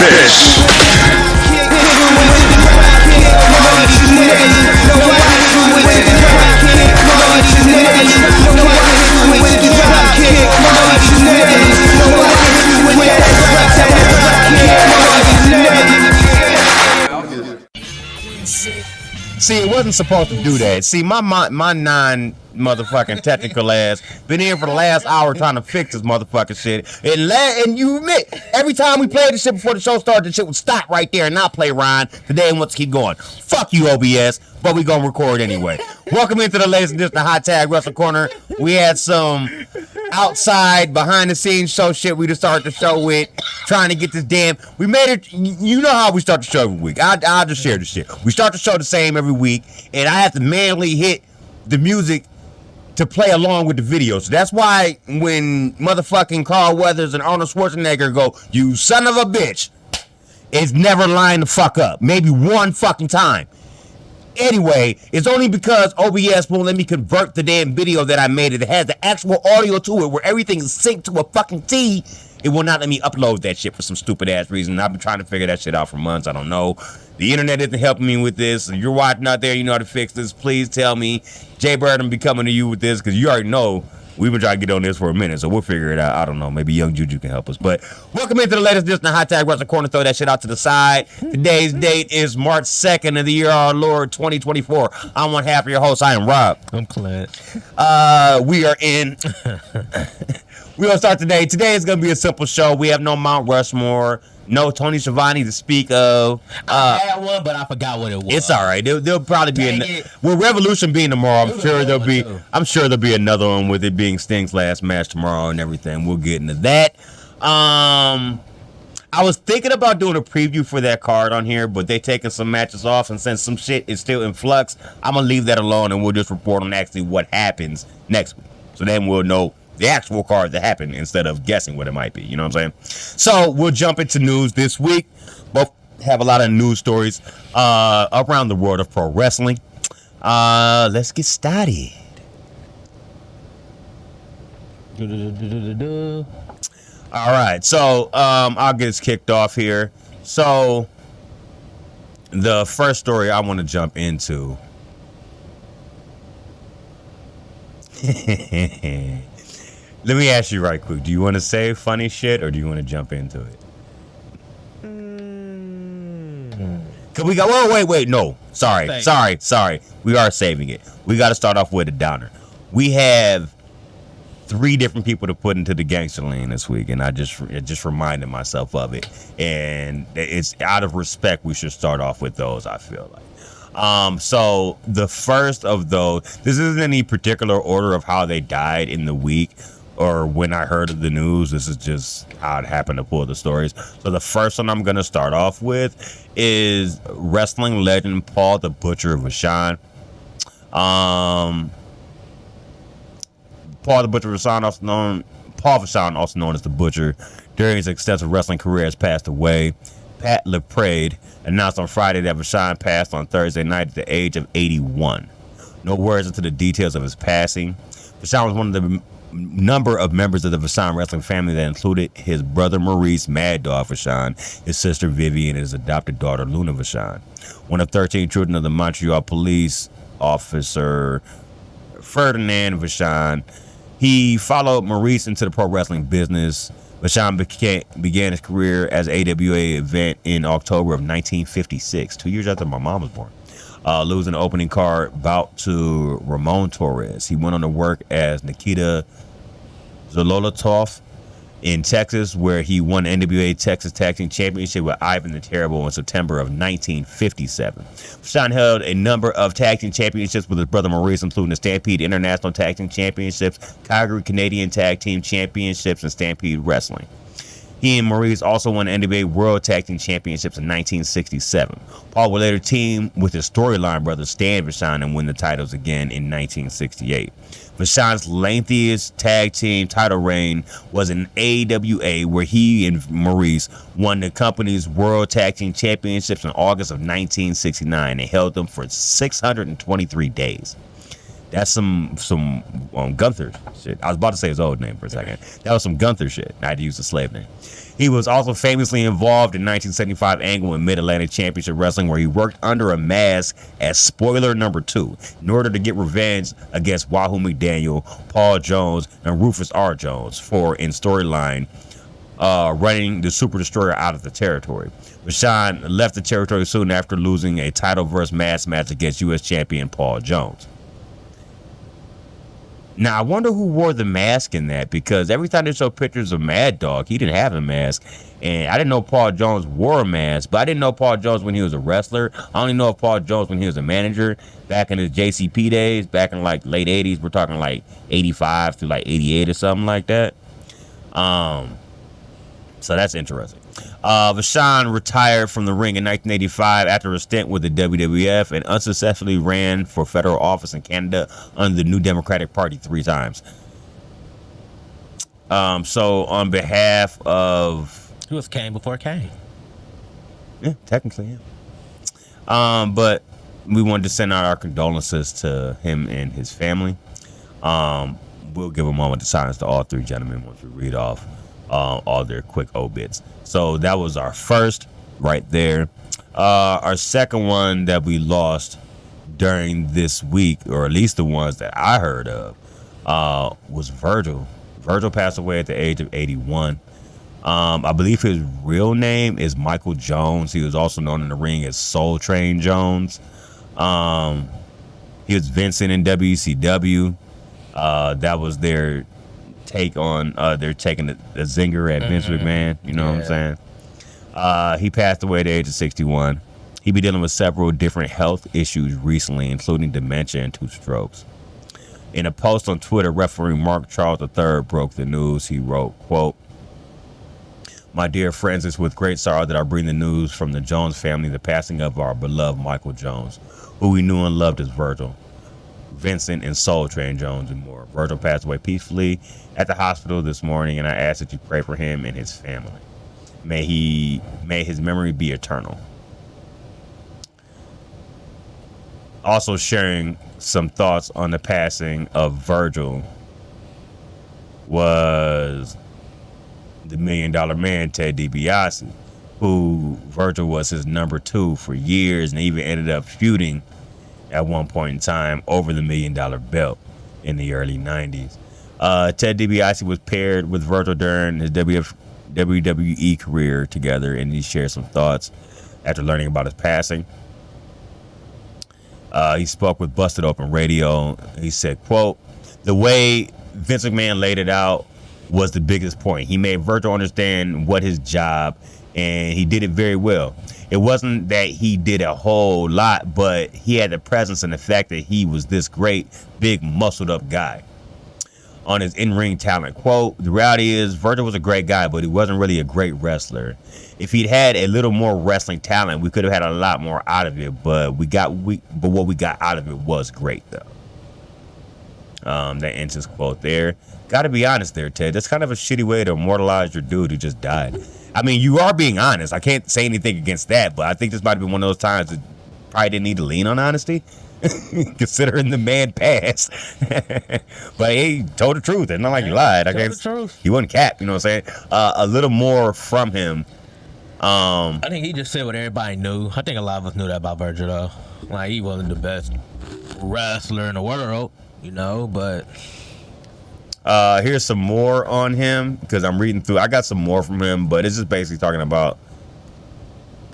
bitch. See, it wasn't supposed to do that. See, my motherfucking technical ass been here for the last hour trying to fix this motherfucking shit. And you admit, every time we played the shit before the show started, the shit would stop right there and not play Ryan. Today and wants to keep going. Fuck you, OBS, but we gonna record anyway. Welcome into the latest edition of Hot Tag Wrestle Corner. We had some outside, behind the scenes show shit we just started the show with, trying to get this damn. We made it. You know how we start the show every week. I'll just share the shit. We start the show the same every week, and I have to manually hit the music to play along with the video. So that's why when motherfucking Carl Weathers and Arnold Schwarzenegger go, "You son of a bitch," it's never lined the fuck up. Maybe one fucking time. Anyway, it's only because OBS won't let me convert the damn video that I made. It has the actual audio to it where everything is synced to a fucking T. It will not let me upload that shit for some stupid ass reason. I've been trying to figure that shit out for months. I don't know. The internet isn't helping me with this. If you're watching out there, you know how to fix this. Please tell me. Jay Bird, I'm be coming to you with this because you already know we've been trying to get on this for a minute, so we'll figure it out. I don't know. Maybe Young Juju can help us. But welcome into the latest edition of Hot Tag Wrestle Corner. Throw that shit out to the side. Today's date is March 2nd of the year, our Lord, 2024. I'm one half of your host. I am Rob. I'm Clint. We are in. We're going to start today. Today is going to be a simple show. We have no Mount Rushmore, no Tony Schiavone to speak of. I had one, but I forgot what it was. It's all right. There'll probably be with Revolution being tomorrow. I'm sure there'll be another one with it being Sting's last match tomorrow and everything. We'll get into that. I was thinking about doing a preview for that card on here, but they taking some matches off, and since some shit is still in flux, I'm gonna leave that alone and we'll just report on actually what happens next week. So then we'll know the actual card that happened instead of guessing what it might be. You know what I'm saying? So we'll jump into news this week. Both have a lot of news stories around the world of pro wrestling. Let's get started. All right, so I'll get us kicked off here. So the first story I want to jump into. Let me ask you right quick. Do you want to say funny shit or do you want to jump into it? Can we go? Oh, wait. No. Sorry. We are saving it. We got to start off with a downer. We have 3 different people to put into the gangster lane this week, and I just reminded myself of it. And it's out of respect, we should start off with those, I feel like. So the first of those, this isn't any particular order of how they died in the week or when I heard of the news. This is just how it happened to pull the stories. So the first one I'm going to start off with is wrestling legend Paul the Butcher Vachon. Paul the Butcher Vachon, Paul Vachon, also known as the Butcher, during his extensive wrestling career has passed away. Pat LePrade announced on Friday that Vachon passed on Thursday night at the age of 81. No words into the details of his passing. Vachon was one of the number of members of the Vachon wrestling family that included his brother Maurice Mad Dog Vachon, his sister Vivian, and his adopted daughter Luna Vachon. One of 13 children of the Montreal police officer Ferdinand Vachon. He followed Maurice into the pro wrestling business. Vachon began his career as an AWA event in October of 1956, 2 years after my mom was born. Losing the opening card bout to Ramon Torres. He went on to work as Nikita Zolotov in Texas, where he won the NWA Texas Tag Team Championship with Ivan the Terrible in September of 1957. Vachon held a number of tag team championships with his brother Maurice, including the Stampede International Tag Team Championships, Calgary Canadian Tag Team Championships, and Stampede Wrestling. He and Maurice also won the NWA World Tag Team Championships in 1967. Paul would later team with his storyline brother Stan Vachon and win the titles again in 1968. Vachon's lengthiest tag team title reign was in AWA, where he and Maurice won the company's World Tag Team Championships in August of 1969 and held them for 623 days. That's some Gunther shit. I was about to say his old name for a second. That was some Gunther shit. I had to use the slave name. He was also famously involved in 1975 Angle and Mid-Atlantic Championship Wrestling, where he worked under a mask as Spoiler Number 2 in order to get revenge against Wahoo McDaniel, Paul Jones, and Rufus R. Jones for, in storyline, running the Super Destroyer out of the territory. Rashawn left the territory soon after losing a title versus mask match against U.S. champion Paul Jones. Now, I wonder who wore the mask in that, because every time they show pictures of Mad Dog, he didn't have a mask. And I didn't know Paul Jones wore a mask, but I didn't know Paul Jones when he was a wrestler. I only know Paul Jones when he was a manager back in his JCP days, back in like late 80s. We're talking like 85 to like 88 or something like that. So that's interesting. Vachon retired from the ring in 1985 after a stint with the WWF and unsuccessfully ran for federal office in Canada under the New Democratic Party 3 times. So on behalf of... He was Kane before Kane. Yeah, technically, yeah. But we wanted to send out our condolences to him and his family. We'll give a moment of silence to all 3 gentlemen once we read off all their quick obits. So that was our first right there. Our second one that we lost during this week, or at least the ones that I heard of, was Virgil. Virgil passed away at the age of 81. I believe his real name is Michael Jones. He was also known in the ring as Soul Train Jones. He was Vincent in WCW. That was their take on they're taking the zinger at Vince McMahon, you know what I'm saying? He passed away at the age of 61. He be dealing with several different health issues recently, including dementia and 2 strokes. In a post on Twitter, referee Mark Charles III broke the news. He wrote, quote, "My dear friends, it's with great sorrow that I bring the news from the Jones family, the passing of our beloved Michael Jones, who we knew and loved as Virgil, Vincent, and Soul Train Jones, and more. Virgil passed away peacefully at the hospital this morning, and I ask that you pray for him and his family. May his memory be eternal." Also sharing some thoughts on the passing of Virgil was the $1 Million Man, Ted DiBiase, who Virgil was his number 2 for years, and even ended up feuding at one point in time over the $1 Million belt in the early 90s. Ted DiBiase was paired with Virgil during his WWE career together, and he shared some thoughts after learning about his passing. He spoke with Busted Open Radio. He said, quote, "The way Vince McMahon laid it out was the biggest point. He made Virgil understand what his job, and he did it very well. It wasn't that he did a whole lot, but he had the presence and the fact that he was this great, big, muscled up guy." On his in-ring talent, quote, "The reality is Virgil was a great guy, but he wasn't really a great wrestler. If he'd had a little more wrestling talent, we could have had a lot more out of it, but what we got out of it was great, though." That ends his quote there. Gotta be honest there, Ted. That's kind of a shitty way to immortalize your dude who just died. I mean, you are being honest. I can't say anything against that, but I think this might have been one of those times that probably didn't need to lean on honesty, considering the man passed. But he told the truth. It's not like he lied. I guess he wasn't cap. You know what I'm saying? A little more from him. I think he just said what everybody knew. I think a lot of us knew that about Virgil, though. Like, he wasn't the best wrestler in the world, you know, but... Here's some more on him, because I'm reading through. I got some more from him, but it's just basically talking about,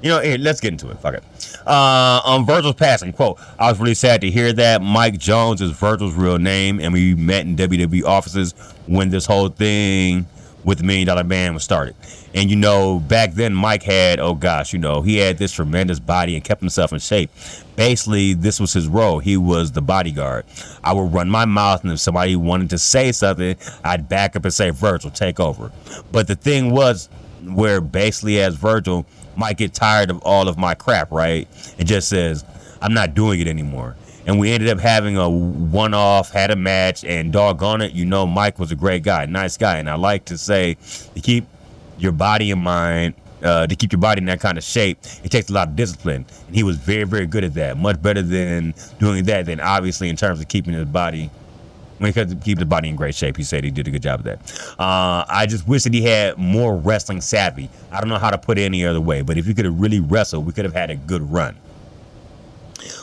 here, let's get into it. Fuck it. On Virgil's passing, quote, "I was really sad to hear that. Mike Jones is Virgil's real name, and we met in WWE offices when this whole thing with the $1 Million Man was started. And, back then Mike had, he had this tremendous body and kept himself in shape. Basically, this was his role. He was the bodyguard. I would run my mouth, and if somebody wanted to say something, I'd back up and say, 'Virgil, take over.' But the thing was, where basically as Virgil might get tired of all of my crap, right? It just says, I'm not doing it anymore. And we ended up having a one-off, had a match, and doggone it, Mike was a great guy, nice guy. And I like to say, to keep your body and mind to keep your body in that kind of shape, it takes a lot of discipline, and he was very, very good at that. Much better than doing that than obviously in terms of keeping his body. When it comes to keep the body in great shape, he said he did a good job of that. I just wish that he had more wrestling savvy. I don't know how to put it any other way, but if he could have really wrestled, we could have had a good run.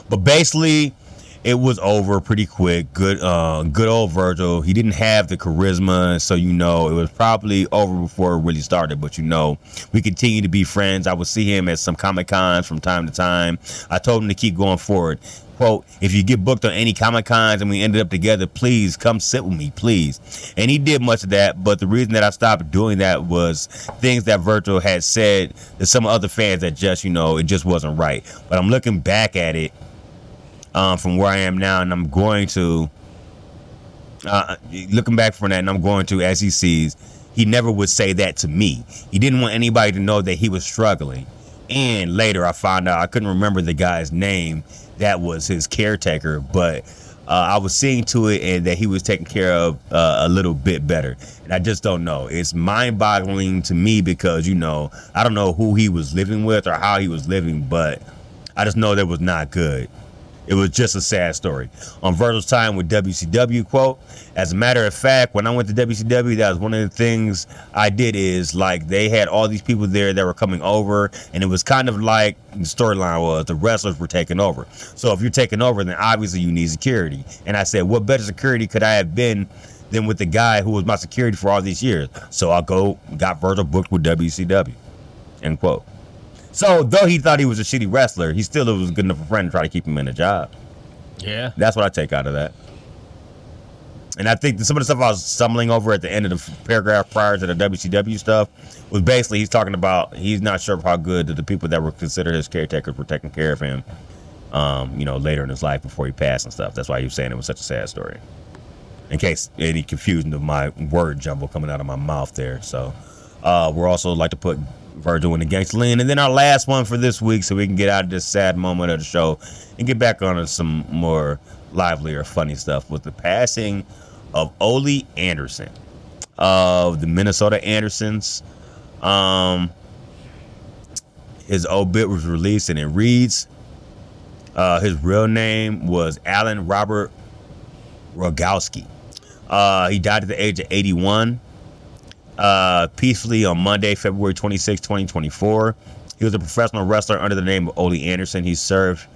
But basically, it was over pretty quick. Good old Virgil. He didn't have the charisma, so it was probably over before it really started. But we continue to be friends. I would see him at some Comic-Cons from time to time. I told him to keep going forward. Quote, if you get booked on any Comic-Cons and we ended up together, please come sit with me, please. And he did much of that, but the reason that I stopped doing that was things that Virgil had said to some other fans that just, it just wasn't right. But I'm looking back at it from where I am now, and I'm going to, looking back from that, and I'm going to, as he sees, he never would say that to me. He didn't want anybody to know that he was struggling. And later I found out, I couldn't remember the guy's name that was his caretaker, but I was seeing to it and that he was taken care of a little bit better. And I just don't know. It's mind-boggling to me because, I don't know who he was living with or how he was living, but I just know that was not good. It was just a sad story. On Virgil's time with WCW, quote, as a matter of fact, when I went to WCW, that was one of the things I did is, they had all these people there that were coming over, and it was kind of like the storyline was the wrestlers were taking over. So if you're taking over, then obviously you need security. And I said, what better security could I have been than with the guy who was my security for all these years? So got Virgil booked with WCW, end quote. So, though he thought he was a shitty wrestler, he still was good enough a friend to try to keep him in a job. Yeah. That's what I take out of that. And I think some of the stuff I was stumbling over at the end of the paragraph prior to the WCW stuff was basically he's talking about he's not sure how good the people that were considered his caretakers were taking care of him, later in his life before he passed and stuff. That's why he was saying it was such a sad story. In case any confusion of my word jumble coming out of my mouth there. So, we're also like to put Virgil in the Gangsta Lean. And then our last one for this week so we can get out of this sad moment of the show and get back on to some more livelier, funny stuff with the passing of Ole Anderson of the Minnesota Andersons. His obit was released and it reads, his real name was Alan Robert Rogowski. He died at the age of 81. Peacefully on Monday, February 26, 2024. He was a professional wrestler under the name of Ole Anderson. He served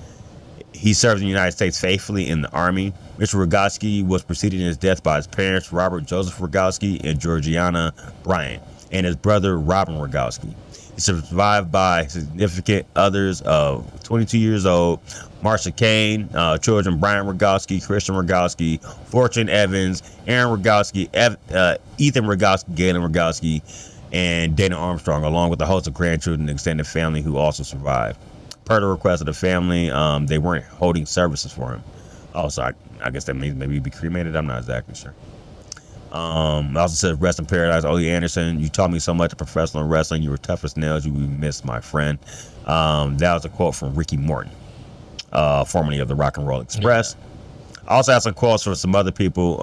in the United States faithfully in the Army. Mr. Rogowski was preceded in his death by his parents, Robert Joseph Rogowski and Georgiana Bryant, and his brother, Robin Rogowski. He's survived by significant others of 22 years old, Marsha Kane, children Brian Rogowski, Christian Rogowski, Fortune Evans, Aaron Rogowski, Ethan Rogowski, Galen Rogowski, and Dana Armstrong, along with a host of grandchildren and extended family who also survived. Per the request of the family, they weren't holding services for him. Also, I guess that means maybe he'd be cremated. I'm not exactly sure. Also says, rest in paradise, Ole Anderson. You taught me so much of professional wrestling. You were tough as nails. You will be missed, my friend. That was a quote from Ricky Morton, formerly of the Rock and Roll Express. I also have some quotes from some other people,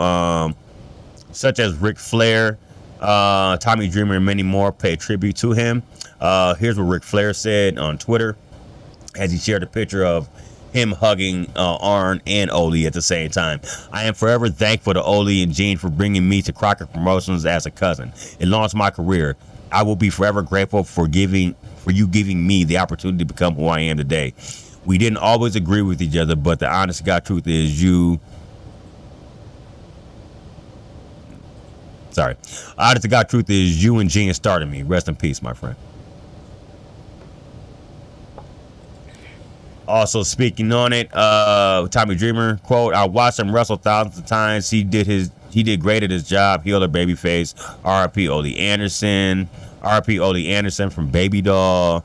such as Ric Flair, Tommy Dreamer, and many more pay tribute to him. Here's what Ric Flair said on Twitter as he shared a picture of him hugging Arn and Ole at the same time. I am forever thankful to Ole and Gene for bringing me to Crockett Promotions as a cousin. It launched my career. I will be forever grateful for you giving me the opportunity to become who I am today. We didn't always agree with each other, but the honest to God truth is honest to God truth is you and Gene started me. Rest in peace, my friend. Also speaking on it, Tommy Dreamer, quote, I watched him wrestle thousands of times. He did great at his job. Healer babyface. R.I.P. Ole Anderson. R.I.P. Ole Anderson from Baby Doll.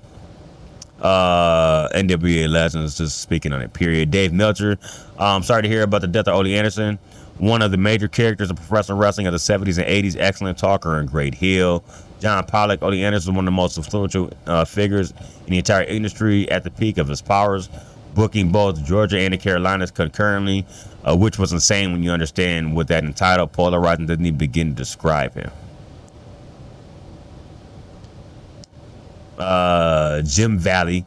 NWA Legends, just speaking on it, period. Dave Meltzer, I'm sorry to hear about the death of Ole Anderson, one of the major characters of professional wrestling of the 70s and 80s, excellent talker and great heel. John Pollock, Ole Anderson, one of the most influential figures in the entire industry at the peak of his powers, booking both Georgia and the Carolinas concurrently, which was insane when you understand what that entitled, polarizing doesn't even begin to describe him. Jim Valley.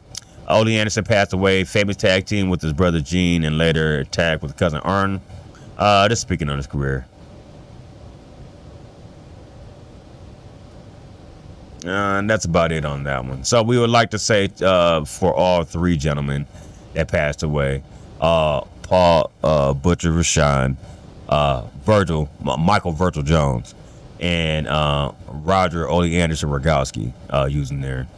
Ole Anderson passed away. Famous tag team with his brother Gene and later tag with cousin Arn. Just speaking on his career. And that's about it on that one. So we would like to say for all three gentlemen that passed away, Paul Butcher Rashawn, Michael Virgil Jones, and Roger Ole Anderson Rogowski, using their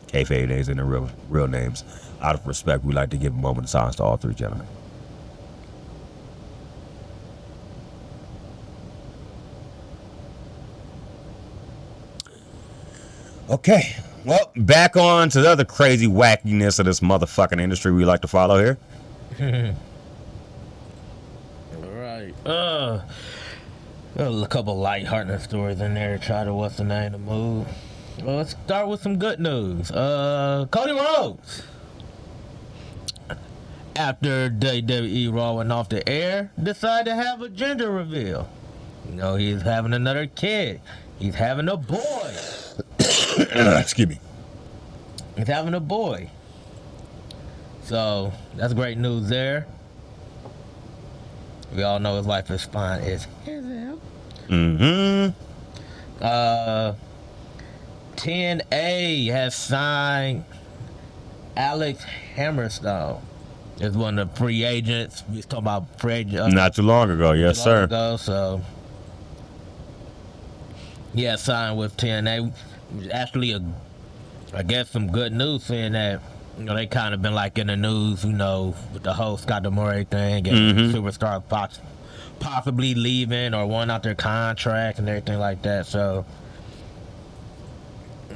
kayfabe names and their real names. Out of respect, we'd like to give a moment of silence to all three gentlemen. Okay, well, back on to the other crazy wackiness of this motherfucking industry we like to follow here. All right. A couple lighthearted stories in there to try to what's the name to move. Well, let's start with some good news. Cody Rhodes, after WWE Raw went off the air, decided to have a gender reveal. You know, he's having another kid. He's having a boy. Excuse me. He's having a boy. So that's great news there. We all know his wife is fine as hell. Mm-hmm. 10A has signed Alex Hammerstone. Is one of the free agents. We was talking about free agents. Not too long ago, yes, sir. So yeah, signed with 10A. Actually, I guess some good news saying that, you know, they kind of been like in the news, you know, with the whole Scott D'Amore thing and superstars possibly leaving or wanting out their contract and everything like that. So,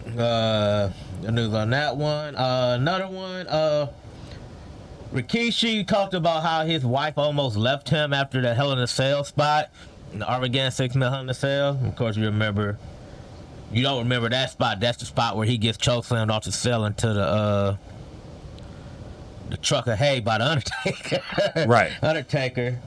the news on that one. Another one, Rikishi talked about how his wife almost left him after the Hell in a Cell spot in the Armageddon 6 Hell in a Cell. Of course, you don't remember that spot. That's the spot where he gets chokeslammed off the cell into the truck of hay by the Undertaker. Right. Undertaker.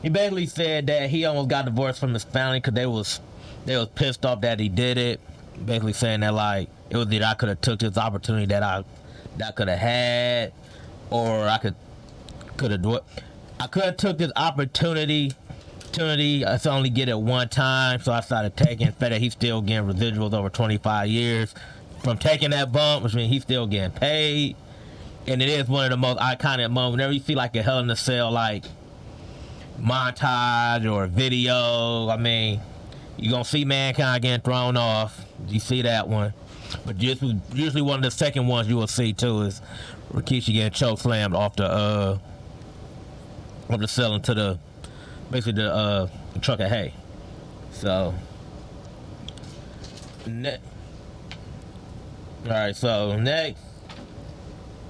He basically said that he almost got divorced from his family because they was pissed off that he did it. Basically saying that, like, it was either I could have took this opportunity that I could have had, or I could have took this opportunity. I only get it one time, so I started taking. In fact, he's still getting residuals over 25 years from taking that bump, which means he's still getting paid. And it is one of the most iconic moments. Whenever you see like a Hell in a Cell like montage or video, I mean, you're gonna see Mankind getting thrown off. You see that one, but just usually one of the second ones you will see too is Rikishi getting choke slammed off the cell into the truck of hay. So, alright, so next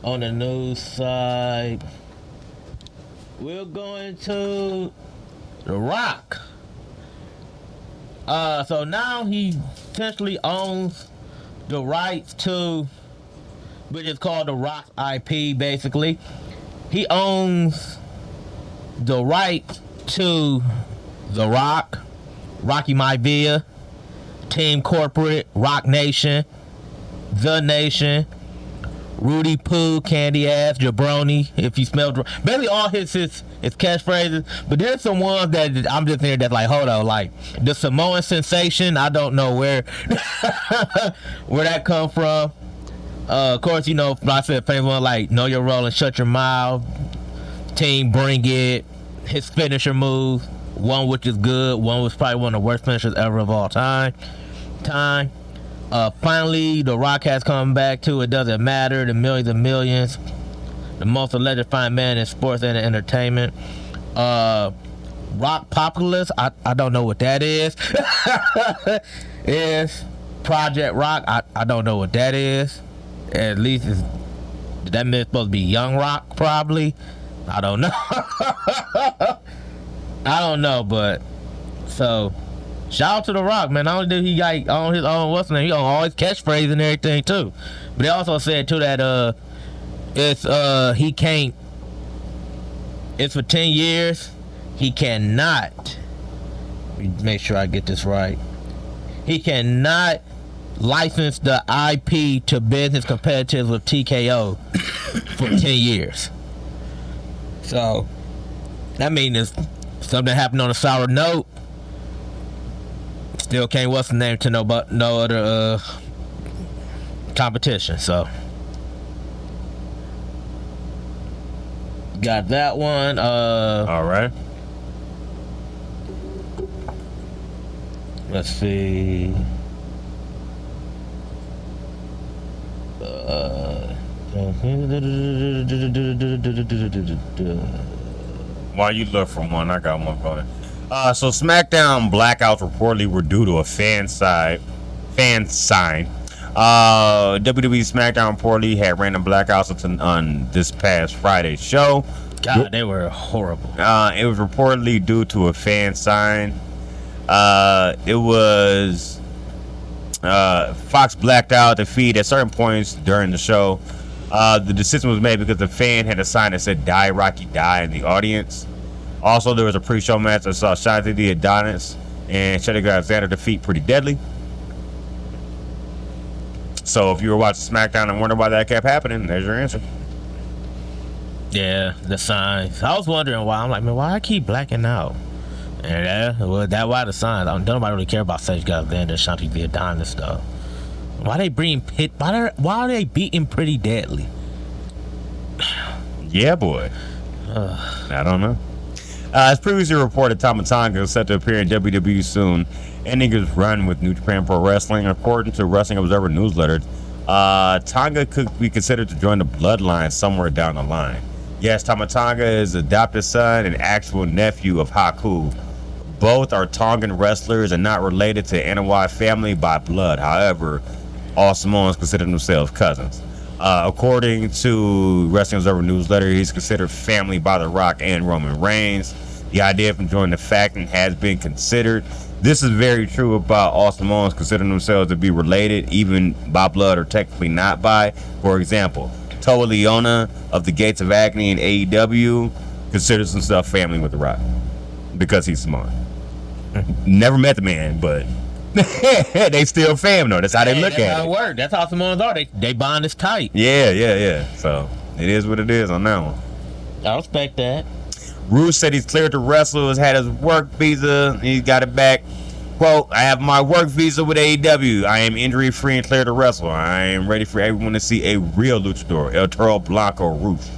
on the news side, we're going to The Rock. So now he essentially owns the rights to, which is called The Rock's IP, basically. He owns the rights to The Rock, Rocky Maivia, Team Corporate, Rock Nation, The Nation, Rudy Poo, Candy Ass, Jabroni, if you smell, basically all his catchphrases. But there's some ones that I'm just here that's like, hold on, like the Samoan Sensation. I don't know where where that come from. Of course, you know, I said famous one like Know Your Role and Shut Your Mouth, Team Bring It, his finisher move, one which is good, one was probably one of the worst finishers ever of all time. Finally, The Rock has come back to It Doesn't Matter, the Millions and Millions, the most electrifying man in sports and entertainment. Rock Populous, I don't know what that is. Is Project Rock, I don't know what that is. At least that man supposed to be Young Rock, probably. I don't know. I don't know, but so shout out to The Rock, man. Not only did he got on his own, what's the name? He on all his catchphrase and everything too. But they also said too that he can't. It's for 10 years. He cannot. Let me make sure I get this right. He cannot licensed the IP to business competitors with TKO for 10 years. So, that means if something happened on a sour note, still can't what's the name to no other competition. So, got that one. All right. Let's see. While you look for one, I got one going. So SmackDown blackouts reportedly were due to a fan sign. WWE SmackDown reportedly had random blackouts on this past Friday's show. God, they were horrible. It was reportedly due to a fan sign. It was Fox blacked out the feed at certain points during the show. The decision was made because the fan had a sign that said "Die Rocky Die" in the audience. Also, there was a pre-show match that saw Shanti the Adonis and Cedric Alexander defeat Pretty Deadly. So if you were watching SmackDown and wondering why that kept happening, there's your answer. Yeah, the signs. I was wondering why. I'm like, man, why I keep blacking out? And that's why the signs. Don't nobody really care about Cedric Alexander and Shanti the Adonis stuff. Why they bring Pit? Why are they beating Pretty Deadly? Yeah, boy. I don't know. As previously reported, Tama Tonga is set to appear in WWE soon, ending his run with New Japan Pro Wrestling. According to Wrestling Observer newsletter, Tonga could be considered to join the Bloodline somewhere down the line. Yes, Tama Tonga is adopted son and actual nephew of Haku. Both are Tongan wrestlers and not related to Anoa'i family by blood. However, all Samoans consider themselves cousins. According to Wrestling Observer newsletter, he's considered family by The Rock and Roman Reigns. The idea of him joining the faction has been considered. This is very true about all Samoans considering themselves to be related, even by blood or technically not by. For example, Toa Leona of the Gates of Agony in AEW considers himself family with The Rock because he's Samoan. Never met the man, but they still fam though. That's how they look at it. That's how it works. That's how Samoans are. They bond is tight. Yeah. So it is what it is on that one. I respect that. Rude said he's cleared to wrestle. Has had his work visa. He's got it back. Quote, I have my work visa with AEW. I am injury free and clear to wrestle. I am ready for everyone to see a real luchador. El Toro Blanco Ruth.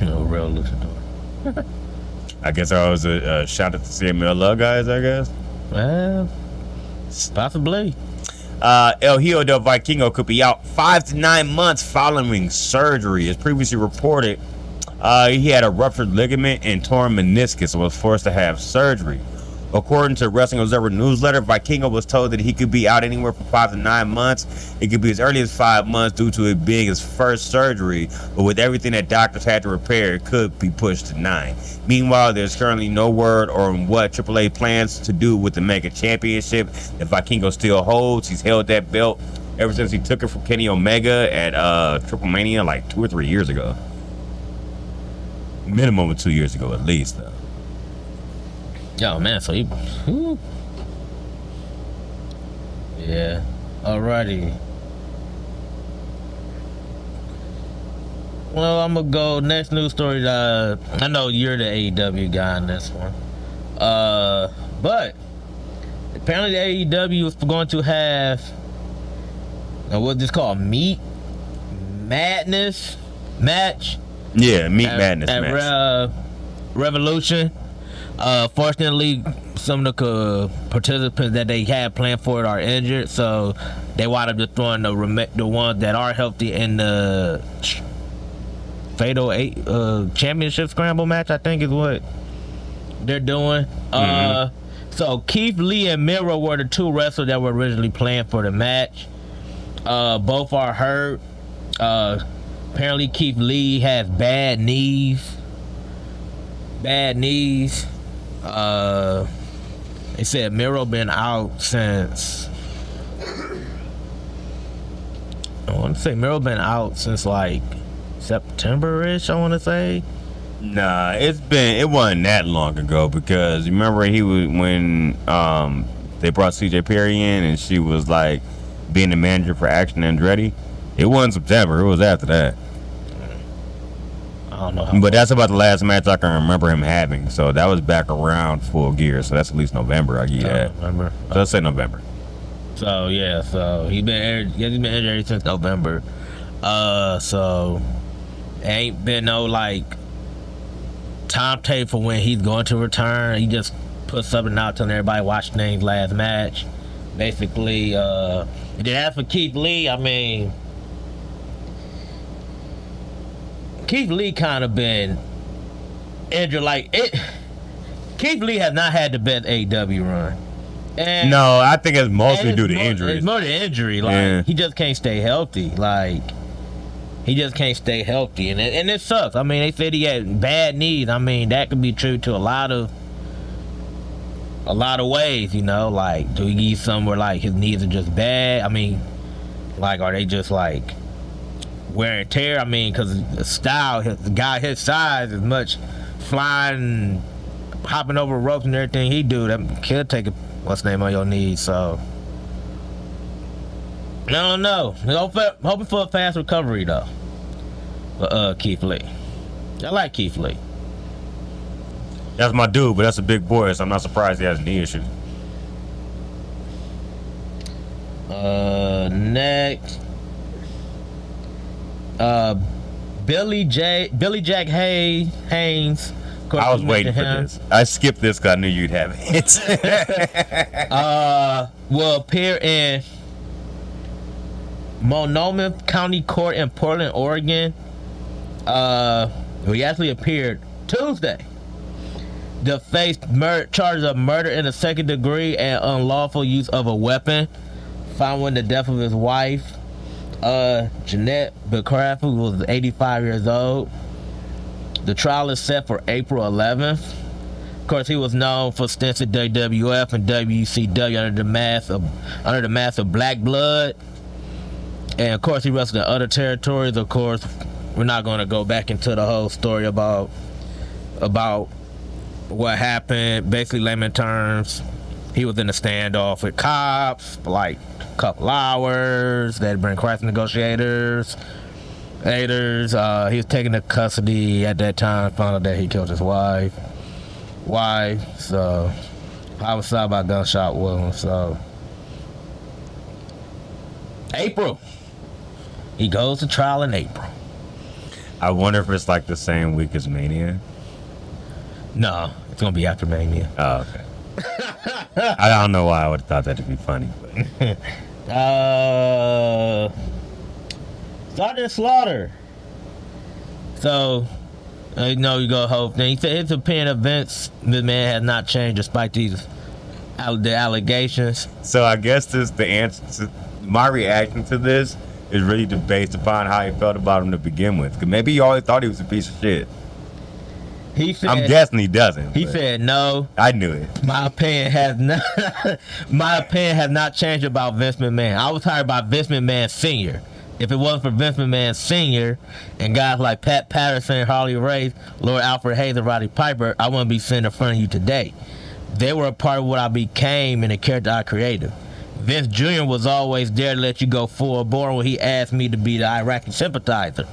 A real luchador. I guess I was a shout out to CMLL guys, I guess. Well, possibly. El Hijo del Vikingo could be out 5 to 9 months following surgery. As previously reported, he had a ruptured ligament and torn meniscus and was forced to have surgery. According to Wrestling Observer newsletter, Vikingo was told that he could be out anywhere from 5 to 9 months. It could be as early as 5 months due to it being his first surgery, but with everything that doctors had to repair, it could be pushed to 9. Meanwhile, there's currently no word on what AAA plans to do with the Mega Championship that Vikingo still holds. He's held that belt ever since he took it from Kenny Omega at Triple Mania like 2 or 3 years ago. Minimum of 2 years ago at least, though. Yo, man, so he... Yeah. Alrighty. Well, I'm gonna go next news story. I know you're the AEW guy on this one. But apparently the AEW is going to have what's this called? Meat Madness match. Yeah, Meat Madness match. Revolution. Fortunately, some of the participants that they had planned for it are injured, so they wound up just throwing the ones that are healthy in the Fatal 8 Championship Scramble match, I think is what they're doing. So Keith Lee and Miro were the 2 wrestlers that were originally planned for the match. Both are hurt. Apparently Keith Lee has bad knees. They said Miro been out since like September-ish, I want to say. Nah, it wasn't that long ago because you remember he was when they brought CJ Perry in and she was like being the manager for Action Andretti. It wasn't September. It was after that. I don't know. But that's about the last match I can remember him having. So that was back around Full Gear. So that's at least November. I give you that. November. So let's say November. So yeah, so he's been injured since November. So ain't been no like timetable for when he's going to return. He just put something out telling everybody watch Name's last match. Basically, and then as for Keith Lee, I mean, Keith Lee kind of been injured. Like it, Keith Lee has not had the best AEW run. And, no, I think it's mostly due to injuries. It's more the injury. Like Yeah. he just can't stay healthy. Like he just can't stay healthy, and it sucks. I mean, they said he had bad knees. I mean, that could be true to a lot of ways. You know, like do he get somewhere like his knees are just bad? I mean, like are they just like wear and tear? I mean, because the style, the guy his size is much flying, hopping over ropes and everything he do. That could take what's the name on your knees. So I don't know. Hoping for a fast recovery though. For Keith Lee. I like Keith Lee. That's my dude, but that's a big boy, so I'm not surprised he has a knee issue. Next. Billy Jack Haynes. Of course, I was you waiting for mentioned this. I skipped this because I knew you'd have it. will appear in Multnomah County Court in Portland, Oregon. He actually appeared Tuesday to face charges of murder in the second degree and unlawful use of a weapon following the death of his wife, Jeanette Becraft, who was 85 years old. The trial is set for April 11th. Of course, he was known for stints at WWF and WCW under the mask of Black Blood. And of course, he wrestled in other territories. Of course, we're not going to go back into the whole story about what happened. Basically, layman terms, he was in a standoff with cops for like a couple hours. They'd bring crisis negotiators. He was taken into custody at that time. Found out that he killed his wife. So homicide by gunshot wound. So April. He goes to trial in April. I wonder if it's like the same week as Mania. No, it's gonna be after Mania. Oh, okay. I don't know why I would have thought that to be funny. But. Sergeant Slaughter. So, you know, you go hope. Then he said his opinion of Vince McMahon has not changed despite the allegations. So I guess the answer to my reaction to this is really based upon how he felt about him to begin with. Because maybe he always thought he was a piece of shit. He said, I'm guessing he doesn't. He said no. I knew it. My opinion has not changed about Vince McMahon. I was hired by Vince McMahon Sr. If it wasn't for Vince McMahon Sr. and guys like Pat Patterson, Harley Race, Lord Alfred Hayes, and Roddy Piper, I wouldn't be sitting in front of you today. They were a part of what I became and the character I created. Vince Jr. was always there to let you go full bore when he asked me to be the Iraqi sympathizer.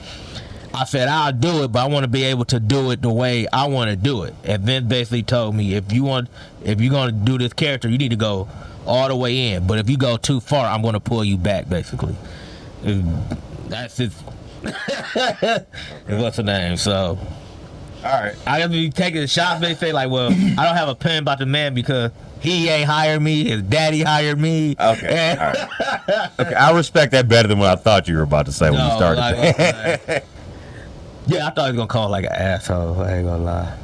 I said, I'll do it, but I want to be able to do it the way I want to do it. And Vince basically told me, if you're going to do this character, you need to go all the way in. But if you go too far, I'm going to pull you back, basically. That's his. What's the name? So, all right. I gotta be taking the shots. They say like, well, I don't have a pen about the man because he ain't hired me. His daddy hired me. Okay. All right. Okay. I respect that better than what I thought you were about to say when you started. Yeah, I thought he was gonna call like an asshole. I ain't gonna lie.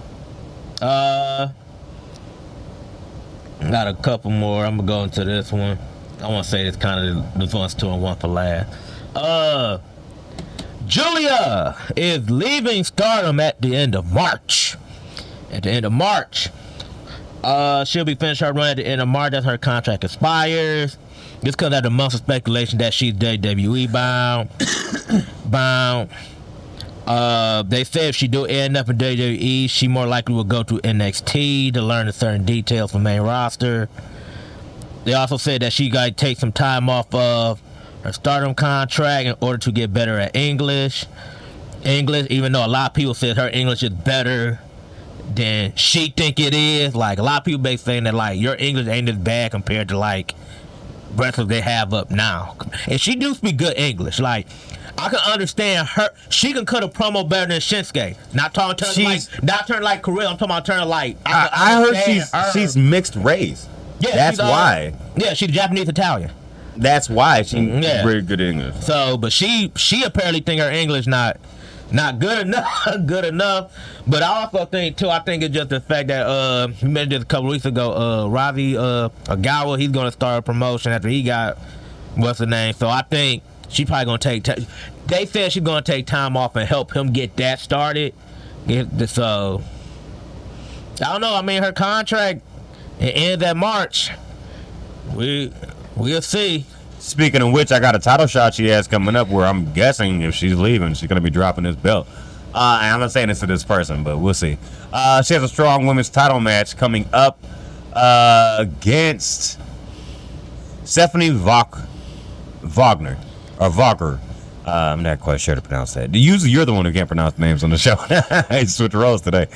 Got a couple more. I'm gonna go into this one. I want to say this one's 2 and 1 for last. Julia is leaving Stardom at the end of March. She'll be finished her run at the end of March. That's her contract expires. This comes after months of speculation that she's WWE bound. They say if she do end up in WWE, she more likely will go to NXT to learn the certain details from main roster. They also said that she got to take some time off of her stardom contract in order to get better at English. Even though a lot of people said her English is better than she think it is. Like, a lot of people basically saying that, like, your English ain't as bad compared to, like, wrestlers they have up now. And she do speak good English. Like, I can understand her. She can cut a promo better than Shinsuke. Not talking like Korea. I'm talking about turning like. I heard she's mixed race. Yeah, that's why. Yeah, she's Japanese Italian. That's why she's very good English. So, but she apparently think her English not good enough. But I also think too. I think it's just the fact that you mentioned this a couple weeks ago. Ravi Agawa, he's gonna start a promotion after he got what's the name. So I think she probably gonna take. They said she's gonna take time off and help him get that started. So I don't know. I mean, her contract ends at March. We'll see. Speaking of which, I got a title shot she has coming up where I'm guessing if she's leaving, she's going to be dropping this belt. And I'm not saying this to this person, but we'll see. She has a strong women's title match coming up against Stephanie Wagner. I'm not quite sure to pronounce that. Usually you're the one who can't pronounce names on the show. I switched roles today.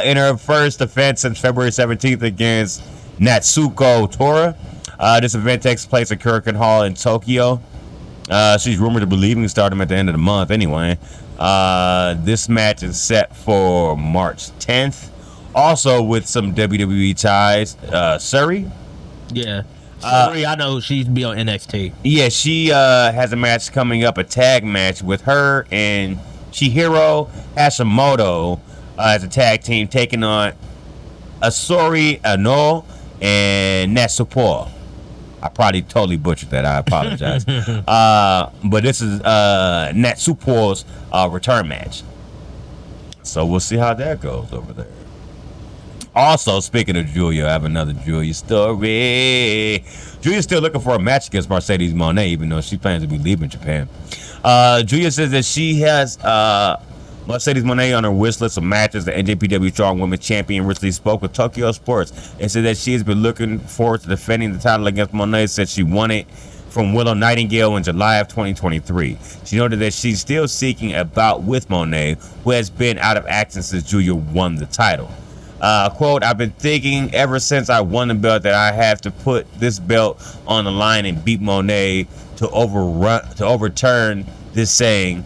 In her first defense since February 17th against Natsuko Tora. This event takes place at Kurikan Hall in Tokyo. She's rumored to be leaving Stardom at the end of the month anyway. This match is set for March 10th. Also with some WWE ties, Suri. Yeah. Suri, I know she's be on NXT. Yeah, she has a match coming up, a tag match with her and Chihiro Hashimoto as a tag team taking on Asori Ano and Natsuko. I probably totally butchered that. I apologize. But this is Natsuko's return match. So we'll see how that goes over there. Also, speaking of Julia, I have another Julia story. Julia's still looking for a match against Mercedes Moné, even though she plans to be leaving Japan. Julia says that she has Mercedes Moné on her wish list of matches. The NJPW Strong Women's Champion recently spoke with Tokyo Sports and said that she has been looking forward to defending the title against Moné since she won it from Willow Nightingale in July of 2023. She noted that she's still seeking a bout with Moné, who has been out of action since Julia won the title. Quote, I've been thinking ever since I won the belt that I have to put this belt on the line and beat Moné to overturn this saying.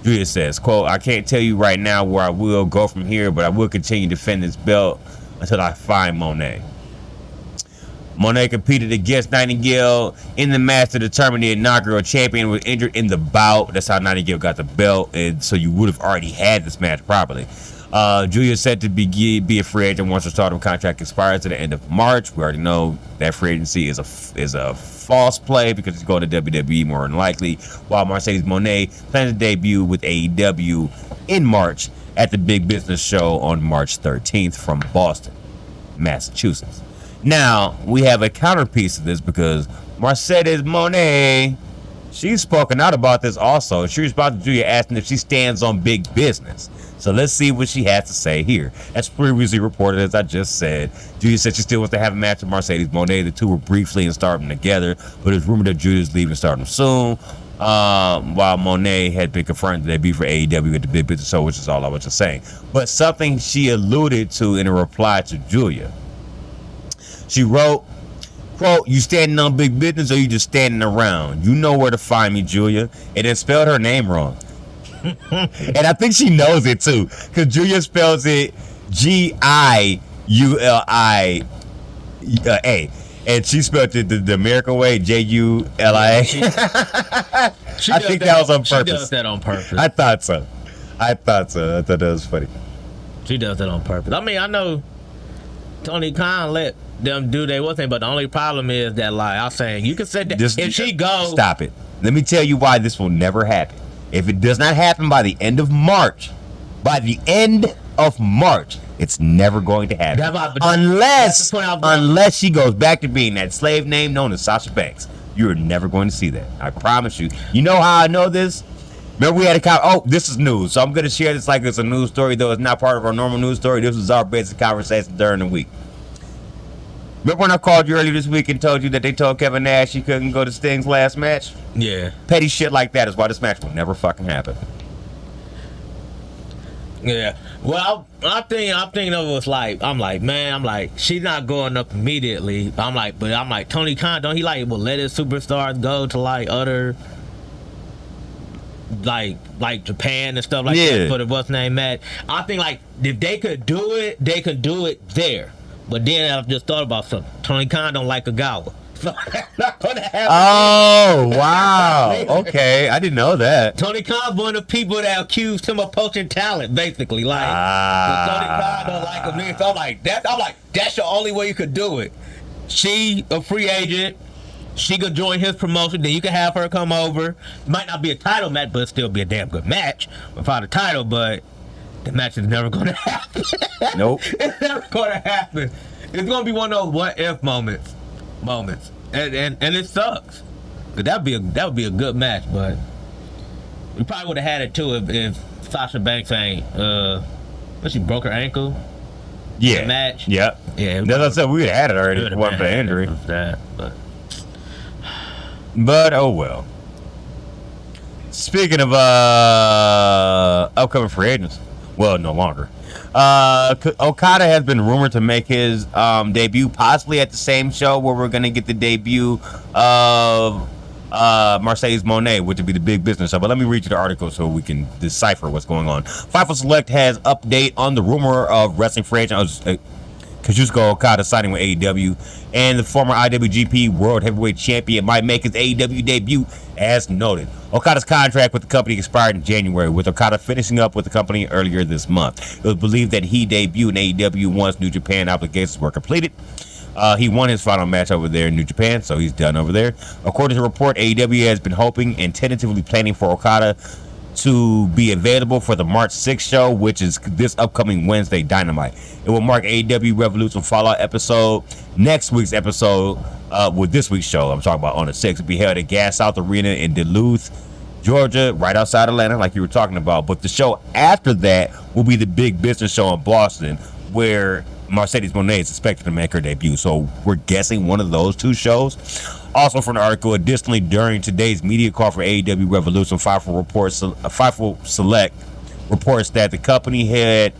Julia says, quote, I can't tell you right now where I will go from here, but I will continue to defend this belt until I find Moné. Moné competed against Nightingale in the match to determine the inaugural champion, was injured in the bout. That's how Nightingale got the belt, and so you would have already had this match properly. Julia is set to be a free agent once her Stardom contract expires at the end of March. We already know that free agency is a false play because he's going to WWE more than likely, while Mercedes Moné plans to debut with AEW in March at the Big Business Show on March 13th from Boston, Massachusetts. Now, we have a counterpiece to this because Mercedes Moné, she's spoken out about this also. She responded to Julia asking if she stands on big business. So let's see what she has to say here. As previously reported, as I just said, Julia said she still wants to have a match with Mercedes Moné. The two were briefly in Stardom together, but it's rumored that Julia's leaving Stardom soon. While Moné had been confirmed to debut for AEW at the Big Business Show, which is all I was just saying. But something she alluded to in a reply to Julia. She wrote, quote, you standing on big business or you just standing around? You know where to find me, Julia. And then spelled her name wrong. And I think she knows it too, because Julia spells it Giulia, and she spelled it the American way, Jula. I think that was on purpose. She does that on purpose. I thought so. I thought that was funny. She does that on purpose. I mean, I know Tony Khan let them do their thing, but the only problem is that, like I'm saying, you can say that if she goes. Stop it. Let me tell you why this will never happen. If it does not happen by the end of March, it's never going to happen. Unless she goes back to being that slave name known as Sasha Banks. You're never going to see that. I promise you. You know how I know this? Remember we had this is news. So I'm going to share this like it's a news story, though it's not part of our normal news story. This was our basic conversation during the week. Remember when I called you earlier this week and told you that they told Kevin Nash he couldn't go to Sting's last match? Yeah. Petty shit like that is why this match will never fucking happen. Yeah. Well, I'm thinking of it was like, she's not going up immediately. I'm like, Tony Khan, don't he will let his superstars go to other like Japan and stuff like that for the what's name match. I think if they could do it, they could do it there. But then I just thought about something. Tony Khan don't like Ogawa. So that's not gonna happen. Oh wow. Okay. I didn't know that. Tony Khan's one of the people that accused him of poaching talent, basically. Tony Khan don't like him. So I'm like, that's the only way you could do it. She a free agent. She could join his promotion. Then you can have her come over. It might not be a title match, but it'll still be a damn good match without a title. But the match is never gonna happen. Nope. It's never gonna happen. It's gonna be one of those what if moments, and it sucks. Cause that would be a good match, but we probably would have had it too if Sasha Banks ain't she broke her ankle. Yeah. Match. Yep. Yeah. That's what I said. We would have had it already if it wasn't for the injury. But oh well. Speaking of upcoming free agents, well, no longer. Okada has been rumored to make his debut possibly at the same show where we're going to get the debut of Mercedes Moné, which would be the big business show. But let me read you the article so we can decipher what's going on. Fightful Select has update on the rumor of wrestling free agent Kazuchika Okada signing with AEW, and the former IWGP World Heavyweight Champion might make his AEW debut as noted. Okada's contract with the company expired in January, with Okada finishing up with the company earlier this month. It was believed that he debuted in AEW once New Japan obligations were completed. He won his final match over there in New Japan, so he's done over there. According to the report, AEW has been hoping and tentatively planning for Okada to be available for the March 6th show, which is this upcoming Wednesday Dynamite. It will mark AEW Revolution Fallout episode. Next week's episode, with this week's show, I'm talking about on the 6th, will be held at Gas South Arena in Duluth, Georgia, right outside Atlanta, like you were talking about. But the show after that will be the big business show in Boston, where Mercedes Moné is expected to make her debut. So we're guessing one of those two shows. Also from the article, additionally, during today's media call for AEW Revolution, Fightful Select reports that the company head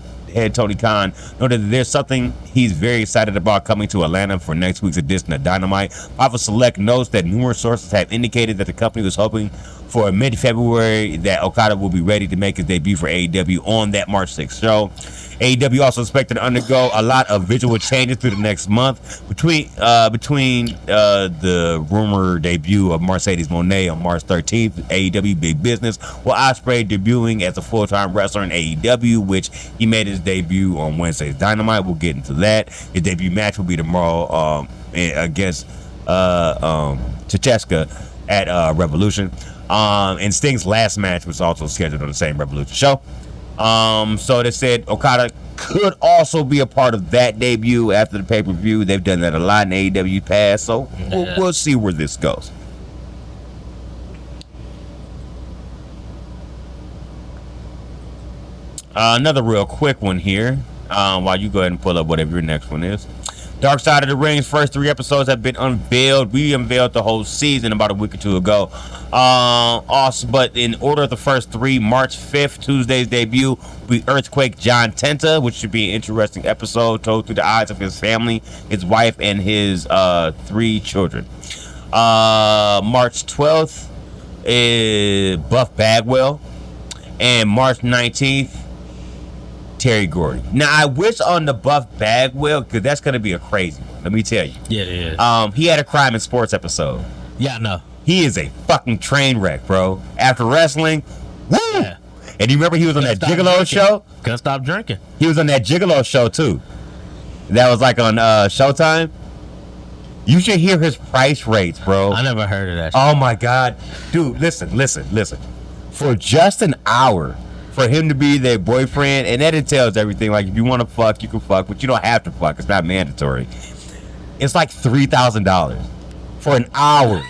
Tony Khan noted that there's something he's very excited about coming to Atlanta for next week's edition of Dynamite. Fightful Select notes that numerous sources have indicated that the company was hoping for mid-February that Okada will be ready to make his debut for AEW on that March 6th show. AEW also expected to undergo a lot of visual changes through the next month between the rumored debut of Mercedes Moné on March 13th, AEW Big Business, with Ospreay debuting as a full-time wrestler in AEW, which he made his debut on Wednesday's Dynamite. We'll get into that. His debut match will be tomorrow against Chicheska at Revolution. And Sting's last match was also scheduled on the same Revolution show. So they said Okada could also be a part of that debut after the pay-per-view. They've done that a lot in AEW past, so we'll see where this goes. Another real quick one here, while you go ahead and pull up whatever your next one is. Dark Side of the Ring's first 3 episodes have been unveiled. We unveiled the whole season about a week or two ago. But in order of the first 3, March 5th, Tuesday's debut, will be Earthquake John Tenta, which should be an interesting episode told through the eyes of his family, his wife, and his 3 children. March 12th is Buff Bagwell. And March 19th, Terry Gordy. Now, I wish on the Buff Bagwell, because that's going to be a crazy one. Let me tell you. Yeah, it is. He had a Crime and Sports episode. Yeah, I know. He is a fucking train wreck, bro. After wrestling, woo! Yeah. And you remember he was on that Gigolo show? Couldn't stop drinking. He was on that Gigolo show, too. That was like on Showtime. You should hear his price rates, bro. I never heard of that shit. Oh, my God. Dude, listen. For just an hour, for him to be their boyfriend, and that entails everything. Like, if you want to fuck, you can fuck, but you don't have to fuck. It's not mandatory. It's like $3,000 for an hour.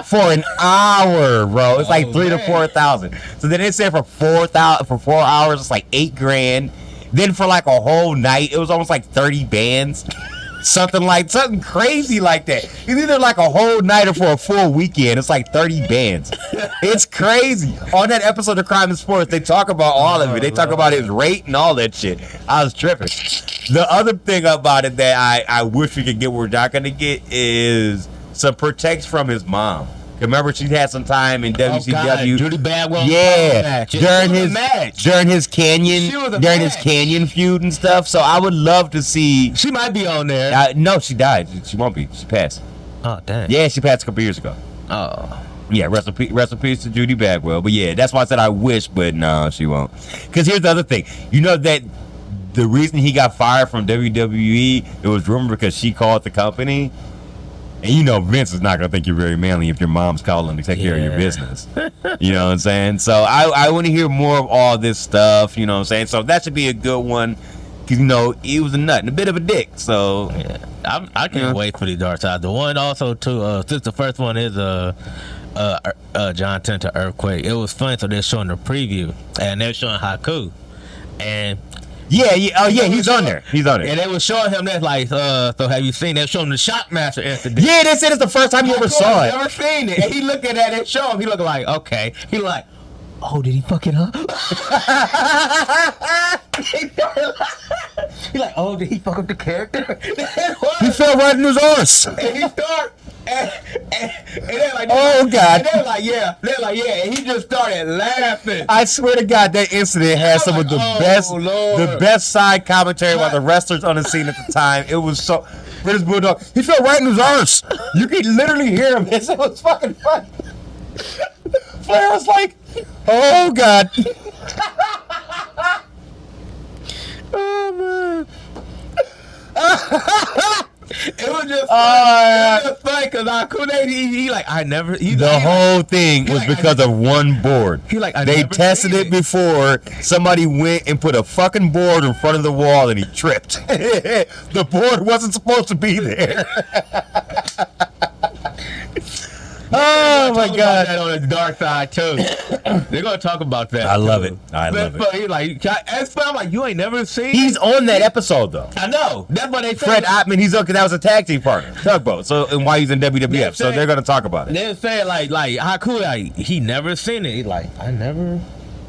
For an hour, bro. It's like $3,000 to $4,000. So then they said for 4 hours, it's like $8,000. Then for like a whole night, it was almost like 30 bands. something crazy like that. It's either like a whole night or for a full weekend. It's like 30 bands. It's crazy. On that episode of Crime and Sports, they talk about all of it. They talk about his rate and all that shit. I was tripping. The other thing about it that I wish we could get, we're not gonna get, is some protection from his mom. Remember, she had some time in WCW. Judy Bagwell. Yeah, during his Canyon feud and stuff. So I would love to see. She might be on there. No, she died. She won't be. She passed. Oh dang. Yeah, she passed a couple years ago. Oh. Yeah, rest in peace to Judy Bagwell. But yeah, that's why I said I wish, but no, she won't. Because here's the other thing. You know that the reason he got fired from WWE, it was rumored because she called the company. And you know Vince is not going to think you're very manly if your mom's calling to take care of your business. You know what I'm saying? So I want to hear more of all this stuff, you know what I'm saying? So that should be a good one. Because, you know, he was a nut and a bit of a dick. So, yeah. I can't wait for the dark side. The one also, too, since the first one is John Tenta Earthquake, it was fun. So they're showing the preview. And they're showing Haku. And... Yeah, he's on there. And they were showing him that, like, so have you seen? They showing him the Shockmaster incident. Yeah, they said it's the first time you ever saw it. Never seen it. And he looking at it, show him. He looking like, okay. He like, oh, did he fuck it up? He like, oh, did he fuck up the character? He fell right in his arse. And he started. And they're like, oh God! And they're like, yeah. And he just started laughing. I swear to God, that incident had some of the best side commentary about the wrestlers on the scene at the time. It was so. British Bulldog, he fell right in his arse. You could literally hear him. It was fucking funny. Flair was like, oh God. Oh man. It was just funny because I couldn't. He like I never. The whole thing was because of one board. He like they tested it before. Somebody went and put a fucking board in front of the wall and he tripped. The board wasn't supposed to be there. Oh my God! That on the dark side too. They're gonna talk about that. I love it. I love it. He's like, I'm like, you ain't never seen. He's on that episode though. I know. That's what they said. Fred Ottman, he's on because that was a tag team partner, Tugboat. So and why he's in WWF. So they're gonna talk about it. They say like how cool he never seen it. He's like, I never.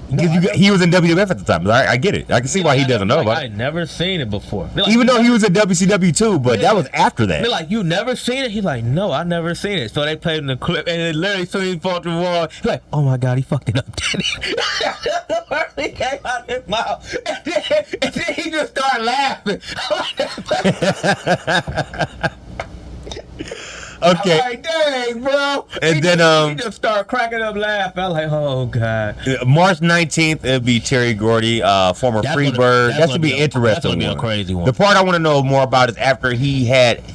He was in WWF at the time. I get it. I can see why he doesn't know about it. I never seen it before. Like, even though he was in WCW too, but that was after that. They're like, you never seen it? He's like, no, I never seen it. So they played in the clip, and it literally soon he fought the wall. He's like, oh my God, he fucked it up, didn't he? The first thing came out of his mouth, and then he just started laughing. Okay. I'm like, dang, bro. And then he just started cracking up laughing. I was like, oh God. March 19th, it'll be Terry Gordy, former Freebird. That should be interesting. That's gonna be a crazy one. The part I want to know more about is after he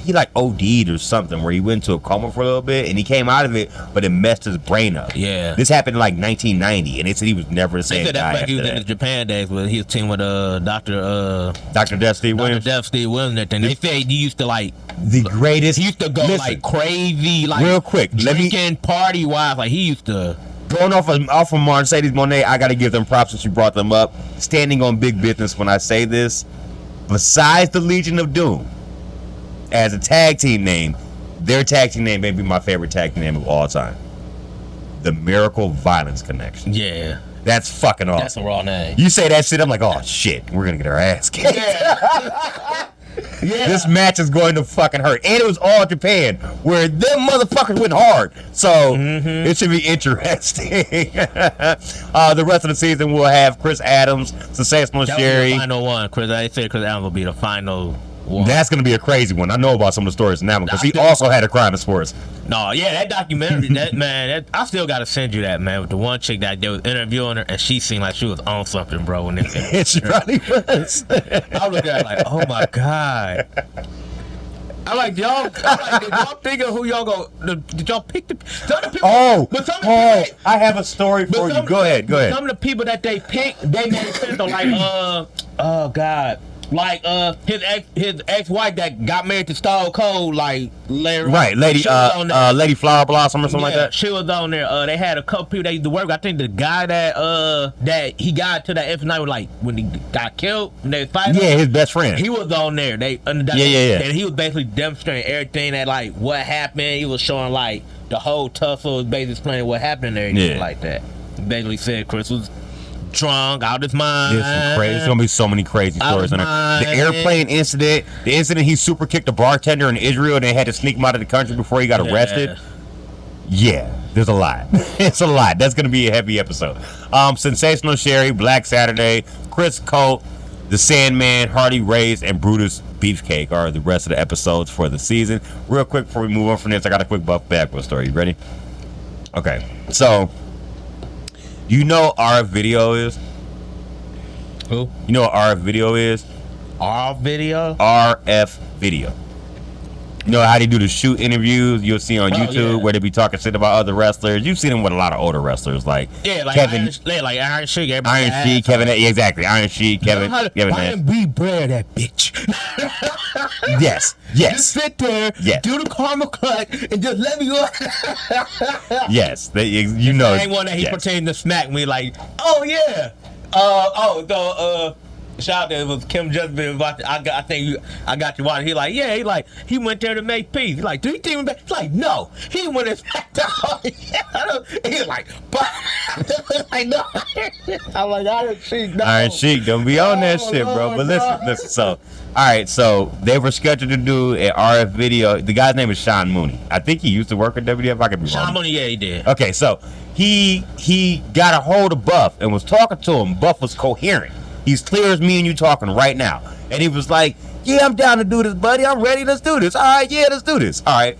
like OD'd or something, where he went into a coma for a little bit and he came out of it, but it messed his brain up. Yeah. This happened in like 1990, and they said he was never the same guy. That's like he was in the Japan days where he was teaming with Dr. Death Steve Williams. Dr. Death Steve Williams. And they said he used to like the greatest. He used to go like crazy, like real quick, drinking party wise. Like he used to. Going off of Mercedes Moné, I got to give them props since you brought them up. Standing on big business when I say this. Besides the Legion of Doom, as a tag team name, their tag team name may be my favorite tag team name of all time. The Miracle Violence Connection. Yeah. That's fucking awesome. That's a raw name. You say that shit, I'm like, oh shit, we're gonna get our ass kicked. Yeah. Yeah. This match is going to fucking hurt. And it was all Japan, where them motherfuckers went hard. So it should be interesting. The rest of the season we'll have Chris Adams, Sensational Sherry. The final one. I said Chris Adams will be the final one. That's going to be a crazy one. I know about some of the stories in that one because he also had a crime in sports. No, yeah, that documentary, I still got to send you that, man, with the one chick that they was interviewing her, and she seemed like she was on something, bro. When it she probably was. I was looking at her like, oh my God. I'm like, did y'all think of who y'all go? Did y'all pick the people? I have a story for you. Go ahead. Some of the people that they picked, they made sense of like, oh God. Like his ex-wife that got married to Stone Cold, like Larry. Right, Lady Flower Blossom or something like that. She was on there. They had a couple people that used to work. I think the guy that he got to that infamous night was like when he got killed and they fighting. Yeah, his best friend. He was on there. Yeah. And he was basically demonstrating everything that like what happened. He was showing like the whole tussle, was basically explaining what happened and everything like that. Basically said Chris was drunk, out of his mind. There's gonna be so many crazy stories in there. The airplane incident, the incident he super kicked a bartender in Israel and they had to sneak him out of the country before he got arrested. Yeah, there's a lot. It's a lot. That's gonna be a heavy episode. Sensational Sherry, Black Saturday, Chris Colt, The Sandman, Hardy Race, and Brutus Beefcake are the rest of the episodes for the season. Real quick before we move on from this, I got a quick Buff Bagwell story. You ready? Okay, so you know what RF video is? Who? You know what RF video is? Our video? RF video. You know how they do the shoot interviews you'll see on YouTube where they be talking shit about other wrestlers. You've seen them with a lot of older wrestlers like Kevin, Iron Sheik, Kevin, exactly, Iron Sheik, Kevin. Why didn't we brand that bitch? Yes. Just sit there, do the karma clutch, and just let me go. Yes, you know. The same one that he pretended to smack me like, oh yeah, shout out there, it was Kim Justin. I think I got you watching. He like, he went there to make peace. He like, do you think he's like, no, he went and smacked out. He's like, but like, no. I'm like, Iron Sheik, no. Iron Sheik, don't be on that shit, bro. But listen. So, all right, so they were scheduled to do an RF video. The guy's name is Sean Mooney. I think he used to work at WWF. I could be wrong. Sean Mooney, yeah, he did. Okay, so he got a hold of Buff and was talking to him. Buff was coherent. He's clear as me and you talking right now. And he was like, yeah, I'm down to do this, buddy. I'm ready. Let's do this. All right, yeah, let's do this. All right.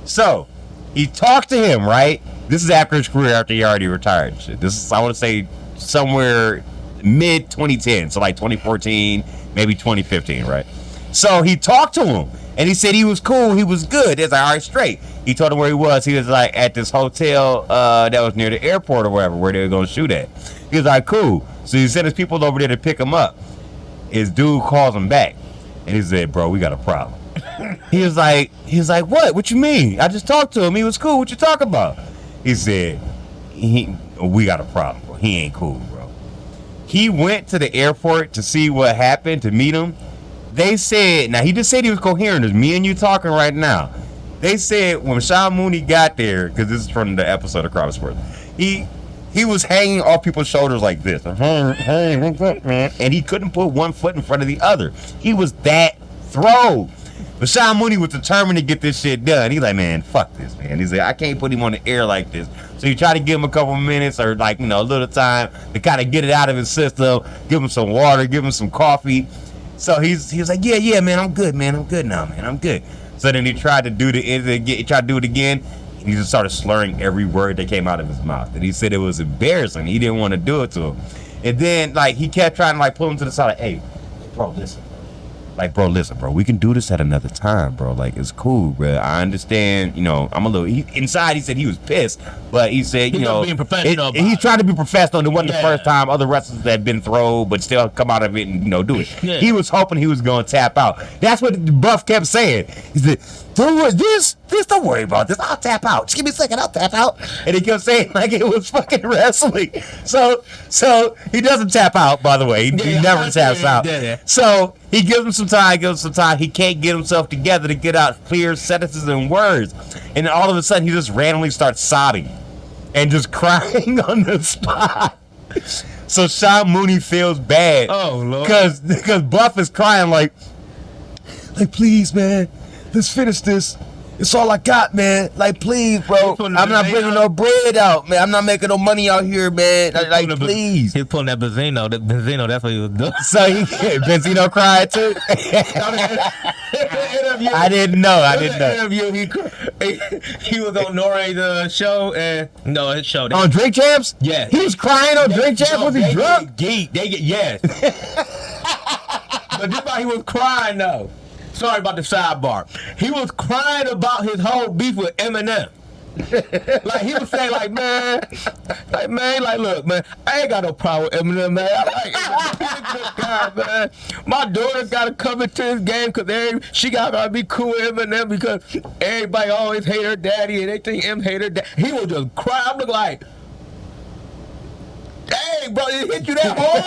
So he talked to him, right? This is after his career, after he already retired and shit. This is, I want to say, somewhere mid 2010. So like 2014, maybe 2015, right? So he talked to him. And he said he was cool. He was good. It's like, all right, straight. He told him where he was. He was like at this hotel that was near the airport or wherever, where they were going to shoot at. He was like, cool. So he sent his people over there to pick him up. His dude calls him back. And he said, bro, we got a problem. He was like, what? What you mean? I just talked to him. He was cool. What you talking about? He said, we got a problem, bro. He ain't cool, bro. He went to the airport to see what happened, to meet him. They said, now he just said he was coherent. It's me and you talking right now. They said when Sean Mooney got there, because this is from the episode of Crowd Sports, he was hanging off people's shoulders like this. Hey, what's up, man? And he couldn't put one foot in front of the other. He was that throwed. But Sean Mooney was determined to get this shit done. He's like, man, fuck this, man. He's like, I can't put him on the air like this. So you try to give him a couple minutes or like, a little time to kind of get it out of his system, give him some water, give him some coffee. So he was like, yeah, man, I'm good, man. I'm good now, man. I'm good. So then he tried to do it again. He just started slurring every word that came out of his mouth. And he said it was embarrassing. He didn't want to do it to him. And then, like, he kept trying to, like, pull him to the side. Like, hey, bro, listen. Like, bro, listen, bro. We can do this at another time, bro. Like, it's cool, bro. I understand, I'm a little... inside, he said he was pissed. But he said, being professional he's trying to be professional. It wasn't the first time other wrestlers that had been thrown, but still come out of it and, do it. Yeah. He was hoping he was going to tap out. That's what the Buff kept saying. He said, don't worry about this. I'll tap out. Just give me a second. I'll tap out. And he kept saying like it was fucking wrestling. So he doesn't tap out, by the way. He never taps out. So he gives him some time. He can't get himself together to get out clear sentences and words. And then all of a sudden, he just randomly starts sobbing and just crying on the spot. So Sean Mooney feels bad. Oh, Lord. Because Buff is crying like, please, man. Let's finish this. It's all I got, man. Like, please, bro. I'm not bringing no bread out, man. I'm not making no money out here, man. Like, please. He was pulling that Benzino. That's what he was doing. So Benzino cried too? I didn't know. Interview, he was on Nori's show and his show. On Drink Champs? Yeah. He was crying on Drink Champs? Was he drunk? Yes. But this why he was crying though. Sorry about the sidebar. He was crying about his whole beef with Eminem. Like he was saying, like man, like look, man, I ain't got no problem with Eminem, man. I like Eminem. He's a good guy, man. My daughter got to come into his game because she got to be cool with Eminem because everybody always hate her daddy and they think M hate her dad. He was just crying. I'm looking like, dang, bro, it hit you that hard?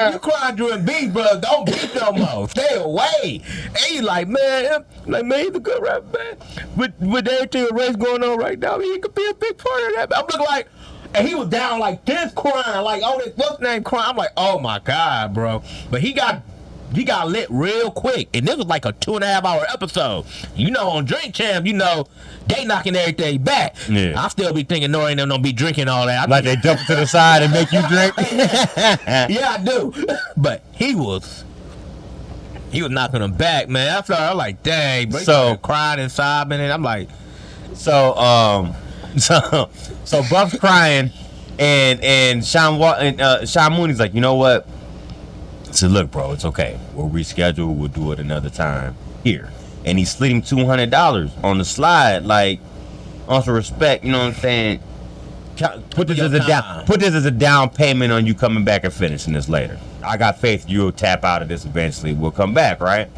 If you crying during beat, bro, don't beat no more. Stay away. And he like, man, he's a good rapper, man. With everything the race going on right now, he could be a big part of that. I'm looking like, and he was down like this crying, like on his what's name crying. I'm like, oh my God, bro. But he got lit real quick, and this was like a 2.5 hour episode. You know, on Drink Champ, you know, they knocking everything back. Yeah. I still be thinking Nori and them don't be drinking all that. Like they jump to the side and make you drink. Yeah, I do. But he was knocking them back, man. I was like, dang, bro. So crying and sobbing, and I'm like, so Buff's crying, and Sean Mooney's like, you know what? I said, look, bro, it's okay. We'll reschedule. We'll do it another time here. And he slid him $200 on the slide, like, on some respect. You know what I'm saying? Put this as a down payment on you coming back and finishing this later. I got faith you'll tap out of this eventually. We'll come back, right?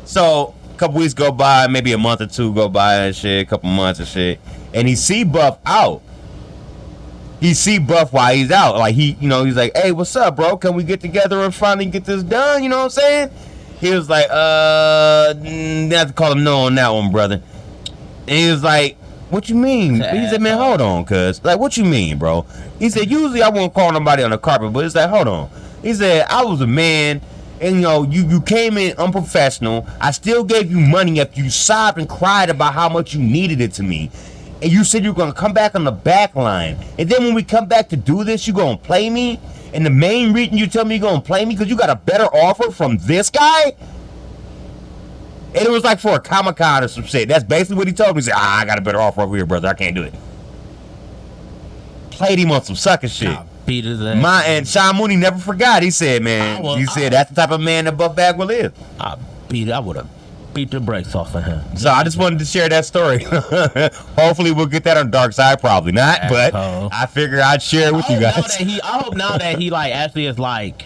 So a couple weeks go by, maybe a month or two go by and shit, a couple months and shit, and he see Buff out. He see Buff while he's out. Like, he's like, hey, what's up, bro? Can we get together and finally get this done? You know what I'm saying? He was like, you have to call him no on that one, brother. And he was like, what you mean? He said, man, hold on, cuz. Like, what you mean, bro? He said, usually I won't call nobody on the carpet, but it's like, hold on. He said, I was a man, and, you came in unprofessional. I still gave you money after you sobbed and cried about how much you needed it to me. And you said you were going to come back on the back line. And then when we come back to do this, you going to play me? And the main reason you tell me you're going to play me because you got a better offer from this guy? And it was like for a Comic-Con or some shit. That's basically what he told me. He said, I got a better offer over here, brother. I can't do it. Played him on some sucker shit. Beat his ass. And Sean Mooney never forgot. He said, man, that's the type of man that Buff Bagwell is. I would have beat the brakes off of him. So I just wanted to share that story. Hopefully we'll get that on Dark Side. Probably not, but I figure I'd share it with you guys. I hope now that he like actually is like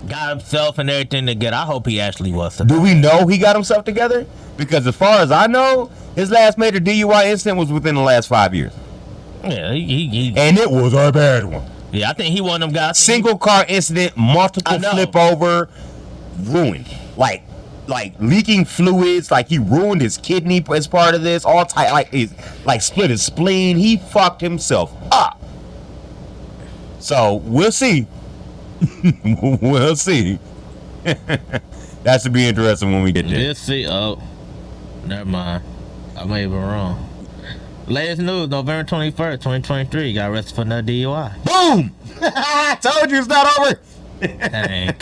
got himself and everything together. I hope he actually was. Do we know he got himself together? Because as far as I know, his last major DUI incident was within the last 5 years. Yeah, he and it was a bad one. Yeah, I think he one of them guys. Single car incident, multiple flip over, ruined. Like leaking fluids, like he ruined his kidney as part of this, all tight, like split his spleen. He fucked himself up. So we'll see. We'll see. That should be interesting when we get there. We'll see. Oh, never mind. I may have been wrong. Latest news, November 21st, 2023. Got arrested for another DUI. Boom! I told you it's not over. Dang.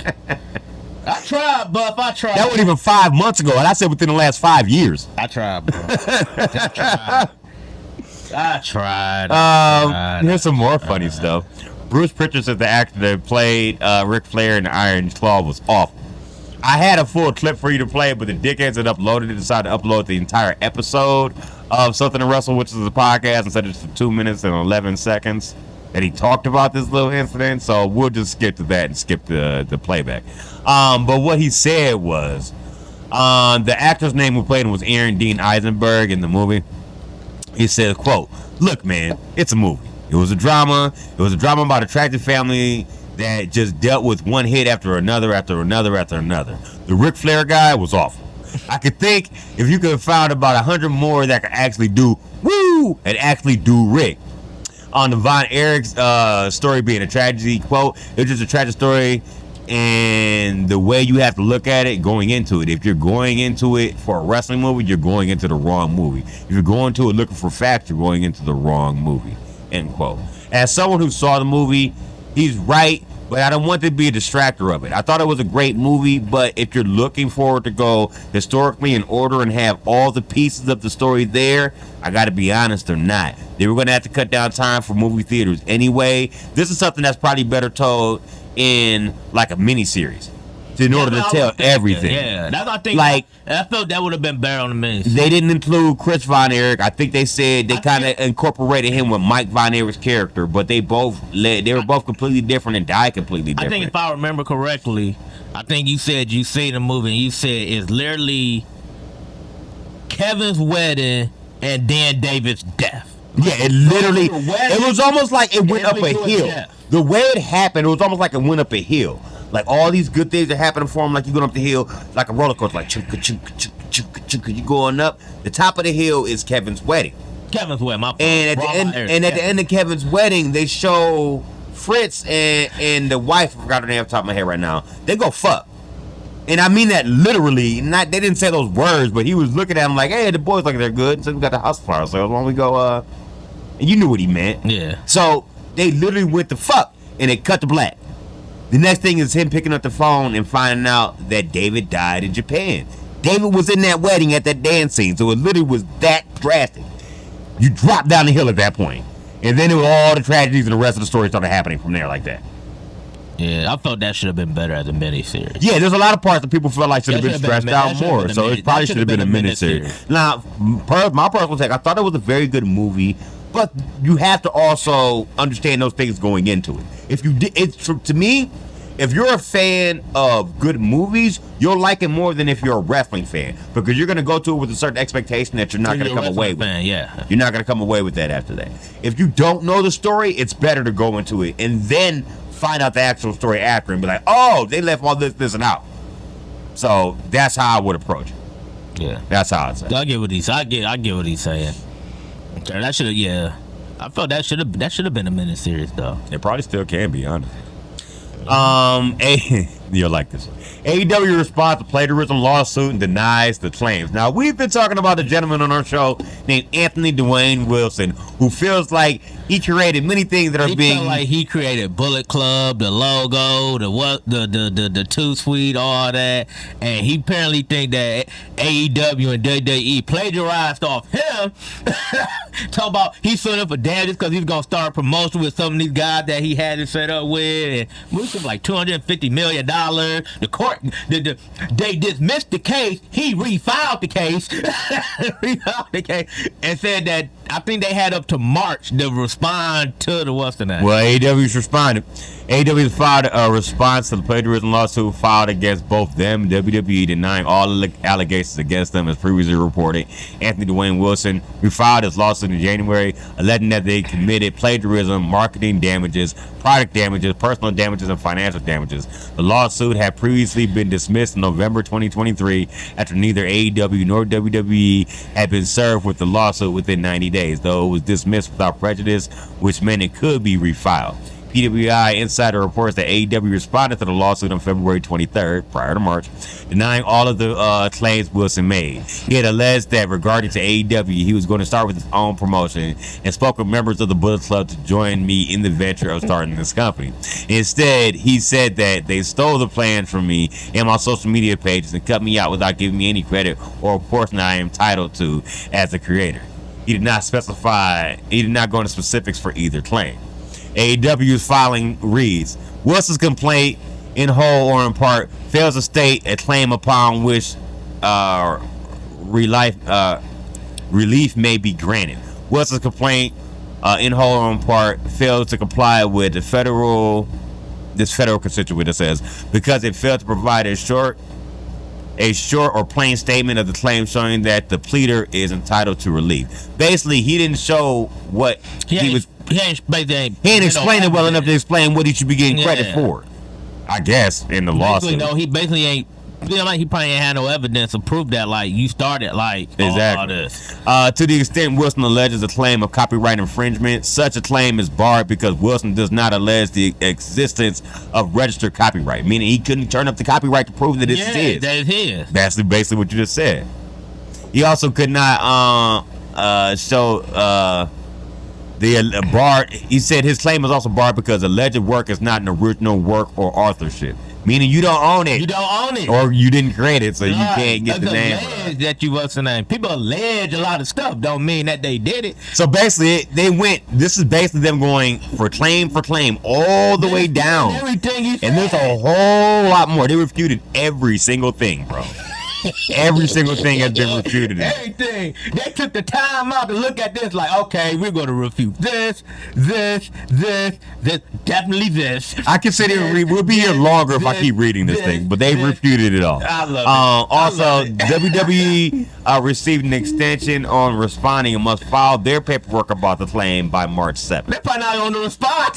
I tried, Buff. I tried. That wasn't even 5 months ago, and I said within the last 5 years. I tried, bro. I tried. Here's some more funny stuff. Bruce Pritchard said the actor that played Ric Flair in the Iron Claw was awful. I had a full clip for you to play, but the dickheads that uploaded it decided to upload the entire episode of Something to Wrestle, which is a podcast, instead of just 2 minutes and 11 seconds that he talked about this little incident. So we'll just skip to that and skip the playback. But what he said was, the actor's name who played him was Aaron Dean Eisenberg in the movie. He said, quote, "Look, man, it's a movie. It was a drama. It was a drama about a tragic family that just dealt with one hit after another, after another, after another. The Ric Flair guy was awful. I could think if you could have found about 100 more that could actually do woo and actually do Rick." On the Von Erich's story being a tragedy, quote, "It's just a tragic story, and the way you have to look at it going into it. If you're going into it for a wrestling movie, you're going into the wrong movie. If you're going to it looking for facts, you're going into the wrong movie," end quote. As someone who saw the movie, he's right, but I don't want to be a distractor of it. I thought it was a great movie, but if you're looking forward to go historically in order and have all the pieces of the story there, I got to be honest, they're not. They were going to have to cut down time for movie theaters anyway. This is something that's probably better told in like a mini series. in order to That's what I tell was thinking. everything. Yeah, that's what I think. Like, I felt that would have been better on the miniseries. they didn't include Chris Von Erich. I think they said they kind of incorporated him with Mike Von Erich's character, but they were both completely different and died completely different. I think if I remember correctly, I think you said you seen the movie and you said it's literally Kevin's wedding and then David's death. Yeah, it literally, it was almost like it went up a hill. The way it happened, it was almost like it went up a hill. Like all these good things are happening for him, like you going up the hill, like a roller coaster, like chunka, chunka, chunka, chunka, chunka, you going up. The top of the hill is Kevin's wedding. Kevin's wedding, my And at the end of Kevin's wedding, they show Fritz and the wife, I forgot her name off the top of my head right now, they go fuck. And I mean that literally. Not they didn't say those words, but he was looking at him like, hey, the boys look like they're good. So we got the house flowers. So why don't we go, and you knew what he meant. Yeah. So they literally went to fuck and it cut to black. The next thing is him picking up the phone and finding out that David died in Japan. David was in that wedding at that dance scene. So it literally was that drastic. You drop down the hill at that point. And then it was all the tragedies and the rest of the story started happening from there like that. Yeah, I thought that should have been better as a miniseries. Yeah, there's a lot of parts that people feel like should have been stretched out more, so it probably should have been a miniseries. Now, my personal take, I thought it was a very good movie, but you have to also understand those things going into it. If you did, to me, if you're a fan of good movies, you'll like it more than if you're a wrestling fan, because you're gonna go to it with a certain expectation that you're not gonna come away with. Yeah, you're not gonna come away with that after that. If you don't know the story, it's better to go into it and then find out the actual story after and be like, oh, they left all this and out. So that's how I would approach it. Yeah, that's how I'd say. I get what he's saying. Okay, that should have. Yeah, I felt that should have been a miniseries though. It probably still can be, honest. You'll like this one. AEW responds to plagiarism lawsuit and denies the claims. Now, we've been talking about a gentleman on our show named Anthony Dwayne Wilson, who feels like he created many things that are being. Felt like he created Bullet Club, the logo, the Too Sweet, all that, and he apparently think that AEW and WWE plagiarized off him. Talk about he's suing him for damages because he's gonna start a promotion with some of these guys that he had it set up with, and we said like $250 million. The court, they dismissed the case. He refiled the case, and said that I think they had up to March to respond to the what's the name. Well, AEW's responded. AEW filed a response to the plagiarism lawsuit filed against both them and WWE, denying all the allegations against them as previously reported. Anthony Dwayne Wilson refiled his lawsuit in January, alleging that they committed plagiarism, marketing damages, product damages, personal damages, and financial damages. The lawsuit had previously been dismissed in November 2023 after neither AEW nor WWE had been served with the lawsuit within 90 days, though it was dismissed without prejudice, which meant it could be refiled. PWI Insider reports that AEW responded to the lawsuit on February 23rd, prior to March, denying all of the claims Wilson made. He had alleged that regarding to AEW, he was going to start with his own promotion and spoke with members of the Bullet Club to join me in the venture of starting this company. Instead, he said that they stole the plan from me and my social media pages and cut me out without giving me any credit or a portion I am entitled to as a creator. He did not go into specifics for either claim. AEW's filing reads, Wilson's complaint, in whole or in part, fails to state a claim upon which relief may be granted. Wilson's complaint, in whole or in part, fails to comply with this federal constituent, it says, because it failed to provide a short or plain statement of the claim showing that the pleader is entitled to relief. Basically, he didn't show what he was. He ain't explained it well enough to explain what he should be getting credit for. I guess in the lawsuit. No, he basically ain't. Feel like he probably ain't had no evidence to prove that like you started like exactly. all this. To the extent Wilson alleges a claim of copyright infringement, such a claim is barred because Wilson does not allege the existence of registered copyright, meaning he couldn't turn up the copyright to prove that it's his. That is his. That's basically what you just said. He also could not show The barred. He said his claim is also barred because alleged work is not an original work or authorship, meaning you don't own it. You don't own it, or you didn't create it, so you can't get the name. Allege that you what's the name? People allege a lot of stuff. Don't mean that they did it. So basically, they went. This is basically them going for claim all the way down. Everything you said. And there's a whole lot more. They refuted every single thing, bro. Every single thing has been refuted. Everything. They took the time out to look at this like, okay, we're going to refute this, definitely this. I can sit here and read. We'll be here longer if I keep reading this thing, but they refuted it all. I love it. Also, WWE received an extension on responding and must file their paperwork about the claim by March 7th. They're probably not going to respond.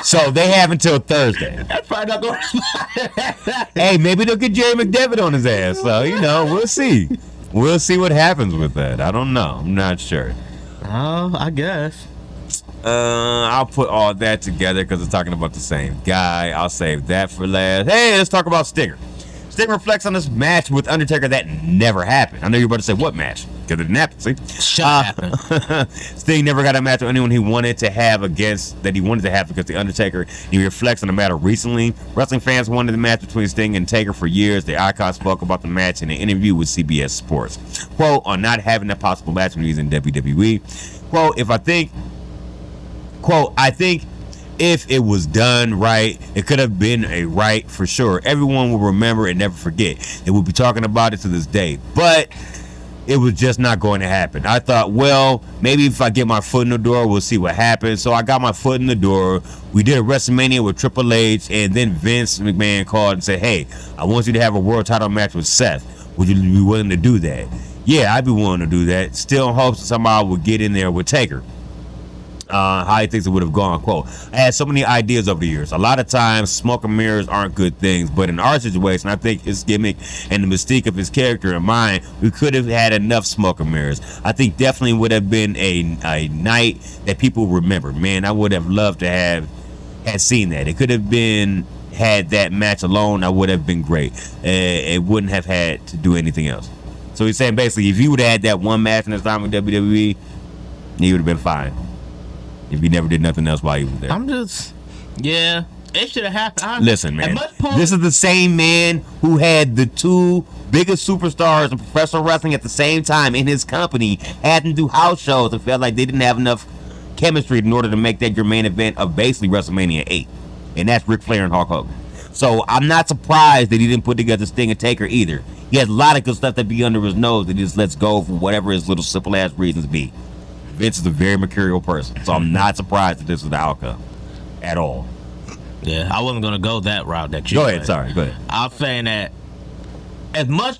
So they have until Thursday. They're probably not going to respond. Hey, maybe they'll get Jerry McDevitt on his ass. So, we'll see. We'll see what happens with that. I don't know. I'm not sure. Oh, I guess. I'll put all that together because it's talking about the same guy. I'll save that for last. Hey, let's talk about Stinger. Stinger reflects on this match with Undertaker that never happened. I know you're about to say, what match? Because it didn't happen, see? Shut up. Sting never got a match with anyone he wanted to have against the Undertaker. He reflects on the matter recently. Wrestling fans wanted the match between Sting and Taker for years. The Icon spoke about the match in an interview with CBS Sports. Quote, on not having a possible match when he was in WWE. Quote, I think if it was done right, it could have been a right for sure. Everyone will remember and never forget. They will be talking about it to this day. But it was just not going to happen. I thought, well, maybe if I get my foot in the door, we'll see what happens. So I got my foot in the door. We did a WrestleMania with Triple H, and then Vince McMahon called and said, hey, I want you to have a world title match with Seth. Would you be willing to do that? Yeah, I'd be willing to do that. Still in hopes that somebody would get in there with Taker. How he thinks it would have gone. Quote, I had so many ideas over the years. A lot of times smoke and mirrors aren't good things, but in our situation, I think his gimmick and the mystique of his character and mine, we could have had enough smoke and mirrors. I think definitely would have been a night that people remember. Man, I would have loved to have had seen that. It could have been had that match alone. I would have been great. It wouldn't have had to do anything else. So he's saying basically, if he would have had that one match in his time with WWE, he would have been fine. If he never did nothing else while he was there. It should have happened. Listen, man, this is the same man who had the two biggest superstars in professional wrestling at the same time in his company, had them do house shows and felt like they didn't have enough chemistry in order to make that your main event of basically WrestleMania 8. And that's Ric Flair and Hulk Hogan. So I'm not surprised that he didn't put together Sting and Taker either. He has a lot of good stuff that be under his nose that he just lets go for whatever his little simple ass reasons be. Vince is a very mercurial person, so I'm not surprised that this is the outcome at all. Yeah, I wasn't gonna go that route that you. Go ahead, sorry, go ahead. I'm saying that as much,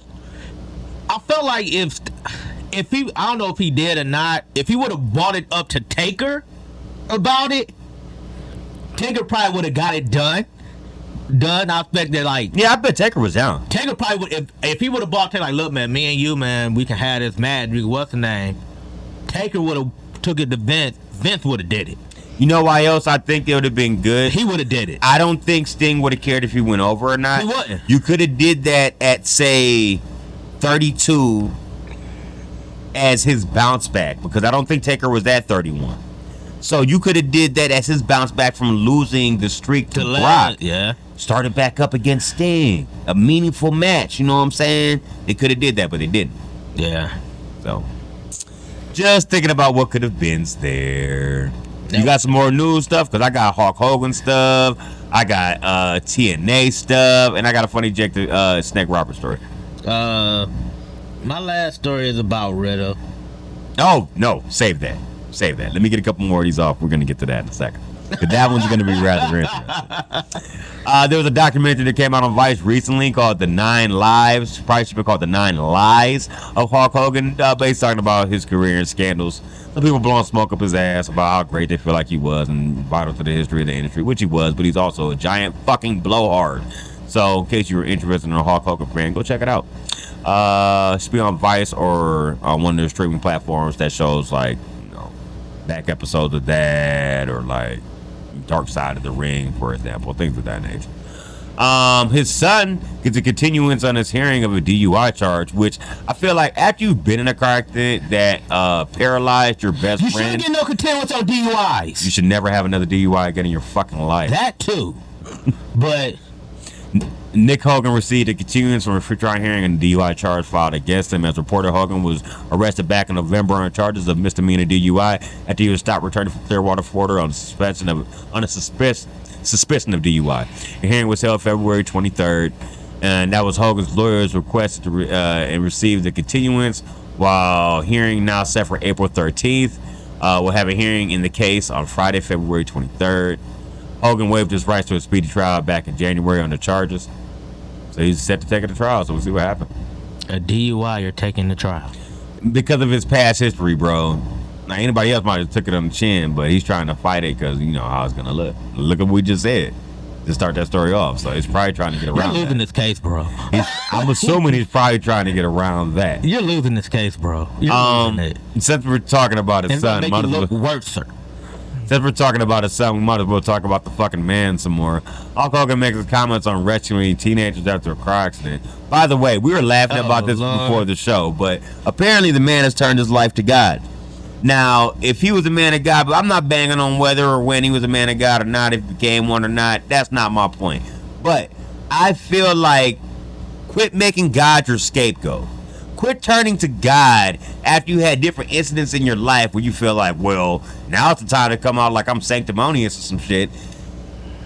I felt like if he, I don't know if he did or not, if he would have brought it up to Taker about it, Taker probably would have got it done. I expect that, like, yeah, I bet Taker was down. Taker probably would, if he would have brought Taker, like, look, man, me and you, man, we can have this match. What's the name? Taker would have took it to Vince. Vince would have did it. You know why else I think it would have been good? He would have did it. I don't think Sting would have cared if he went over or not. He wouldn't. You could have did that at, say, 32 as his bounce back, because I don't think Taker was at 31. So you could have did that as his bounce back from losing the streak to Brock. Yeah. Started back up against Sting. A meaningful match, you know what I'm saying? They could have did that, but they didn't. Yeah. So, just thinking about what could have been there. You got some more news stuff? Because I got Hulk Hogan stuff. I got TNA stuff. And I got a funny Jake the Snake Roberts story. My last story is about Riddle. Oh, no. Save that. Let me get a couple more of these off. We're going to get to that in a second. But that one's going to be rather interesting. There was a documentary that came out on Vice recently called The 9 Lives. Probably should be called The 9 Lies of Hulk Hogan. Based talking about his career and scandals. Some people blowing smoke up his ass about how great they feel like he was and vital to the history of the industry, which he was, but he's also a giant fucking blowhard. So, in case you were interested in a Hulk Hogan fan, go check it out. It should be on Vice or on one of their streaming platforms that shows, like, back episodes of that, or like Dark Side of the Ring, for example, things of that nature. His son gets a continuance on his hearing of a DUI charge, which I feel like after you've been in a car accident that paralyzed your best You friend, shouldn't get no continuance on DUIs. you should never have another DUI again in your fucking life. That too. But Nick Hogan received a continuance from a free trial hearing and a DUI charge filed against him. As reported, Hogan was arrested back in November on charges of misdemeanor DUI after he was stopped returning from Clearwater, Florida on a suspicion of DUI. The hearing was held February 23rd, and that was Hogan's lawyers requested to and received the continuance, while hearing now set for April 13th. We'll have a hearing in the case on Friday, February 23rd. Hogan waived his rights to a speedy trial back in January on the charges. So he's set to take it to trial, so we'll see what happens. a DUI, you're taking the trial. Because of his past history, bro. Now, anybody else might have took it on the chin, but he's trying to fight it because, you know, how it's going to look. Look at what we just said to start that story off. So he's probably trying to get around You're losing that. this case, bro. I'm assuming he's probably trying to get around that. You're losing this case, bro. You're losing it. Since we're talking about his And son, make might you as look well- worse, sir. since we're talking about his son, we might as well talk about the fucking man some more. Hulk Hogan makes his comments on rescuing teenagers after a car accident. By the way, we were laughing about this Lord. before the show, but apparently the man has turned his life to God. Now, if he was a man of God, but I'm not banging on whether or when he was a man of God or not, if he became one or not. That's not my point. But I feel like quit making God your scapegoat. Quit turning to God after you had different incidents in your life where you feel like, well, now it's the time to come out like I'm sanctimonious or some shit.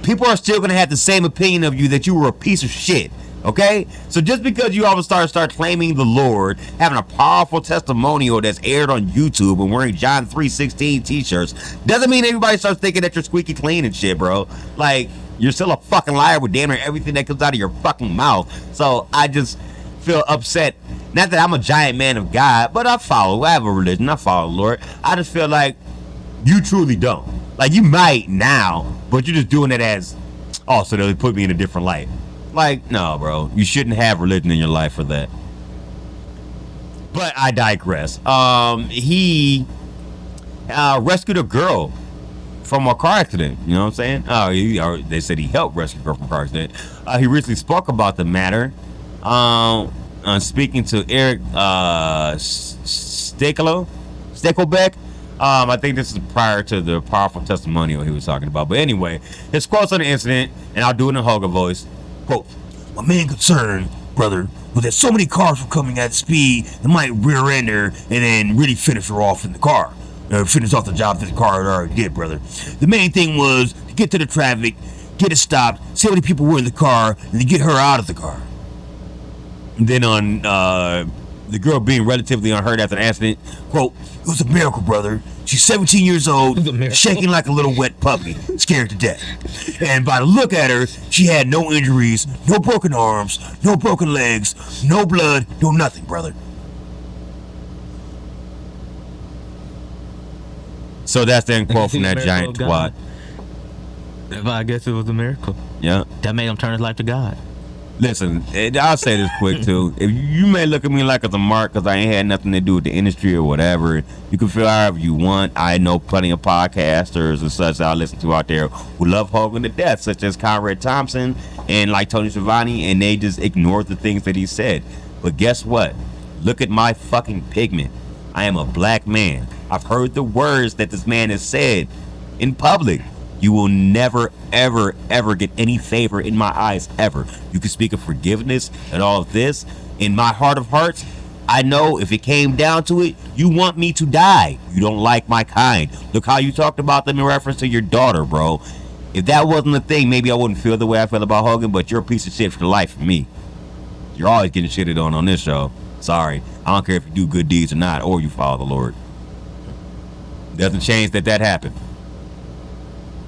People are still going to have the same opinion of you that you were a piece of shit. Okay? So just because you all start claiming the Lord, having a powerful testimonial that's aired on YouTube and wearing John 3:16 t-shirts, doesn't mean everybody starts thinking that you're squeaky clean and shit, bro. Like, you're still a fucking liar with damn near everything that comes out of your fucking mouth. So I just feel upset. Not that I'm a giant man of God, but I have a religion, I follow the Lord. I just feel like you truly don't. Like, you might now, but you're just doing it as, oh, so they'll put me in a different light. Like, no, bro. You shouldn't have religion in your life for that. But I digress. He rescued a girl from a car accident. You know what I'm saying? They said he helped rescue a girl from a car accident. He recently spoke about the matter. Speaking to Eric Stakelbeck. I think this is prior to the powerful testimonial he was talking about. But anyway, his quotes on the incident, and I'll do it in a Hogan voice. Quote, "My main concern, brother, was that so many cars were coming at speed and might rear end her and then really finish her off in the car. Finish off the job that the car had already did, brother. The main thing was to get to the traffic, get it stopped, see how many people were in the car, and then get her out of the car." And then on the girl being relatively unhurt after the accident, quote, "It was a miracle, brother. She's 17 years old, shaking like a little wet puppy, scared to death. And by the look at her, she had no injuries, no broken arms, no broken legs, no blood, no nothing, brother." So that's the end quote from that giant twat. I guess it was a miracle. Yeah. That made him turn his life to God. Listen, I'll say this quick too. If you may look at me like it's a mark because I ain't had nothing to do with the industry or whatever, you can feel however you want. I know plenty of podcasters and such that I listen to out there who love Hogan to death, such as Conrad Thompson and like Tony Schiavone, and they just ignored the things that he said. But guess what? Look at my fucking pigment. I am a black man. I've heard the words that this man has said in public. You will never, ever, ever get any favor in my eyes, ever. You can speak of forgiveness and all of this. In my heart of hearts, I know if it came down to it, you want me to die. You don't like my kind. Look how you talked about them in reference to your daughter, bro. If that wasn't a thing, maybe I wouldn't feel the way I feel about Hogan, but you're a piece of shit for life for me. You're always getting shitted on this show. Sorry. I don't care if you do good deeds or not, or you follow the Lord. Doesn't change that happened.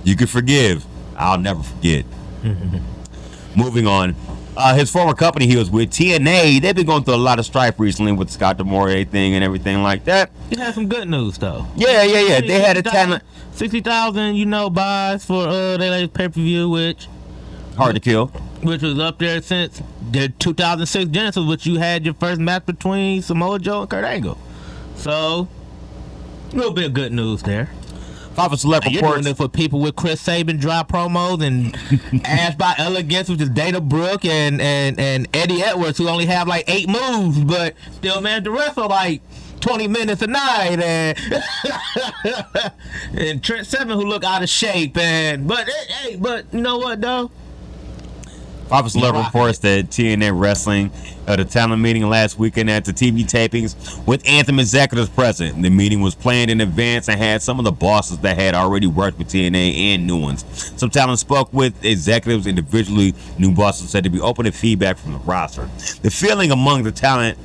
You can forgive. I'll never forget. Moving on. His former company he was with, TNA, they've been going through a lot of strife recently with the Scott D'Amore thing and everything like that. It had some good news, though. Yeah. They had a talent. 60,000, buys for their latest pay-per-view, which Hard to kill. Which was up there since the 2006 Genesis, which you had your first match between Samoa Joe and Kurt Angle. So, a little bit of good news there. Papa Select You're reports. doing it for people with Chris Saban dry promos and Ash by Elegance, which is Dana Brooke and Eddie Edwards, who only have like 8 moves, but still manage to wrestle like 20 minutes a night, and Trent Seven, who look out of shape, but you know what though? Papa Select reports that TNA Wrestling held a talent meeting last weekend at the TV tapings with Anthem executives present. The meeting was planned in advance and had some of the bosses that had already worked with TNA and new ones. Some talent spoke with executives individually. New bosses said to be open to feedback from the roster. The feeling among the talent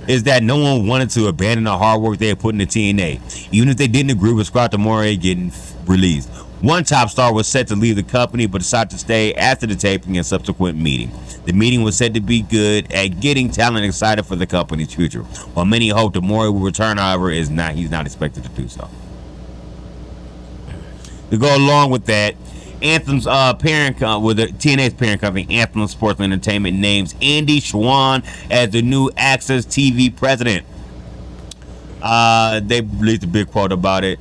is that no one wanted to abandon the hard work they had put into TNA, even if they didn't agree with Scott D'Amore getting released. One top star was set to leave the company but decided to stay after the taping and subsequent meeting. The meeting was said to be good at getting talent excited for the company's future. While many hope D'Amore will return, however, he's not expected to do so. To go along with that, Anthem's TNA's parent company, Anthem Sports Entertainment, names Andy Schwann as the new Access TV president. They released a big quote about it.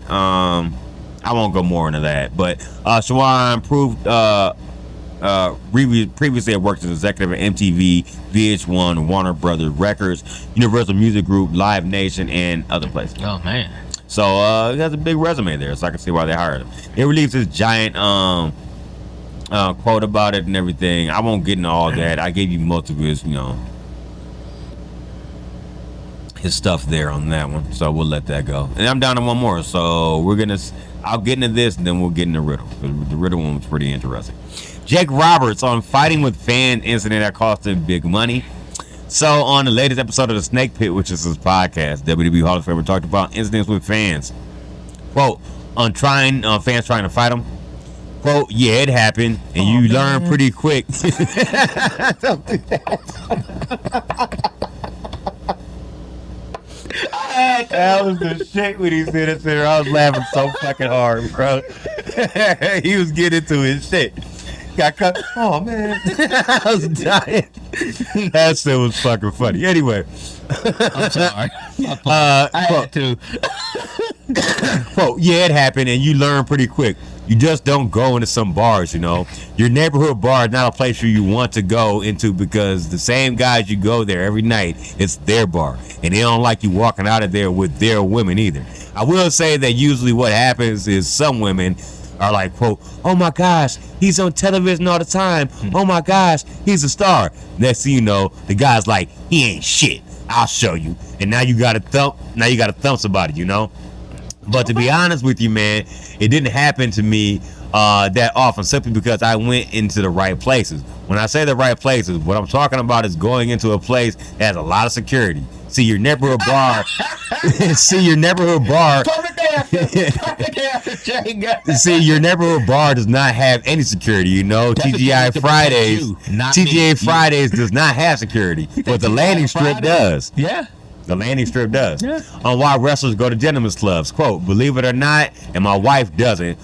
I won't go more into that, but Schwann previously had worked as executive at MTV, VH1, Warner Brothers Records, Universal Music Group, Live Nation, and other places. Oh man! So he has a big resume there, so I can see why they hired him. They released this giant quote about it and everything. I won't get into all that. I gave you most of his, his stuff there on that one, so we'll let that go. And I'm down to one more, so I'll get into this and then we'll get into Riddle. The Riddle one was pretty interesting. Jake Roberts on fighting with fan incident that cost him big money. So on the latest episode of the Snake Pit, which is his podcast, WWE Hall of Fame, talked about incidents with fans. Quote, on fans trying to fight him. Quote, yeah, it happened, and you learn pretty quick. Don't do that. That was the shit when he said it there. I was laughing so fucking hard, bro. He was getting into his shit. Got cut. Oh man, I was dying. That shit was fucking funny. Anyway, I'm sorry. I had to. Quote, yeah, it happened, and you learn pretty quick. You just don't go into some bars, Your neighborhood bar is not a place where you want to go into because the same guys you go there every night, it's their bar. And they don't like you walking out of there with their women either. I will say that usually what happens is some women are like, quote, oh my gosh, he's on television all the time. Oh my gosh, he's a star. Next thing you know, the guy's like, he ain't shit. I'll show you. And now you gotta thump somebody, But to be honest with you, man, it didn't happen to me that often simply because I went into the right places. When I say the right places, what I'm talking about is going into a place that has a lot of security. See your neighborhood bar. See your neighborhood bar. See your neighborhood bar does not have any security. TGI Fridays does not have security, but the landing strip does. Yeah. The landing strip does. Yeah. On why wrestlers go to gentlemen's clubs. Quote, believe it or not, and my wife doesn't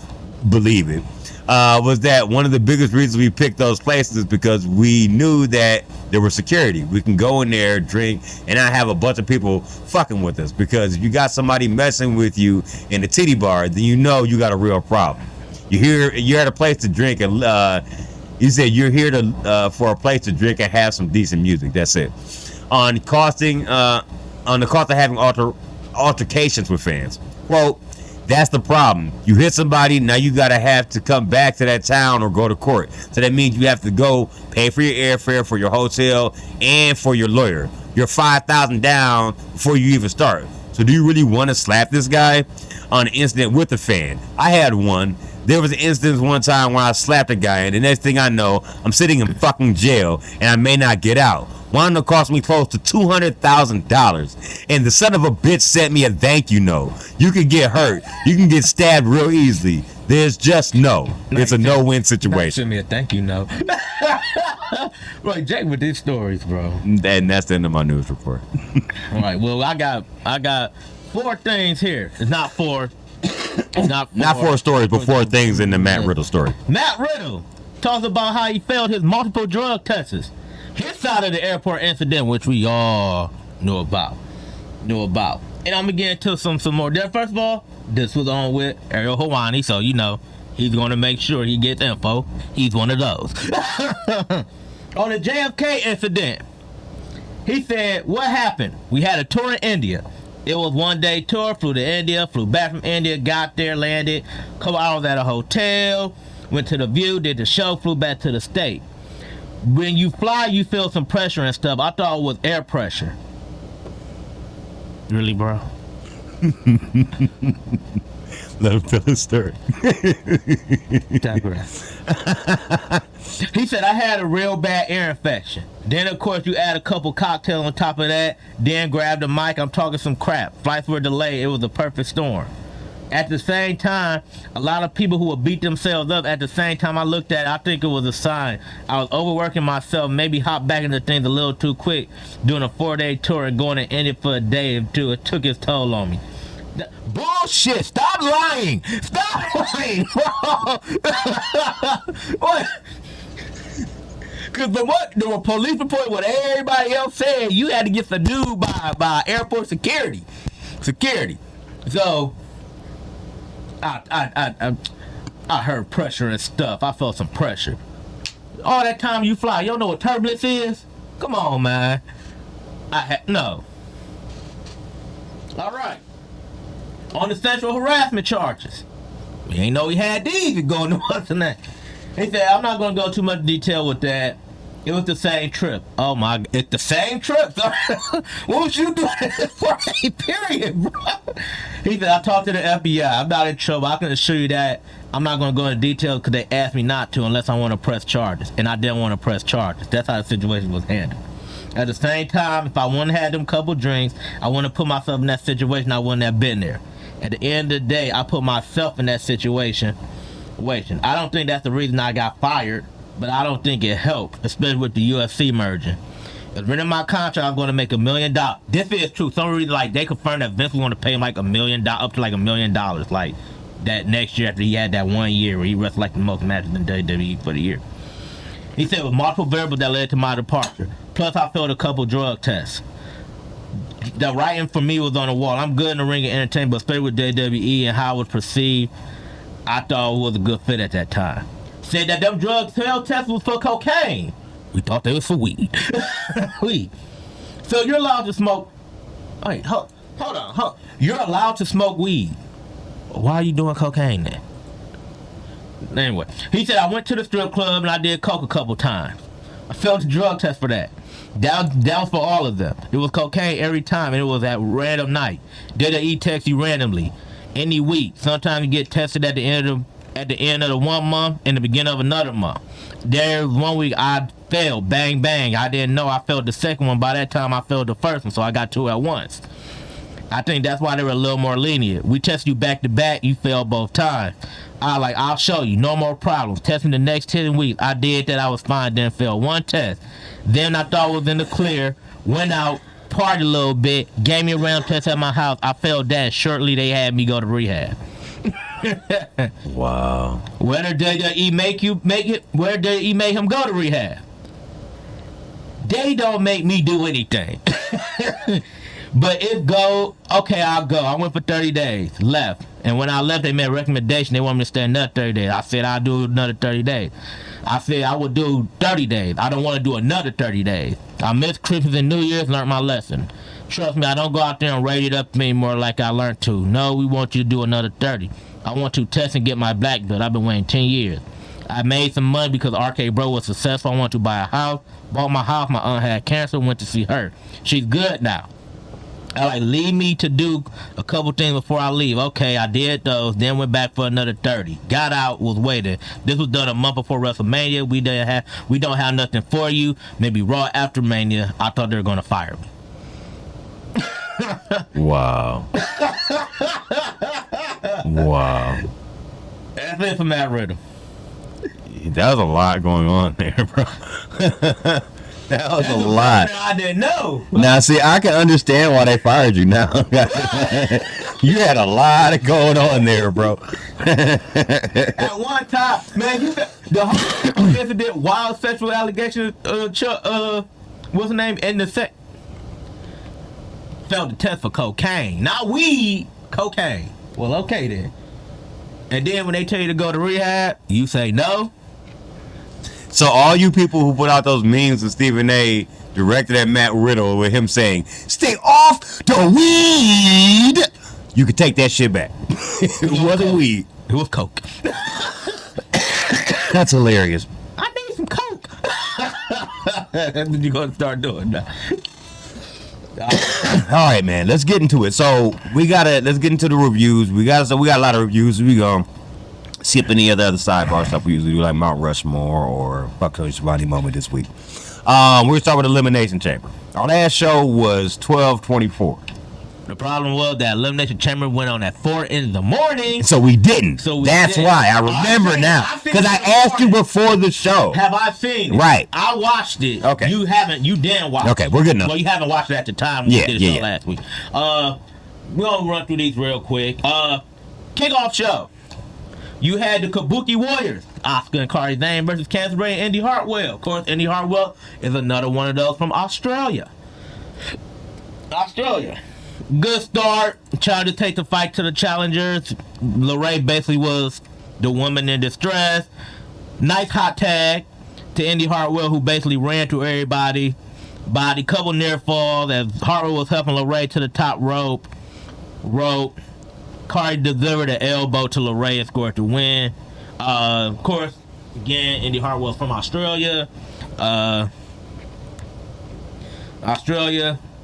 believe it, was that one of the biggest reasons we picked those places is because we knew that there was security. We can go in there, drink, and not have a bunch of people fucking with us. Because if you got somebody messing with you in the titty bar, then you got a real problem. You're at a place to drink, and you said you're here to for a place to drink and have some decent music. That's it. On the cost of having altercations with fans. Quote, that's the problem. You hit somebody, now you gotta have to come back to that town or go to court. So that means you have to go pay for your airfare, for your hotel, and for your lawyer. You're $5,000 down before you even start. So do you really want to slap this guy on an incident with a fan? I had one. There was an instance one time where I slapped a guy, and the next thing I know, I'm sitting in fucking jail, and I may not get out. One that cost me close to $200,000, and the son of a bitch sent me a thank you note. You can get hurt. You can get stabbed real easily. There's just no. It's a no-win situation. Send me a thank you note. Right, Jake with these stories, bro. And that's the end of my news report. All right. Well, I got 4 things here. It's not 4. Not 4 stories, but 4 things in the Matt Riddle story. Matt Riddle talks about how he failed his multiple drug tests. His side of the airport incident, which we all knew about. And I'm gonna get into some more. First of all, this was on with Ariel Hawani, so you know he's gonna make sure he gets info. He's one of those. On the JFK incident, he said, what happened? We had a tour in India. It was 1 day tour, flew to India, flew back from India, got there, landed, couple hours at a hotel, went to the View, did the show, flew back to the state. When you fly, you feel some pressure and stuff. I thought it was air pressure. Really, bro? Let him tell his story. He said, I had a real bad ear infection. Then, of course, you add a couple cocktails on top of that. Then grab the mic. I'm talking some crap. Flights were delayed. It was a perfect storm. At the same time, a lot of people who would beat themselves up. At the same time, I looked at it, I think it was a sign. I was overworking myself, maybe hop back into things a little too quick, doing a 4-day tour and going to India for a day or two. It took its toll on me. Bullshit! Stop lying! Stop lying, bro! What? Because the police report, what everybody else said, you had to get subdued by airport security. So, I heard pressure and stuff. I felt some pressure. All that time you fly, you don't know what turbulence is? Come on, man. No. All right. On the sexual harassment charges. We ain't know he had these to go into what's in that. He said, I'm not going to go too much detail with that. It was the same trip. Oh my, it's the same trip. What was you doing for a period, bro? He said, I talked to the FBI. I'm not in trouble. I can assure you that I'm not going to go into detail because they asked me not to unless I want to press charges. And I didn't want to press charges. That's how the situation was handled. At the same time, if I wouldn't have had them couple drinks, I wouldn't have put myself in that situation. I wouldn't have been there. At the end of the day, I put myself in that situation. I don't think that's the reason I got fired, but I don't think it helped, especially with the UFC merging. It's written in my contract I'm going to make $1 million. This is true. Some reason, like, they confirmed that Vince was going to pay him like $1 million, up to like $1 million, like that next year after he had that 1 year where he wrestled like the most matches in WWE for the year. He said it was multiple variables that led to my departure. Plus, I failed a couple drug tests. The writing for me was on the wall. I'm good in the ring and entertainment, but especially with WWE and how it was perceived, I thought it was a good fit at that time. Said that them drug tests was for cocaine. We thought they was for weed. Weed. So you're allowed to smoke. Wait, hold on. You're allowed to smoke weed. Why are you doing cocaine then? Anyway, he said I went to the strip club and I did coke a couple times. I failed the drug test for that. That was for all of them. It was cocaine every time, and it was at random night. WWE text you randomly, any week. Sometimes you get tested at the end of the 1 month and the beginning of another month. There was 1 week I failed, bang bang. I didn't know I failed the second one. By that time I failed the first one, so I got 2 at once. I think that's why they were a little more lenient. We tested you back to back, you failed both times. I'll show you, no more problems. Test me the next 10 weeks. I did that, I was fine, didn't fail 1 test. Then I thought it was in the clear, went out, partied a little bit, gave me a round test at my house. I failed that. Shortly they had me go to rehab. Wow. Where did WWE make him go to rehab? They don't make me do anything. But it go, okay, I'll go. I went for 30 days, left. And when I left, they made a recommendation. They want me to stay another 30 days. I said I'll do another 30 days. I said I would do 30 days. I don't want to do another 30 days. I missed Christmas and New Year's, learned my lesson. Trust me, I don't go out there and rate it up anymore like I learned to. No, we want you to do another 30. I want to test and get my black belt. I've been waiting 10 years. I made some money because RK Bro was successful. I wanted to buy a house. Bought my house. My aunt had cancer. Went to see her. She's good now. Leave me to do a couple things before I leave. Okay, I did those, then went back for another 30. Got out, was waiting. This was done a month before WrestleMania. We don't have nothing for you. Maybe Raw after Mania. I thought they were gonna fire me. Wow. Wow. That's it for Matt Riddle. That was a lot going on there, bro. That was a lot. I didn't know. Now, see, I can understand why they fired you now. You had a lot going on there, bro. At one time, man, the whole incident, wild sexual allegation, what's the name? And the failed the test for cocaine. Not weed, cocaine. Well, okay then. And then when they tell you to go to rehab, you say no. So all you people who put out those memes of Stephen A. directed at Matt Riddle with him saying, "Stay off the weed," you could take that shit back. It wasn't weed. It was coke. That's hilarious. I need some coke. That's what you're gonna start doing now. All right, man. Let's get into it. So let's get into the reviews. We got a lot of reviews. We gonna skip any of the other sidebar stuff we usually do, like Mount Rushmore or Fuck Tony Schiavone moment this week. We're gonna start with Elimination Chamber. Our last show was 12/24. The problem was that Elimination Chamber went on at 4 in the morning. So we didn't. That's didn't. why I remember now, because I asked you before the show. Have I seen it? Right. I watched it. Okay. You haven't. You didn't watch it. Okay, we're good enough. Well, you haven't watched it at the time when we did the show last week. We're gonna run through these real quick. Kickoff show. You had the Kabuki Warriors, Asuka and Kairi Sane versus Candice LeRae and Indy Hartwell. Of course, Indy Hartwell is another one of those from Australia. Good start. Tried to take the fight to the challengers. LeRae basically was the woman in distress. Nice hot tag to Indy Hartwell, who basically ran through everybody. Body couple near falls as Hartwell was helping LeRae to the top rope. Kairi delivered an elbow to LeRae and scored to win. Of course, again, Indy Hartwell from Australia.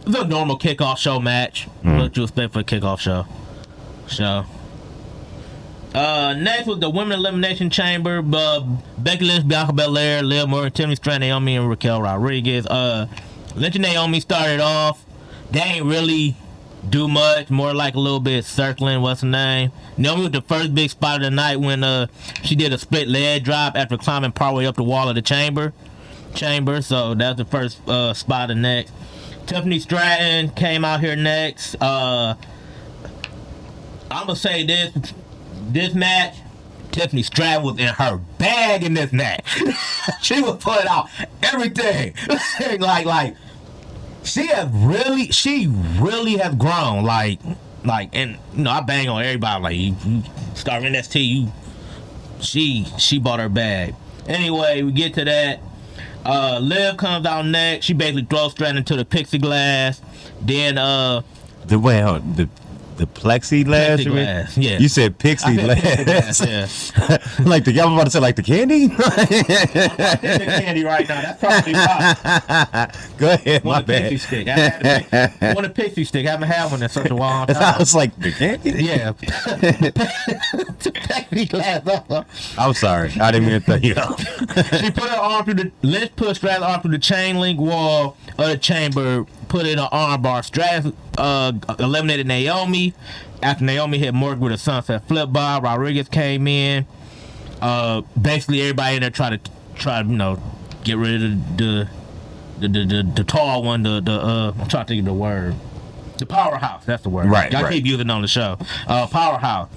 It was a normal kickoff show match. What you expect for a kickoff show. Next was the Women's Elimination Chamber. Becky Lynch, Bianca Belair, Liv Morgan, Tiffany Stratton, Naomi, and Raquel Rodriguez. Lynch and Naomi started off. They ain't really do much. More like a little bit circling. What's her name? Naomi was the first big spot of the night when she did a split leg drop after climbing partway up the wall of the chamber. So that was the first spot of next. Tiffany Stratton came out here next. I'm gonna say this match, Tiffany Stratton was in her bag in this match. She was putting out everything. like she really has grown. Like, and you know, I bang on everybody. Like, you start NXT, she bought her bag. Anyway, we get to that. Liv comes out next. She basically throws Stratton into the pixie glass. Then the plexiglass. Plexiglass, yeah. You said pixie glass. Yeah. Like the y'all about to say like the candy? I'm the candy right now. That's probably why. Go ahead, my bad. Pixie stick. I want a pixie stick. I haven't had one in such a long time. I was like the candy. Yeah. Plexiglass. I'm sorry. I didn't mean to throw you off. She put her arm through the. Let's put Stratton's arm through the chain link wall of the chamber. Put it in an arm bar. Stratton eliminated Naomi. After Naomi hit Morgan with a sunset flip bar, Rodriguez came in. Basically, everybody in there tried to get rid of the tall one. I'm trying to think of the word. The powerhouse. That's the word. Right. I keep using it on the show. Powerhouse.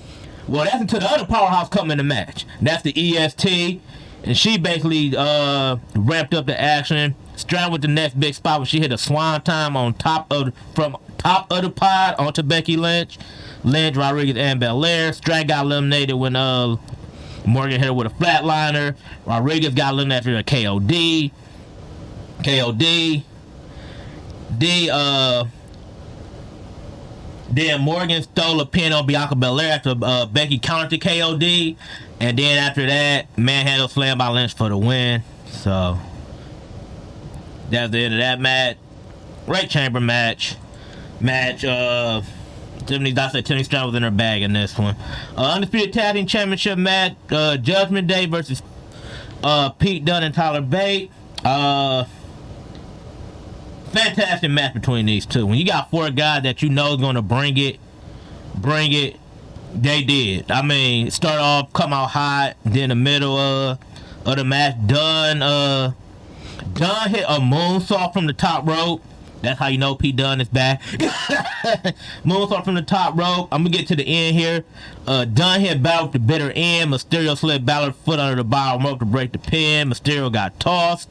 Well, that's until the other powerhouse come in the match. That's the EST, and she basically ramped up the action. Stratton with the next big spot when she hit a swan time on from top of the pod onto Becky Lynch, Rodriguez, and Belair. Stratton got eliminated when Morgan hit her with a flatliner. Rodriguez got eliminated after a KOD. Then Morgan stole a pin on Bianca Belair after Becky countered the KOD. And then after that, manhandle slam by Lynch for the win. So that's the end of that match. Great chamber match. Tiffany Stratton was in her bag in this one. Undisputed Tag Team Championship match. Judgment Day versus Pete Dunne and Tyler Bate. Fantastic match between these two. When you got four guys that you know is going to bring it, they did. I mean, start off, come out hot, then the middle of the match, Dunne hit a moonsault from the top rope, That's how you know P. Dunne is back. Moonsault from the top rope. I'm gonna get to the end here. Dunne hit Balor with the bitter end. Mysterio slid Balor's foot under the bottom rope to break the pin. Mysterio got tossed.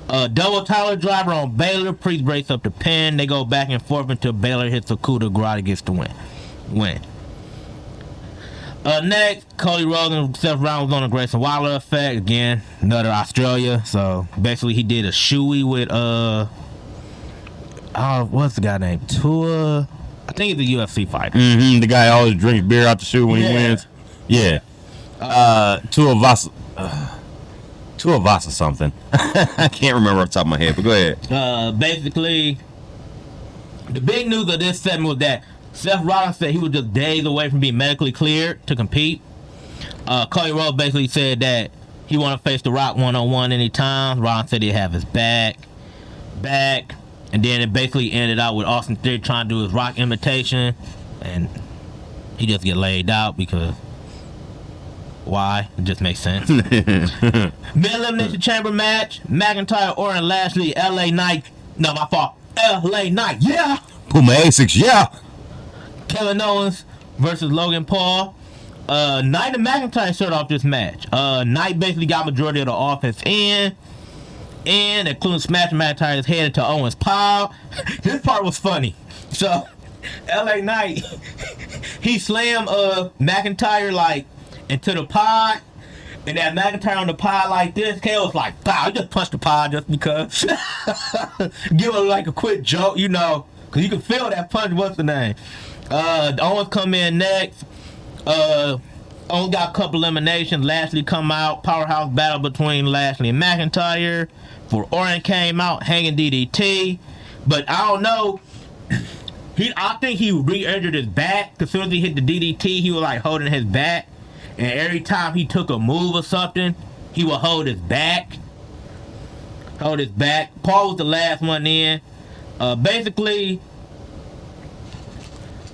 Double Tyler driver on Baylor. Priest breaks up the pin. They go back and forth until Baylor hits a coup de grace to gets the win. Next, Cody Rhodes and Seth Rollins on the Grayson Waller effect. Again, another Australia. So basically, he did a shoey with what's the guy named? Tua. I think he's a UFC fighter. The guy always drinks beer out the shoe when he wins. Yeah. Tua Vasa something. I can't remember off the top of my head, but go ahead. Basically, the big news of this segment was that Seth Rollins said he was just days away from being medically cleared to compete. Cody Rhodes basically said that he want to face The Rock one-on-one anytime. Rollins said he'd have his back. And then it basically ended out with Austin Theory trying to do his Rock imitation. And he just get laid out because why? It just makes sense. Mid-elimination chamber match. McIntyre, Orton, Lashley, LA Knight. No, my fault. LA Knight, yeah! Puma Asics, yeah! Kevin Owens versus Logan Paul. Knight and McIntyre started off this match. Knight basically got majority of the offense in. And including smashing McIntyre's head into Owens' pile. This part was funny. So, LA Knight, he slammed McIntyre like into the pod. And that McIntyre on the pod like this, KO was like, "Wow, I just punched the pod just because." Give him like a quick joke, you know, because you can feel that punch. What's the name? Owens come in next. Owens got a couple eliminations. Lashley come out. Powerhouse battle between Lashley and McIntyre. For Orton came out hanging DDT. But I don't know. I think he re-injured his back. As soon as he hit the DDT, he was like holding his back. And every time he took a move or something, he would hold his back. Paul was the last one in. Basically,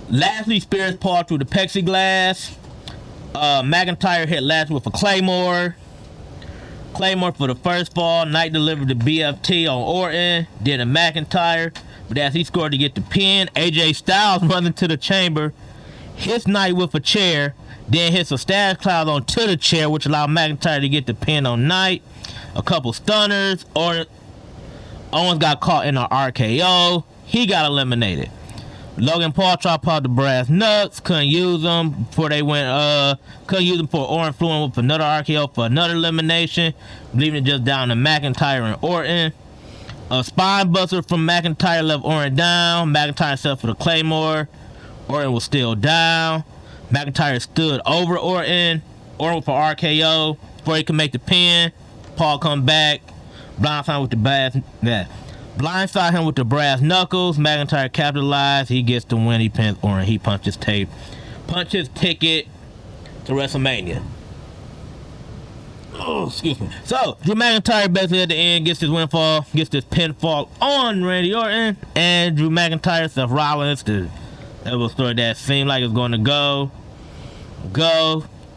Lashley spears Paul through the plexiglass. McIntyre hit Lashley with a Claymore for the first fall. Knight delivered the BFT on Orton. Then a McIntyre. But as he scored to get the pin, AJ Styles runs into the chamber. Hits Knight with a chair. Then hits a Status Cloud onto the chair, which allowed McIntyre to get the pin on Knight. A couple stunners. Owens got caught in an RKO. He got eliminated. Logan Paul tried to pop the brass nuts. Couldn't use them before they went. Couldn't use them for Orton flew in with another RKO for another elimination, leaving it just down to McIntyre and Orton. A spine buster from McIntyre left Orton down. McIntyre set for the Claymore. Orton was still down. McIntyre stood over Orton. Orton for RKO before he could make the pin. Paul come back. Blindside with the brass. Blindside him with the brass knuckles. McIntyre capitalized. He gets the win. He pins Orton. He punches ticket to WrestleMania. Oh, excuse me. So, Drew McIntyre basically at the end gets his pinfall on Randy Orton. And Drew McIntyre, Seth Rollins, that was a story that seemed like it was going to go.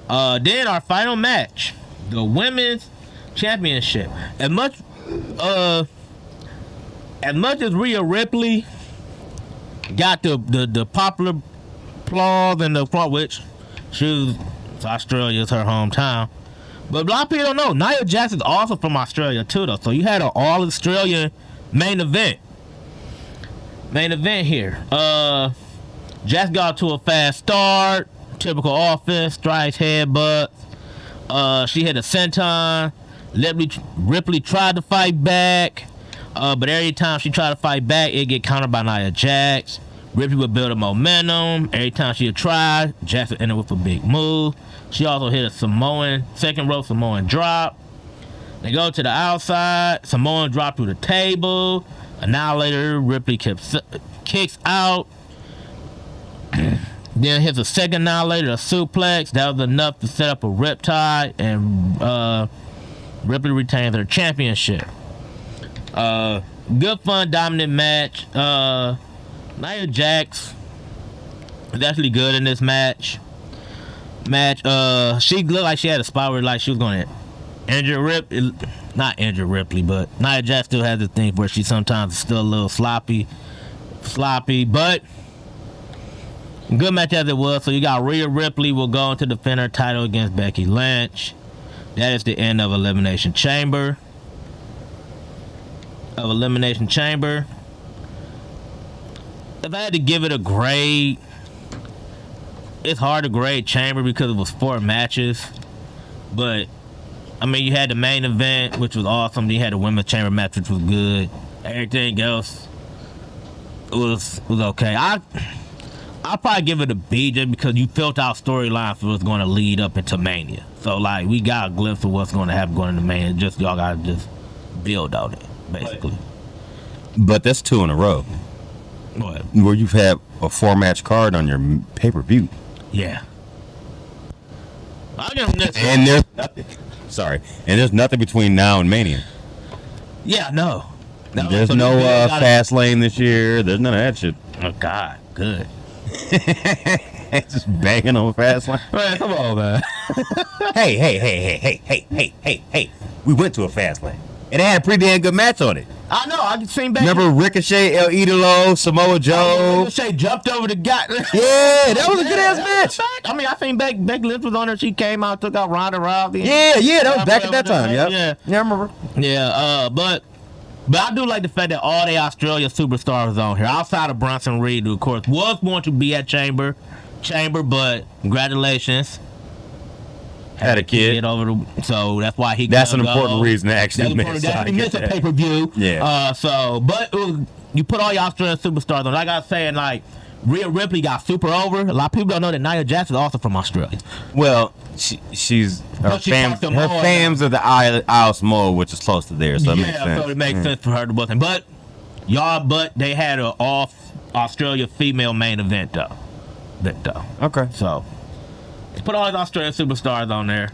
Then our final match, the Women's Championship. As much as Rhea Ripley got the popular applause and the applause, which Australia's her hometown. But a lot of people don't know, Nia Jax is also from Australia too, though. So you had an all-Australian main event. Here. Jax got to a fast start. Typical offense. Strikes, headbutts. She hit a senton. Ripley tried to fight back. But every time she tried to fight back, it get countered by Nia Jax. Ripley would build a momentum. Every time she would try, Jax would end up with a big move. She also hit a second row Samoan drop. They go to the outside. Samoan drop through the table. Annihilator. Ripley kicks out. Then hits a second Annihilator, a suplex. That was enough to set up a riptide. And Ripley retains her championship. Good fun, dominant match. Nia Jax was actually good in this match. She looked like she had a spot where like she was going to Not injured Ripley, but Nia Jax still has this thing where she sometimes is still a little sloppy, but good match as it was. So you got Rhea Ripley will go into defend her title against Becky Lynch. That is the end of Elimination Chamber. If I had to give it a grade, it's hard to grade Chamber because it was 4 matches. But I mean, you had the main event, which was awesome. You had the women's Chamber match, which was good. Everything else was okay. I'll probably give it a B just because you felt our storyline for what's going to lead up into Mania. So, like, we got a glimpse of what's going to happen going into Mania. Just y'all got to just build on it, basically. But that's 2 in a row. What? Where you've had a 4-match card on your pay-per-view. Yeah. I'll give them this. And there's nothing. Sorry. And there's nothing between now and Mania. Yeah, no. There's no fast lane this year. There's none of that shit. Oh, God. Good. Just banging on fast lane. Man, come on, man. Hey. We went to a fast lane. And it had a pretty damn good match on it. I know. I just seen Becky. Remember Ricochet, El Idolo, Samoa Joe? Ricochet jumped over the guy. Yeah, that was a good ass match. I mean, I seen Becky Lynch was on there. She came out, took out Ronda Rousey. Yeah, that was back at that time. Yeah, I remember. Yeah, but I do like the fact that all the Australia superstars on here, outside of Bronson Reed, who of course was going to be at Chamber, but congratulations. Had a kid. So that's why he. That's an important reason to actually miss. He missed a pay per view. Yeah. But you put all your Australian superstars on. Like I was saying, like Rhea Ripley got super over. A lot of people don't know that Nia Jax is also from Australia. Well, she's her fams are the Isle Samoa, which is close to there, so it makes sense. So it makes sense for her to book him. But they had an off Australia female main event though. Okay. So. Put all his Australian superstars on there.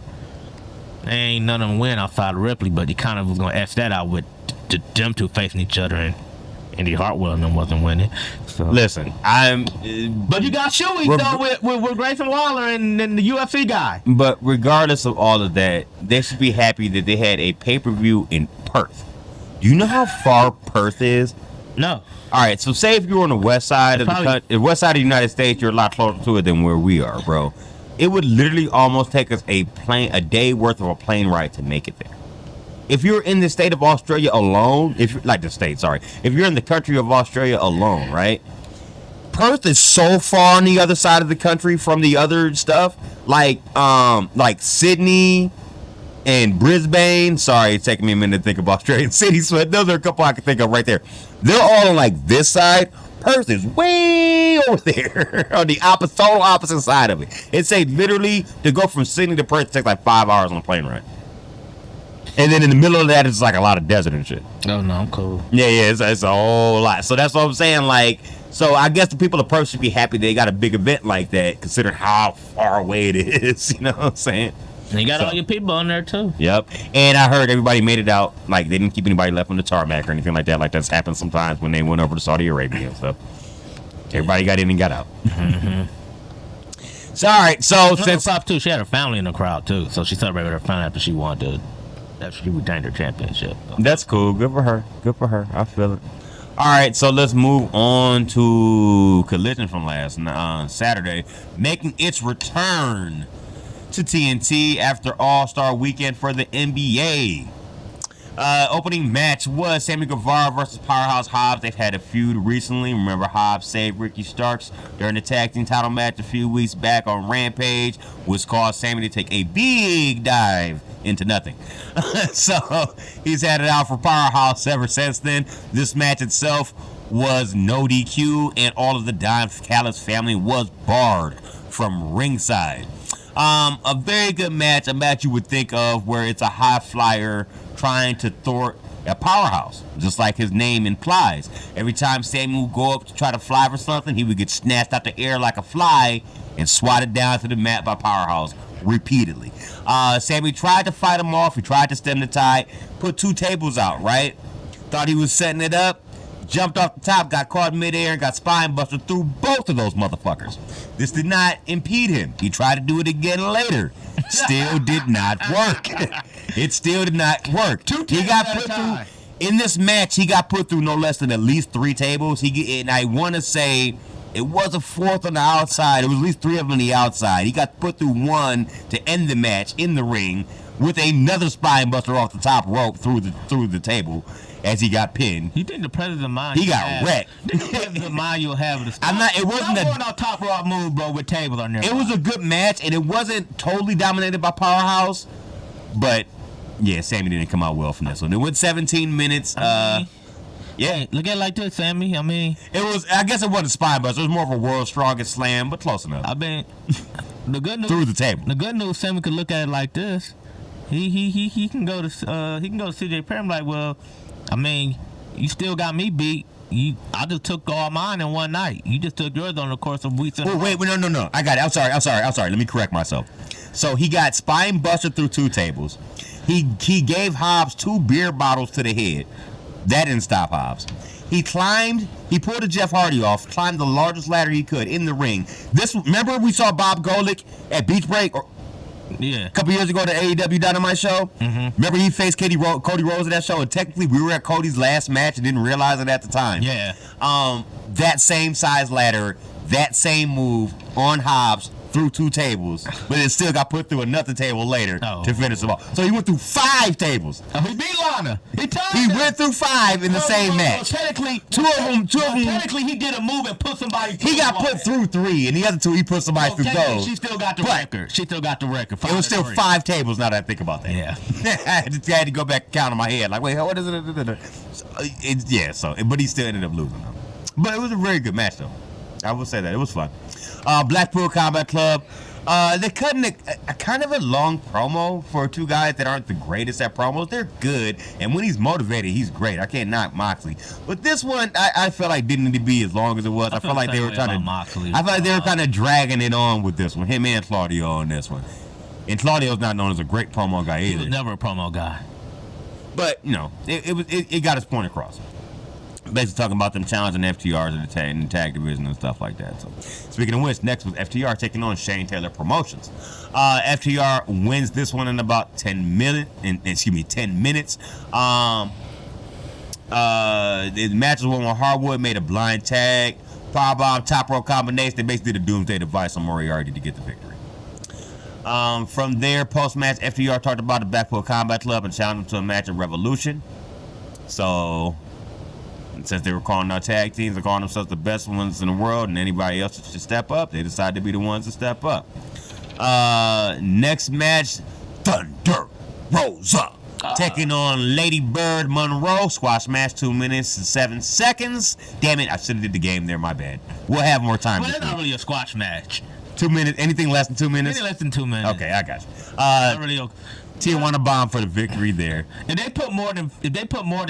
Ain't none of them win outside of Ripley, but he kind of was going to X that out with them two facing each other, and Indy Hartwell and them wasn't winning. So. Listen, but you got Shuey, though, with Grayson Waller and the UFC guy. But regardless of all of that, they should be happy that they had a pay-per-view in Perth. Do you know how far Perth is? No. All right, so say if you're on the west side of the west side of the United States, you're a lot closer to it than where we are, bro. It would literally almost take us a day worth of a plane ride to make it there. If you're in the state of Australia alone, if you're in the country of Australia alone, right? Perth is so far on the other side of the country from the other stuff, like Sydney and Brisbane. Sorry, it's taking me a minute to think of Australian cities, but those are a couple I can think of right there. They're all on like this side. Perth is way over there on the total opposite side of it. It's literally to go from Sydney to Perth takes like 5 hours on a plane ride. And then in the middle of that, it's like a lot of desert and shit. Oh, no, I'm cool. Yeah, it's a whole lot. So that's what I'm saying. Like, so I guess the people of Perth should be happy they got a big event like that, considering how far away it is. You know what I'm saying? And you got all your people on there, too. Yep. And I heard everybody made it out. Like, they didn't keep anybody left on the tarmac or anything like that. Like, that's happened sometimes when they went over to Saudi Arabia and stuff. Everybody got in and got out. Mm-hmm. So, all right. So, since too, she had her family in the crowd, too. So, she celebrated her family after she retained her championship. So. That's cool. Good for her. I feel it. All right. So, let's move on to Collision from last Saturday, making its return to TNT after All-Star Weekend for the NBA. Opening match was Sammy Guevara versus Powerhouse Hobbs. They've had a feud recently. Remember, Hobbs saved Ricky Starks during the tag team title match a few weeks back on Rampage, which caused Sammy to take a big dive into nothing. So he's had it out for Powerhouse ever since then. This match itself was no DQ, and all of the Don Callis family was barred from ringside. A very good match, a match you would think of where it's a high flyer trying to thwart a powerhouse, just like his name implies. Every time Sammy would go up to try to fly for something, he would get snatched out the air like a fly and swatted down to the mat by Powerhouse repeatedly. Sammy tried to fight him off. He tried to stem the tide, put 2 tables out, right? Thought he was setting it up. jumped off the top, got caught midair, and got spine busted through both of those motherfuckers. This did not impede him. He tried to do it again later. Still did not work. It still did not work. He got put through. In this match, he got put through no less than at least 3 tables. And I want to say it was a 4th on the outside. It was at least 3 of them on the outside. He got put through 1 to end the match in the ring with another spine buster off the top rope through the table as he got pinned. You think the presence of mind he got wrecked. The presence of mind you'll have with the I'm not. It wasn't going on top rope move, bro, with tables on there. It was a good match, and it wasn't totally dominated by Powerhouse, but. Yeah, Sammy didn't come out well from this one. It went 17 minutes. Yeah, look at it like this, Sammy. I mean, it was. I guess it wasn't a spine buster. It was more of a world's strongest slam, but close enough. I mean, the good news through the table. The good news, Sammy could look at it like this. He can go to CJ Perry and be like, well, I mean, you still got me beat. I just took all mine in one night. You just took yours on the course of weeks. Oh wait, no. I got it. I'm sorry. Let me correct myself. So he got spine busted through 2 tables. He gave Hobbs 2 beer bottles to the head. That didn't stop Hobbs. He pulled a Jeff Hardy off, climbed the largest ladder he could in the ring. Remember we saw Bob Golick at Beach Break a couple years ago at the AEW Dynamite show? Mm-hmm. Remember he faced Cody Rhodes at that show, and technically we were at Cody's last match and didn't realize it at the time. Yeah. That same size ladder, that same move on Hobbs through 2 tables, but it still got put through another table later to finish them off. So he went through 5 tables. He beat Lana. He went through 5 in the same match. Technically, two of them. Technically, he did a move and put somebody. He got put through 3, and the other 2 he put somebody through those. She still got the record. It was still 5 tables. Now that I think about that, yeah. I had to go back and count in my head. Like, wait, what is it? But he still ended up losing them. But it was a very good match, though. I will say that it was fun. Blackpool Combat Club. They're cutting a kind of a long promo for 2 guys that aren't the greatest at promos. They're good, and when he's motivated, he's great. I can't knock Moxley, but this one I felt like didn't need to be as long as it was. I felt like they were trying to. Moxley. I felt like they were kind of dragging it on with this one. Him and Claudio on this one, and Claudio's not known as a great promo guy either. He was never a promo guy, but it got his point across. Basically talking about them challenging FTRs in the tag division and stuff like that. So, speaking of which, next was FTR taking on Shane Taylor Promotions. FTR wins this one in about 10 minutes. The match was won with Hardwood, made a blind tag, powerbomb, top rope combination. They basically did a doomsday device on Moriarty to get the victory. From there, post-match, FTR talked about the Blackpool Combat Club and challenged them to a match at Revolution. So, since they were calling out tag teams, they're calling themselves the best ones in the world, and anybody else should step up. They decided to be the ones to step up. Next match, Thunder Rosa taking on Lady Bird Monroe. Squash match, 2 minutes and 7 seconds. Damn it, I should have did the game there. My bad. We'll have more time. Well, it's not really a squash match. 2 minutes. Anything less than 2 minutes? Anything less than 2 minutes. Okay, I got you. Not really okay. Tijuana Bomb for the victory there. If they put more than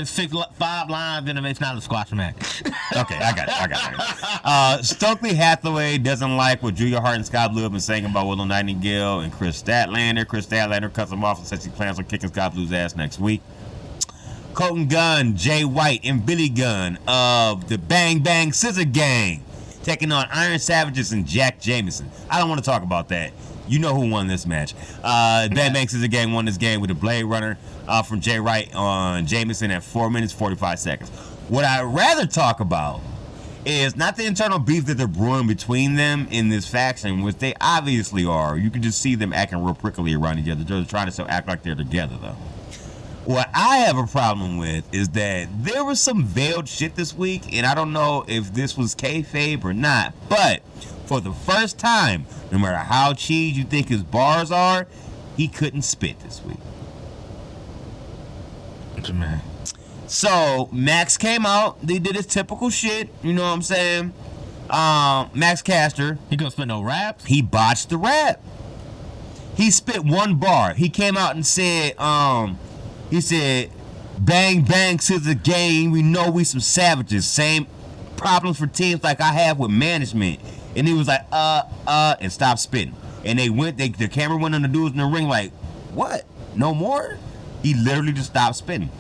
5 lines in them, it's not a squash match. Okay, I got it. Stokely Hathaway doesn't like what Julia Hart and Scott Blue have been saying about Willow Nightingale and Chris Statlander. Chris Statlander cuts him off and says he plans on kicking Scott Blue's ass next week. Colton Gunn, Jay White, and Billy Gunn of the Bang Bang Scissor Gang taking on Iron Savages and Jack Jameson. I don't want to talk about that. You know who won this match. Bang Bang Scissor Gang won this game with a Blade Runner from Jay Wright on Jameson at 4 minutes, 45 seconds. What I'd rather talk about is not the internal beef that they're brewing between them in this faction, which they obviously are. You can just see them acting real prickly around each other. They're trying to still act like they're together, though. What I have a problem with is that there was some veiled shit this week, and I don't know if this was kayfabe or not, but for the first time, no matter how cheese you think his bars are, he couldn't spit this week. What you mean? So, Max came out. They did his typical shit. You know what I'm saying? Max Caster. He gonna spit no raps? He botched the rap. He spit one bar. He came out and said, bang, bang, scissor gang. We know we some savages. Same problems for teams like I have with management. And he was like, and stopped spitting. And the camera went on the dudes in the ring like, what? No more? He literally just stopped spitting.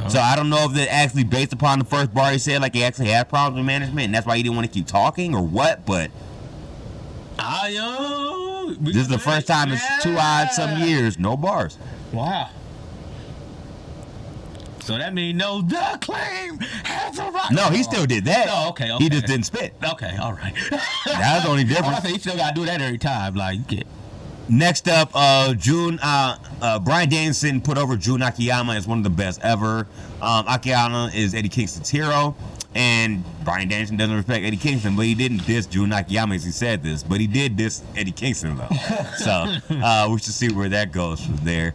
So I don't know if that actually based upon the first bar he said, like he actually had problems with management, and that's why he didn't want to keep talking or what. But this is the first time in 2 odd some years, no bars. Wow. So that means no, the claim has a right. No, he still did that. Oh, okay. He just didn't spit. Okay, all right. That's the only difference. He still got to do that every time. Like, Next up, Bryan Danielson put over Jun Akiyama as one of the best ever. Akiyama is Eddie Kingston's hero, and Bryan Danielson doesn't respect Eddie Kingston, but he didn't diss Jun Akiyama as he said this, but he did diss Eddie Kingston though. So we should see where that goes from there.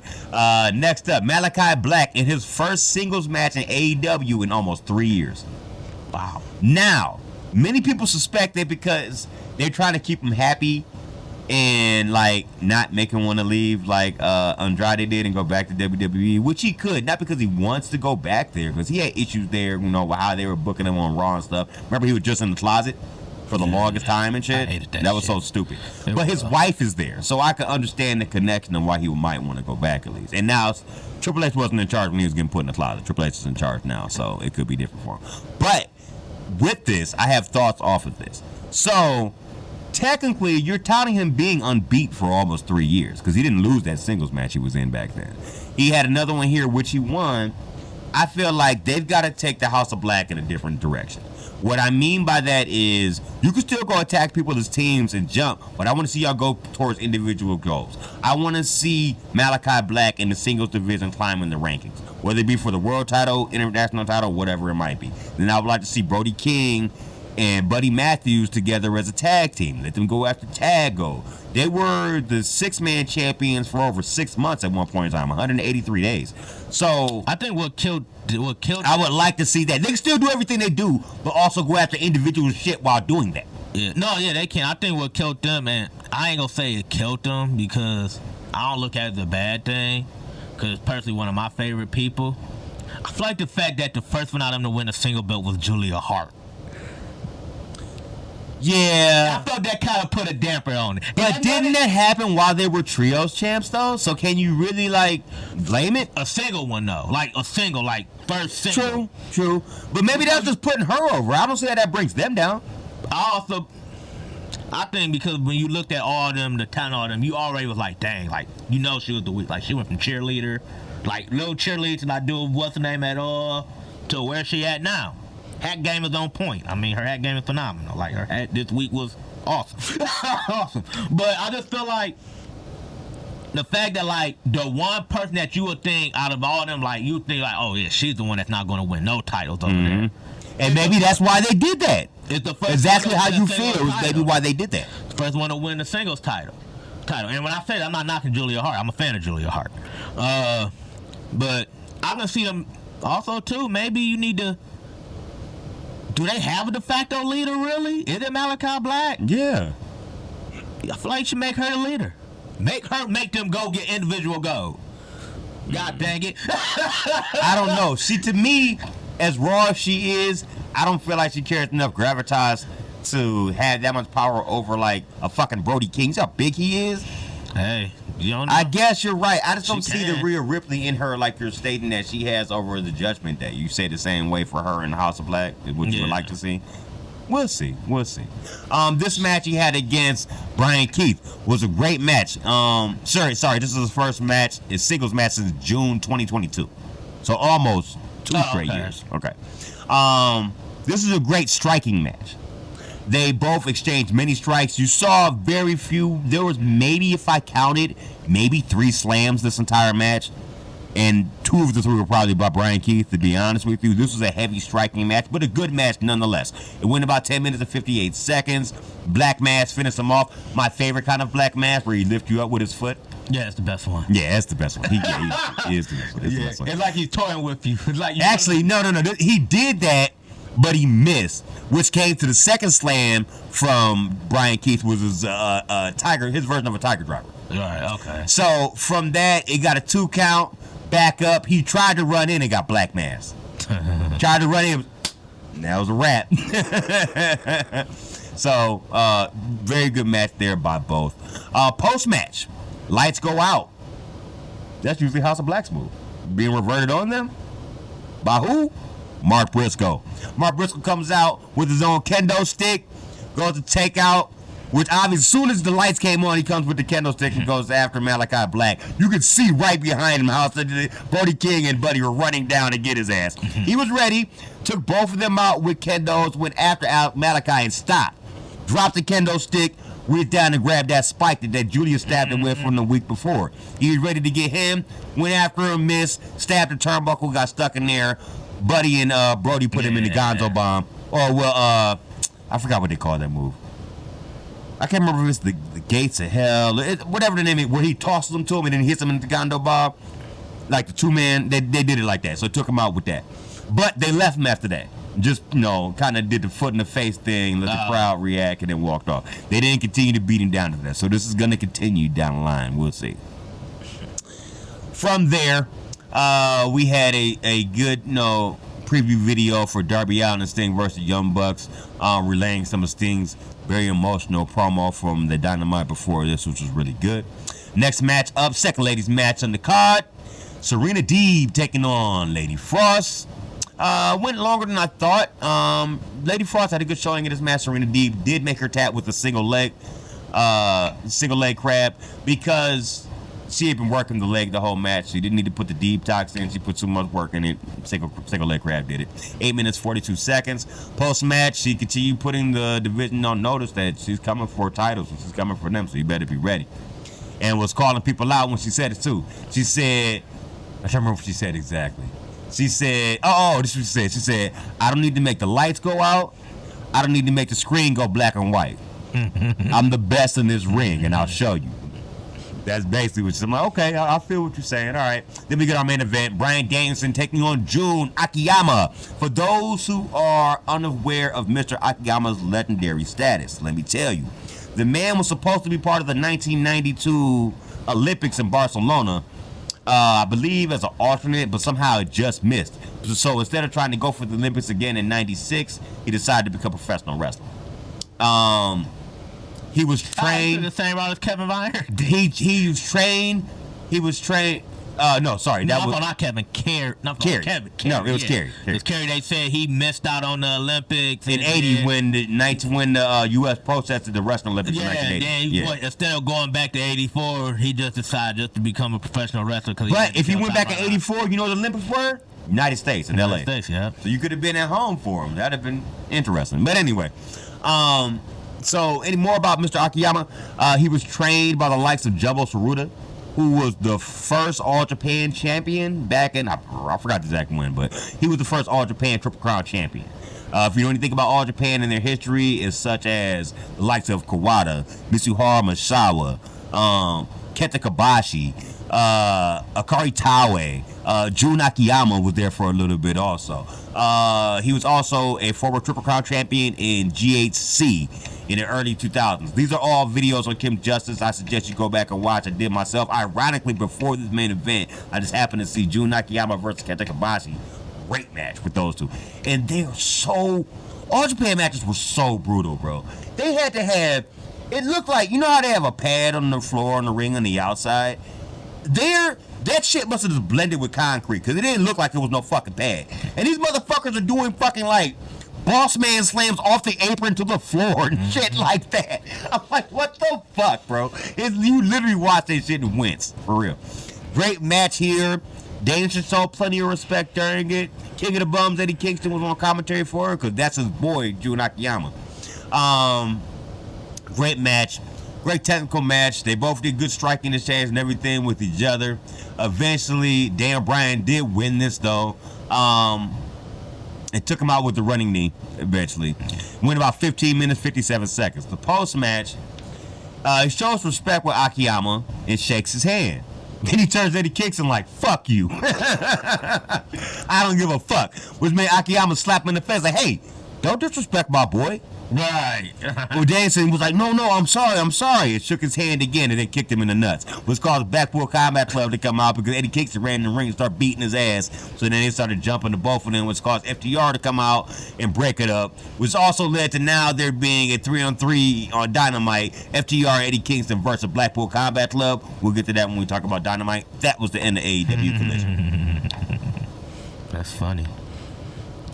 Next up, Malachi Black in his first singles match in AEW in almost 3 years. Wow. Now, many people suspect that because they're trying to keep him happy and like not make him want to leave like Andrade did and go back to WWE, which he could, not because he wants to go back there, because he had issues there, you know, how they were booking him on Raw and stuff. Remember, he was just in the closet for the longest time and shit. I hated that was shit. so stupid. But his wife is there, so I could understand the connection and why he might want to go back at least. And now Triple H wasn't in charge when he was getting put in the closet. Triple H is in charge now, so it could be different for him. But with this, I have thoughts off of this. So technically, you're touting him being unbeat for almost 3 years because he didn't lose that singles match he was in back then. He had another one here, which he won. I feel like they've got to take the House of Black in a different direction. What I mean by that is you can still go attack people as teams and jump, but I want to see y'all go towards individual goals. I want to see Malachi Black in the singles division climbing the rankings, whether it be for the world title, international title, whatever it might be. Then I would like to see Brody King and Buddy Matthews together as a tag team. Let them go after tag gold. They were the 6-man champions for over 6 months at one point in time, 183 days. So I think what killed I would like to see that. They can still do everything they do, but also go after individual shit while doing that. Yeah, they can. I think what killed them, and I ain't gonna say it killed them because I don't look at it as a bad thing, because it's personally one of my favorite people. I feel like the fact that the first one out of them to win a single belt was Julia Hart. Yeah. I felt that kind of put a damper on it. But didn't that happen while they were trios champs, though? So can you really, like, blame it? A single one, though. Like, a single, like, first single. True. But maybe that's just putting her over. I don't see how that brings them down. I think because when you looked at all them, the talent, all them, you already was like, dang, like, you know she was the weak. Like, she went from cheerleader, like, little cheerleader to not doing what's her name at all, to where she at now. Hat game is on point. I mean, her hat game is phenomenal. Like, her hat this week was awesome. Awesome. But I just feel like the fact that, like, the one person that you would think out of all them, like, you think, like, oh, yeah, she's the one that's not going to win no titles over there. And maybe that's why they did that. It's the first exactly how you feel is maybe why they did that. First one to win the singles title. And when I say that, I'm not knocking Julia Hart. I'm a fan of Julia Hart. But I'm going to see them also, too. Maybe you need to... Do they have a de facto leader, really? Is it Malachi Black? Yeah. I feel like you should make her the leader. Make them go get individual gold. God dang it. I don't know. See, to me, as raw as she is, I don't feel like she carries enough gravitas to have that much power over, like, a fucking Brody King. See how big he is? Hey, you don't know. I guess you're right. I just don't see the Rhea Ripley in her like you're stating that she has over the Judgment Day. You say the same way for her in the House of Black, what you would like to see. We'll see. This match he had against Brian Keith was a great match. Sorry, this is his first match, his singles match since June 2022. So almost 2 straight years. Okay. This is a great striking match. They both exchanged many strikes. You saw very few. There was maybe, if I counted, maybe 3 slams this entire match. And 2 of the 3 were probably by Brian Keith, to be honest with you. This was a heavy striking match, but a good match nonetheless. It went about 10 minutes and 58 seconds. Black Mass finished him off. My favorite kind of Black Mass, where he lifts you up with his foot. Yeah, it's the best one. Yeah, that's the best one. He is the best one. The best one. It's like he's toying with you. Like actually, no. He did that, but he missed, which came to the second slam from Brian Keith, was his tiger, his version of a tiger driver. All right, okay. So from that, it got a 2 count. Back up. He tried to run in and got Black Mass. Tried to run in. That was a wrap. So, very good match there by both. Post-match, lights go out. That's usually House of Black's move. Being reverted on them. By who? Mark Briscoe. Mark Briscoe comes out with his own kendo stick, goes to take out, which obviously as soon as the lights came on, he comes with the kendo stick and goes after Malachi Black. You could see right behind him how Brody King and Buddy were running down to get his ass. He was ready, took both of them out with kendos, went after Malachi and stopped. Dropped the kendo stick, went down and grabbed that spike that Julius stabbed him with from the week before. He was ready to get him, went after him, missed, stabbed the turnbuckle, got stuck in there. Buddy and Brody put him in the Gonzo bomb. Or, well, I forgot what they call that move. I can't remember if it's the Gates of Hell, whatever the name is, where he tosses him to him and then hits him in the Gonzo bomb. Like the two man, they did it like that. So it took him out with that. But they left him after that. Just, kind of did the foot in the face thing, let the crowd react, and then walked off. They didn't continue to beat him down to that. So this is going to continue down the line. We'll see. From there, we had a good, preview video for Darby Allin and Sting versus Young Bucks, relaying some of Sting's very emotional promo from the Dynamite before this, which was really good. Next match up, second ladies match on the card. Serena Deeb taking on Lady Frost. Went longer than I thought. Lady Frost had a good showing in this match. Serena Deeb did make her tap with a single leg crab because she had been working the leg the whole match. She didn't need to put the detox in. She put too much work in it. Single leg crab did it. 8 minutes, 42 seconds. Post-match, she continued putting the division on notice that she's coming for titles. She's coming for them, so you better be ready. And was calling people out when she said it, too. She said, I can't remember what she said exactly. She said, this is what she said. She said, I don't need to make the lights go out. I don't need to make the screen go black and white. I'm the best in this ring, and I'll show you. That's basically what she's like, okay, I feel what you're saying. All right. Then we get our main event. Bryan Danielson taking on Jun Akiyama. For those who are unaware of Mr. Akiyama's legendary status, let me tell you. The man was supposed to be part of the 1992 Olympics in Barcelona, I believe as an alternate, but somehow it just missed. So instead of trying to go for the Olympics again in 96, he decided to become a professional wrestler. He was trained. The same route as Kevin Viner. He was trained. He was trained. No, sorry. That was not Kevin. Kerry. Kerry. No, it was Kerry. It was Kerry. They said he missed out on the Olympics in '80 when the U.S. protested the wrestling Olympics in 1980. Instead of going back to '84, he just decided just to become a professional wrestler. But if he went back in '84, you know what the Olympics were? United States in L.A. States, yeah. So you could have been at home for him. That'd have been interesting. But anyway, so any more about Mr. Akiyama? He was trained by the likes of Jumbo Tsuruta, who was the first All Japan champion back in, I forgot the exact when, but he was the first All Japan Triple Crown champion. If you know anything about All Japan and their history, is such as the likes of Kawada, Mitsuharu Misawa, Kenta Kobashi, Akari Taue, Jun Akiyama was there for a little bit also. He was also a former Triple Crown champion in GHC in the early 2000s. These are all videos on Kim Justice. I suggest you go back and watch. I did myself. Ironically, before this main event, I just happened to see Jun Akiyama versus Kenta Kobashi. Great match with those two. And they are All Japan matches were so brutal, bro. They had to have, it looked like, you know how they have a pad on the floor on the ring on the outside? That shit must have just blended with concrete, because it didn't look like it was no fucking pad. And these motherfuckers are doing fucking like boss man slams off the apron to the floor and shit like that. I'm like, what the fuck, bro? You literally watch that shit and wince, for real. Great match here. Danielson showed plenty of respect during it. King of the Bums, Eddie Kingston, was on commentary for her, because that's his boy, Jun Akiyama. Great match. Great technical match. They both did good striking exchange and everything with each other. Eventually, Dan Bryan did win this, though. And took him out with the running knee, eventually. Went about 15 minutes, 57 seconds. The post-match, he shows respect with Akiyama and shakes his hand. Then he turns Eddie Kingston like, fuck you. I don't give a fuck. Which made Akiyama slap him in the face like, hey, don't disrespect my boy. Right. Well, Danielson was like, no, I'm sorry. And shook his hand again and then kicked him in the nuts. Which caused Blackpool Combat Club to come out because Eddie Kingston ran in the ring and started beating his ass. So then they started jumping to both of them, which caused FTR to come out and break it up. Which also led to now there being a 3-on-3 on Dynamite. FTR, Eddie Kingston versus Blackpool Combat Club. We'll get to that when we talk about Dynamite. That was the end of AEW Collision. That's funny.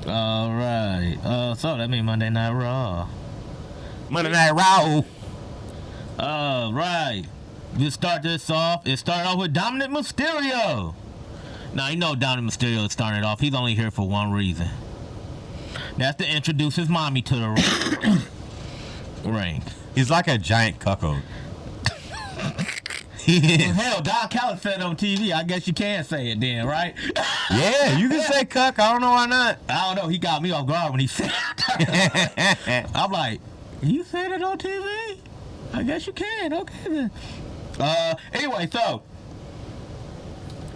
All right. So that means Monday Night Raw. Monday Night Raw. All right. We start this off. It started off with Dominic Mysterio. Now, you know Dominic Mysterio started off. He's only here for one reason. That's to introduce his mommy to the ring. He's like a giant cuckold. Well, hell, Don Callis said it on TV. I guess you can say it then, right? Yeah, you can say cuck. I don't know why not. I don't know. He got me off guard when he said it. I'm like, you said it on TV? I guess you can. Okay, then. Anyway, so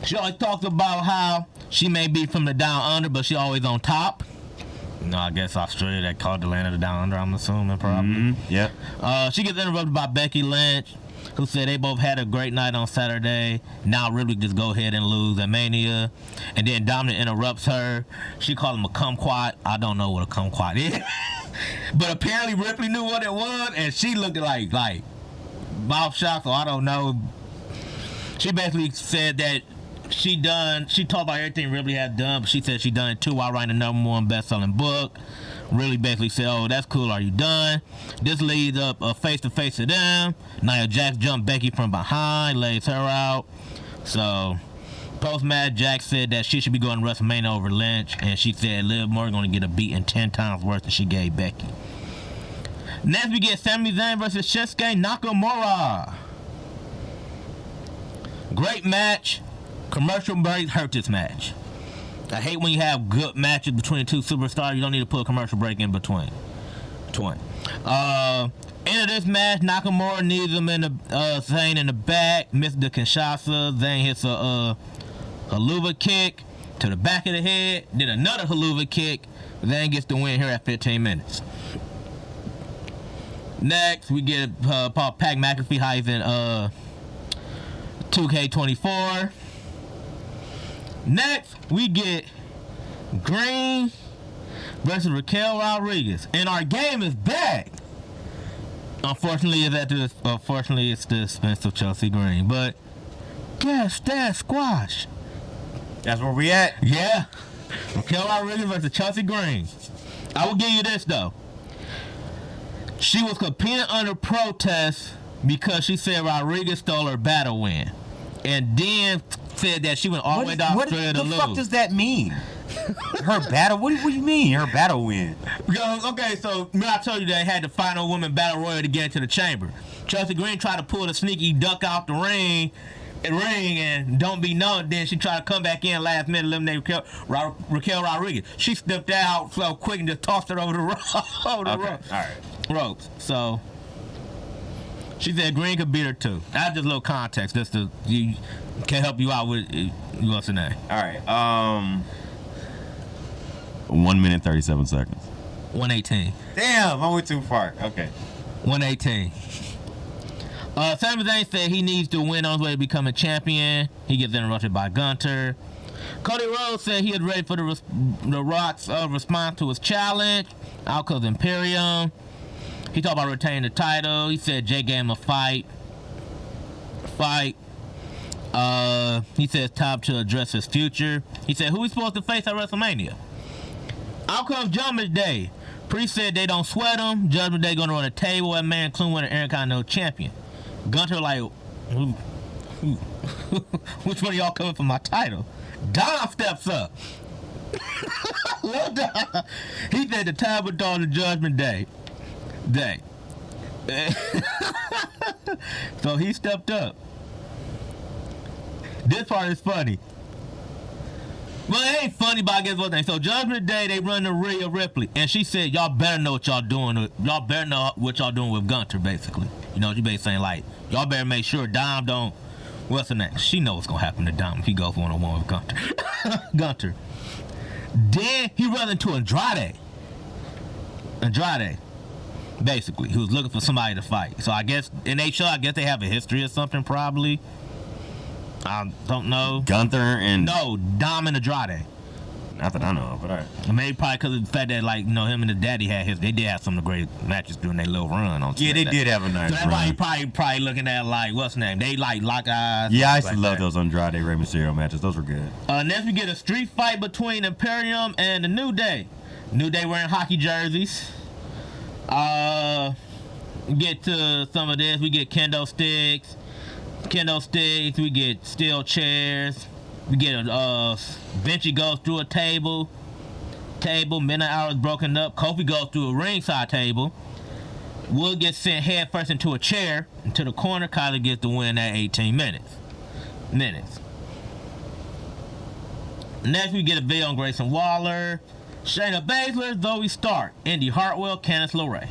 she always talks about how she may be from the down under, but she always on top. No, I guess Australia, that called the land of the down under, I'm assuming, probably. Mm-hmm. Yep. She gets interrupted by Becky Lynch, who said they both had a great night on Saturday. Now Ripley just go ahead and lose at Mania. And then Dominic interrupts her. She called him a kumquat. I don't know what a kumquat is. But apparently Ripley knew what it was, and she looked like mouth shocked, or I don't know. She basically said that she talked about everything Ripley had done, but she said she done it too while writing the #1 best-selling book. Really basically said, oh, that's cool, are you done? This leads up face-to-face to them. Nia Jax jumped Becky from behind, lays her out. So, post-match, Jax said that she should be going to WrestleMania over Lynch, and she said Liv Morgan going to get a beating 10 times worse than she gave Becky. Next, we get Sami Zayn versus Shinsuke Nakamura. Great match. Commercial breaks hurt this match. I hate when you have good matches between two superstars. You don't need to put a commercial break in between. End of this match, Nakamura needs him in the Zayn in the back. Missed the Kinshasa. Zayn hits a haluva kick to the back of the head. Then another haluva kick. Zayn gets the win here at 15 minutes. Next, we get Pat McAfee, how he's in 2K24. Next, we get Green versus Raquel Rodriguez, and our game is back. Unfortunately, it's the expense of Chelsea Green, but guess that squash. That's where we at. Yeah, Raquel Rodriguez versus Chelsea Green. I will give you this though. She was competing under protest because she said Rodriguez stole her battle win, and then said that she went all the way down Australia to lose. What the fuck does that mean? Her battle? What do you mean? Her battle win? Because, okay, so I told you they had the final woman battle royal to get into the chamber. Chelsea Green tried to pull the sneaky duck out the ring and don't be known. Then she tried to come back in last minute, eliminate Raquel Rodriguez. She stepped out so quick and just tossed her over the ropes. All right. Ropes. So she said Green could beat her too. That's just a little context. Just to can help you out with what's the name. All right. 1 minute 37 seconds. 118. Damn, I went too far. Okay. 118. Sami Zayn said he needs to win on his way to becoming champion. He gets interrupted by Gunter. Cody Rhodes said he is ready for the Rock's response to his challenge. Out comes Imperium. He talked about retaining the title. He said Jay gave him a fight. He said it's time to address his future. He said who he's supposed to face at WrestleMania. Out comes Judgment Day. Priest said they don't sweat him. Judgment Day gonna run a table at man, including winner Intercontinental Champion. Gunter like, which one of y'all coming for my title? Dom steps up. Lil Dom. He said the time with all the Judgment Day. So he stepped up. This part is funny. Well, it ain't funny, but I guess what they. So Judgment Day, they run to Rhea Ripley, and she said, "Y'all better know what y'all doing. Y'all better know what y'all doing with Gunter." Basically, you know, she basically saying like, "Y'all better make sure Dom don't." What's the next? She knows what's gonna happen to Dom if he goes one-on-one with Gunter. Gunter. Then he runs into Andrade. Basically, he was looking for somebody to fight. So I guess in they show, they have a history or something probably. I don't know. Gunther and... No, Dom and Andrade. Not that I know of, but all right. Maybe probably because of the fact that, like, you know, him and his daddy they did have some of the great matches during their little run on. Yeah, they did have a nice so that's why he probably looking at, like, what's the name? They like lock eyes. Yeah, I used to love those Andrade Rey Mysterio matches. Those were good. Next we get a street fight between Imperium and the New Day. New Day wearing hockey jerseys. Get to some of this. We get kendo sticks. We get steel chairs. We get a Vinci goes through a table. Midnight Hour is broken up. Kofi goes through a ringside table. Wood gets sent head first into a chair into the corner. Kylie gets the win at 18 minutes. Next we get a video on Grayson Waller, Shayna Baszler, Zoe Stark, Indy Hartwell, Candice LeRae.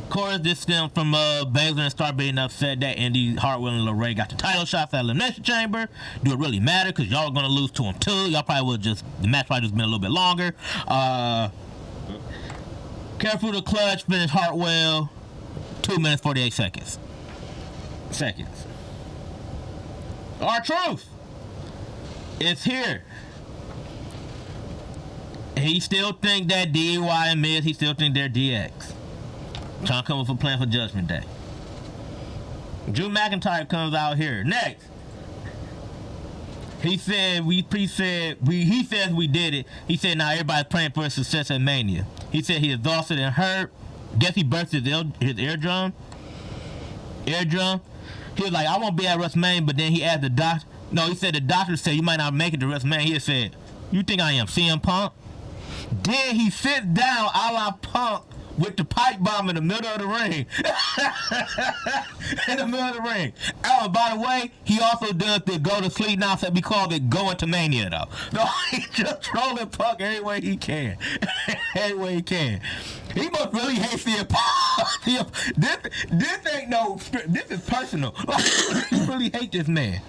Of course, this stems from Baszler and Stark being upset that Indy Hartwell and LeRae got the title shots at Elimination Chamber. Do it really matter? Because y'all are going to lose to them too. Y'all probably would the match probably just been a little bit longer. Careful to clutch, finish Hartwell, 2 minutes 48 seconds. R-Truth is here. He still think that DIY and Miz, he still think they're DX. Trying to come up with a plan for Judgment Day. Drew McIntyre comes out here. Next. He said we says we did it. He said now everybody's praying for his success at Mania. He said he's exhausted and hurt. Guess he burst his eardrum. He was like, I won't be at WrestleMania, but then he asked the doctor. No, he said the doctor said you might not make it to WrestleMania. He said, you think I am CM Punk? Then he sits down a la Punk with the pipe bomb in the middle of the ring. Oh, by the way, he also does the go to sleep now, so we call it going to Mania, though. No, he's just trolling Punk every way he can. He must really hate CM Punk. This ain't no script. This is personal. He really hate this man.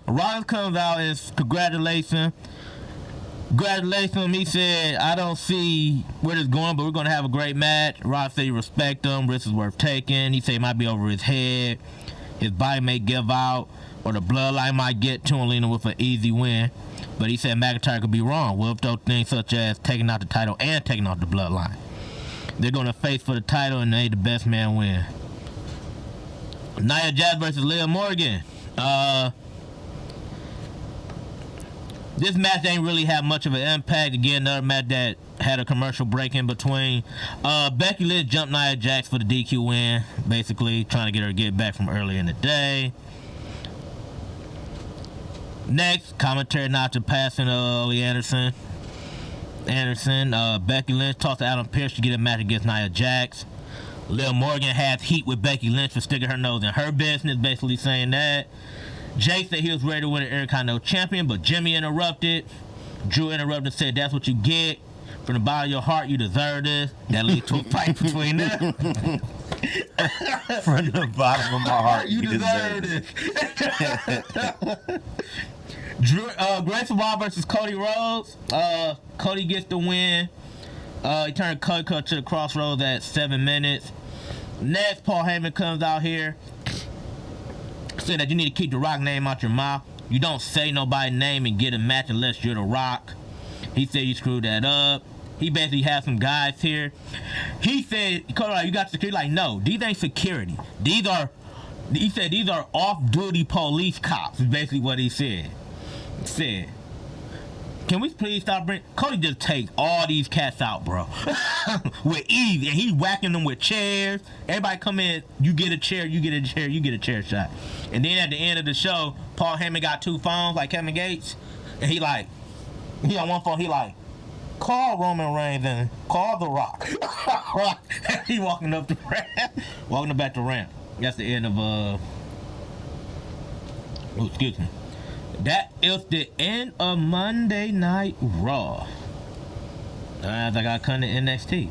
Rollins comes out and congratulations. He said, I don't see where this is going, but we're going to have a great match. Rollins said he respect him. Risk is worth taking. He said it might be over his head. His body may give out, or the bloodline might get to him, leading with an easy win. But he said McIntyre could be wrong. What if those things such as taking out the title and taking out the bloodline? They're going to face for the title, and they the best man win. Nia Jax versus Liv Morgan. This match ain't really have much of an impact. Again, another match that had a commercial break in between. Becky Lynch jumped Nia Jax for the DQ win, basically trying to get her to get back from earlier in the day. Next, commentary not to passing Lee Anderson. Becky Lynch talked to Adam Pearce to get a match against Nia Jax. Liv Morgan has heat with Becky Lynch for sticking her nose in her business, basically saying that. Jay said he was ready to win an Intercontinental Champion, but Jimmy interrupted. Drew interrupted and said, that's what you get. From the bottom of your heart, you deserve this. That leads to a fight between them. From the bottom of my heart, you deserve this. Grayson Waller versus Cody Rhodes. Cody gets the win. He turned Cody cut to the crossroads at 7 minutes. Next, Paul Heyman comes out here. Said that you need to keep the Rock name out your mouth. You don't say nobody's name and get a match unless you're the Rock. He said you screwed that up. He basically has some guys here. He said, Cody, you got security? Like, no, these ain't security. He said these are off-duty police cops, is basically what he said. Can we please stop bringing... Cody just takes all these cats out, bro. With ease. And he's whacking them with chairs. Everybody come in, you get a chair, you get a chair, you get a chair shot. And then at the end of the show, Paul Heyman got 2 phones like Kevin Gates. And he on one phone, he like, call Roman Reigns and call The Rock. He walking up the ramp. Walking back the ramp. That's the end of, excuse me. That is the end of Monday Night Raw. As I got to come to NXT.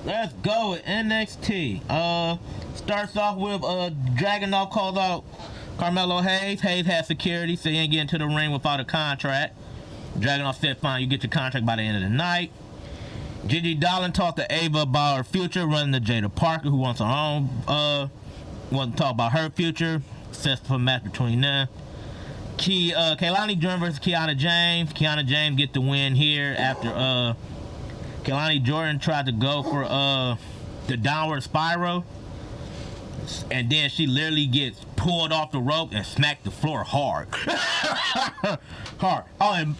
Let's go with NXT. Starts off with Dragunov calls out Carmelo Hayes. Hayes has security, so he ain't getting to the ring without a contract. Dragunov said, fine, you get your contract by the end of the night. Gigi Dolan talked to Ava about her future, running to Jada Parker, who wants her own... want to talk about her future. successful match between them. Kaylani Jordan versus Kiana James. Kiana James get the win here after Kaylani Jordan tried to go for the downward spiral, and then she literally gets pulled off the rope and smacked the floor hard. Hard. Oh, and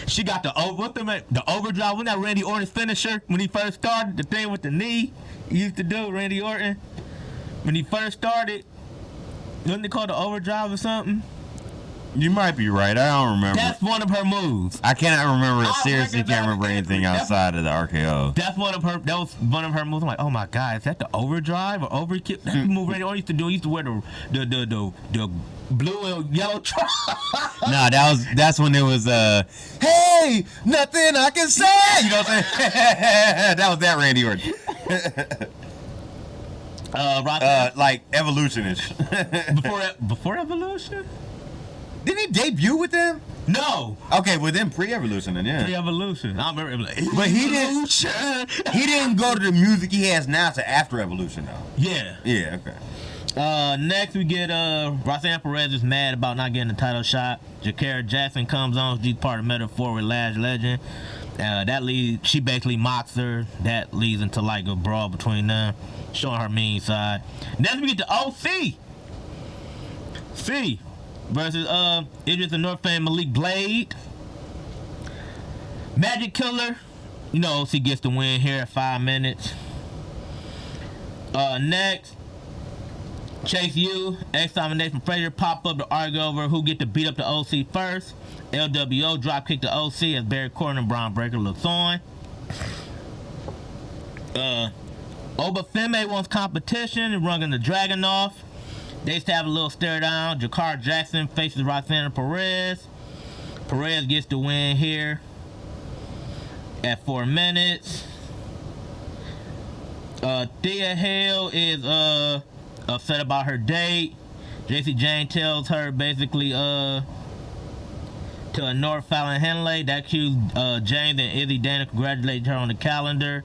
she got the overdrive. Wasn't that Randy Orton's finisher when he first started? The thing with the knee he used to do, Randy Orton, when he first started. Wasn't it called the overdrive or something? You might be right. I don't remember. That's one of her moves. I cannot remember. Seriously, can't remember anything outside of the RKO. That was one of her moves. I'm like, oh my god, is that the overdrive or overkick? That's the move Randy Orton used to do. He used to wear the blue and yellow truck. No, that's when it was hey, nothing I can say. You know what I'm saying? That was that Randy Orton. Like Evolution-ish. Before Evolution? Didn't he debut with them? No. Okay, with them pre-Evolution, then yeah. Pre-Evolution. I remember it was like, but he didn't go to the music he has now to after Evolution though. Yeah. Yeah. Okay. Next we get Roxanne Perez is mad about not getting the title shot. Jakara Jackson comes on. She's part of Metaphor with Lash Legend. She basically mocks her. That leads into like a brawl between them, showing her mean side. Next we get the OC. C versus Idris the North Fan Malik Blade. Magic Killer. You know, OC gets the win here at 5 minutes. Next, Chase U, ex-nomination Frazier pop up to argue over who get to beat up the OC first. LWO drop kick the OC as Barry Corbin and Braun Breaker looks on. Obafemi wants competition and running the Dragon off. They used to have a little stare down. Jakar Jackson faces Roxanne Perez. Perez gets the win here at 4 minutes. Thea Hale is upset about her date. JC Jane tells her basically to ignore Fallon Henley. That cues James and Izzy Dana congratulate her on the calendar.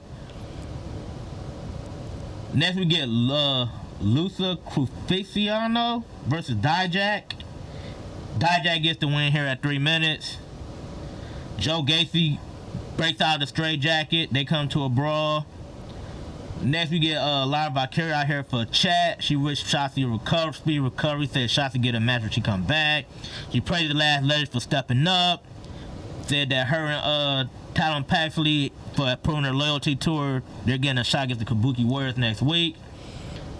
Next we get Lusa Cruciano versus Dijak. Dijak gets the win here at 3 minutes. Joe Gacy breaks out of the straight jacket. They come to a brawl. Next we get Lara Valkyrie out here for a chat. She wished Shotzi speed recovery. Said Shotzi get a match when she come back. She praised the Last Legends for stepping up. Said that her and Talon Paxley for proving their loyalty to her. They're getting a shot against the Kabuki Warriors next week.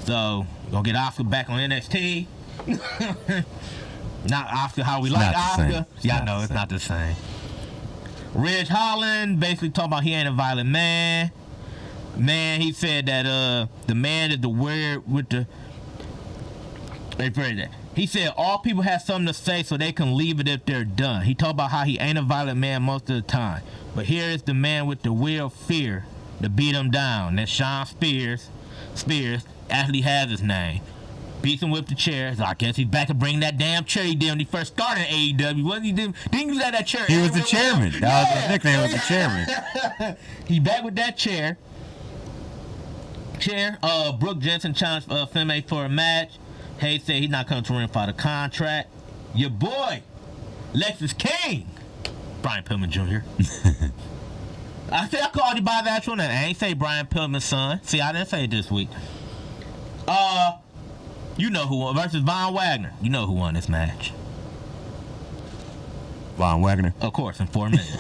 So gonna get Oscar back on NXT. Not Oscar how we like Oscar. Yeah, I know it's not the same. Ridge Holland basically talking about he ain't a violent man. Man, he said that the man is the weird with the. He said all people have something to say so they can leave it if they're done. He talked about how he ain't a violent man most of the time. But here is the man with the real fear to beat him down. That's Sean Spears. Spears actually has his name. Beats him with the chair. So I guess he's back to bring that damn chair he did when he first started AEW. Wasn't he? Didn't he use that chair? He was the chairman. That was his nickname, was the chairman. He back with that chair. Brooke Jensen challenged Femme for a match. Hayes said he's not coming to ring for the contract. Your boy, Lexus King, Brian Pillman Jr. I said I called you by the actual name. I ain't say Brian Pillman's son. See, I didn't say it this week. You know who won versus Von Wagner. You know who won this match. Von Wagner. Of course, in 4 minutes.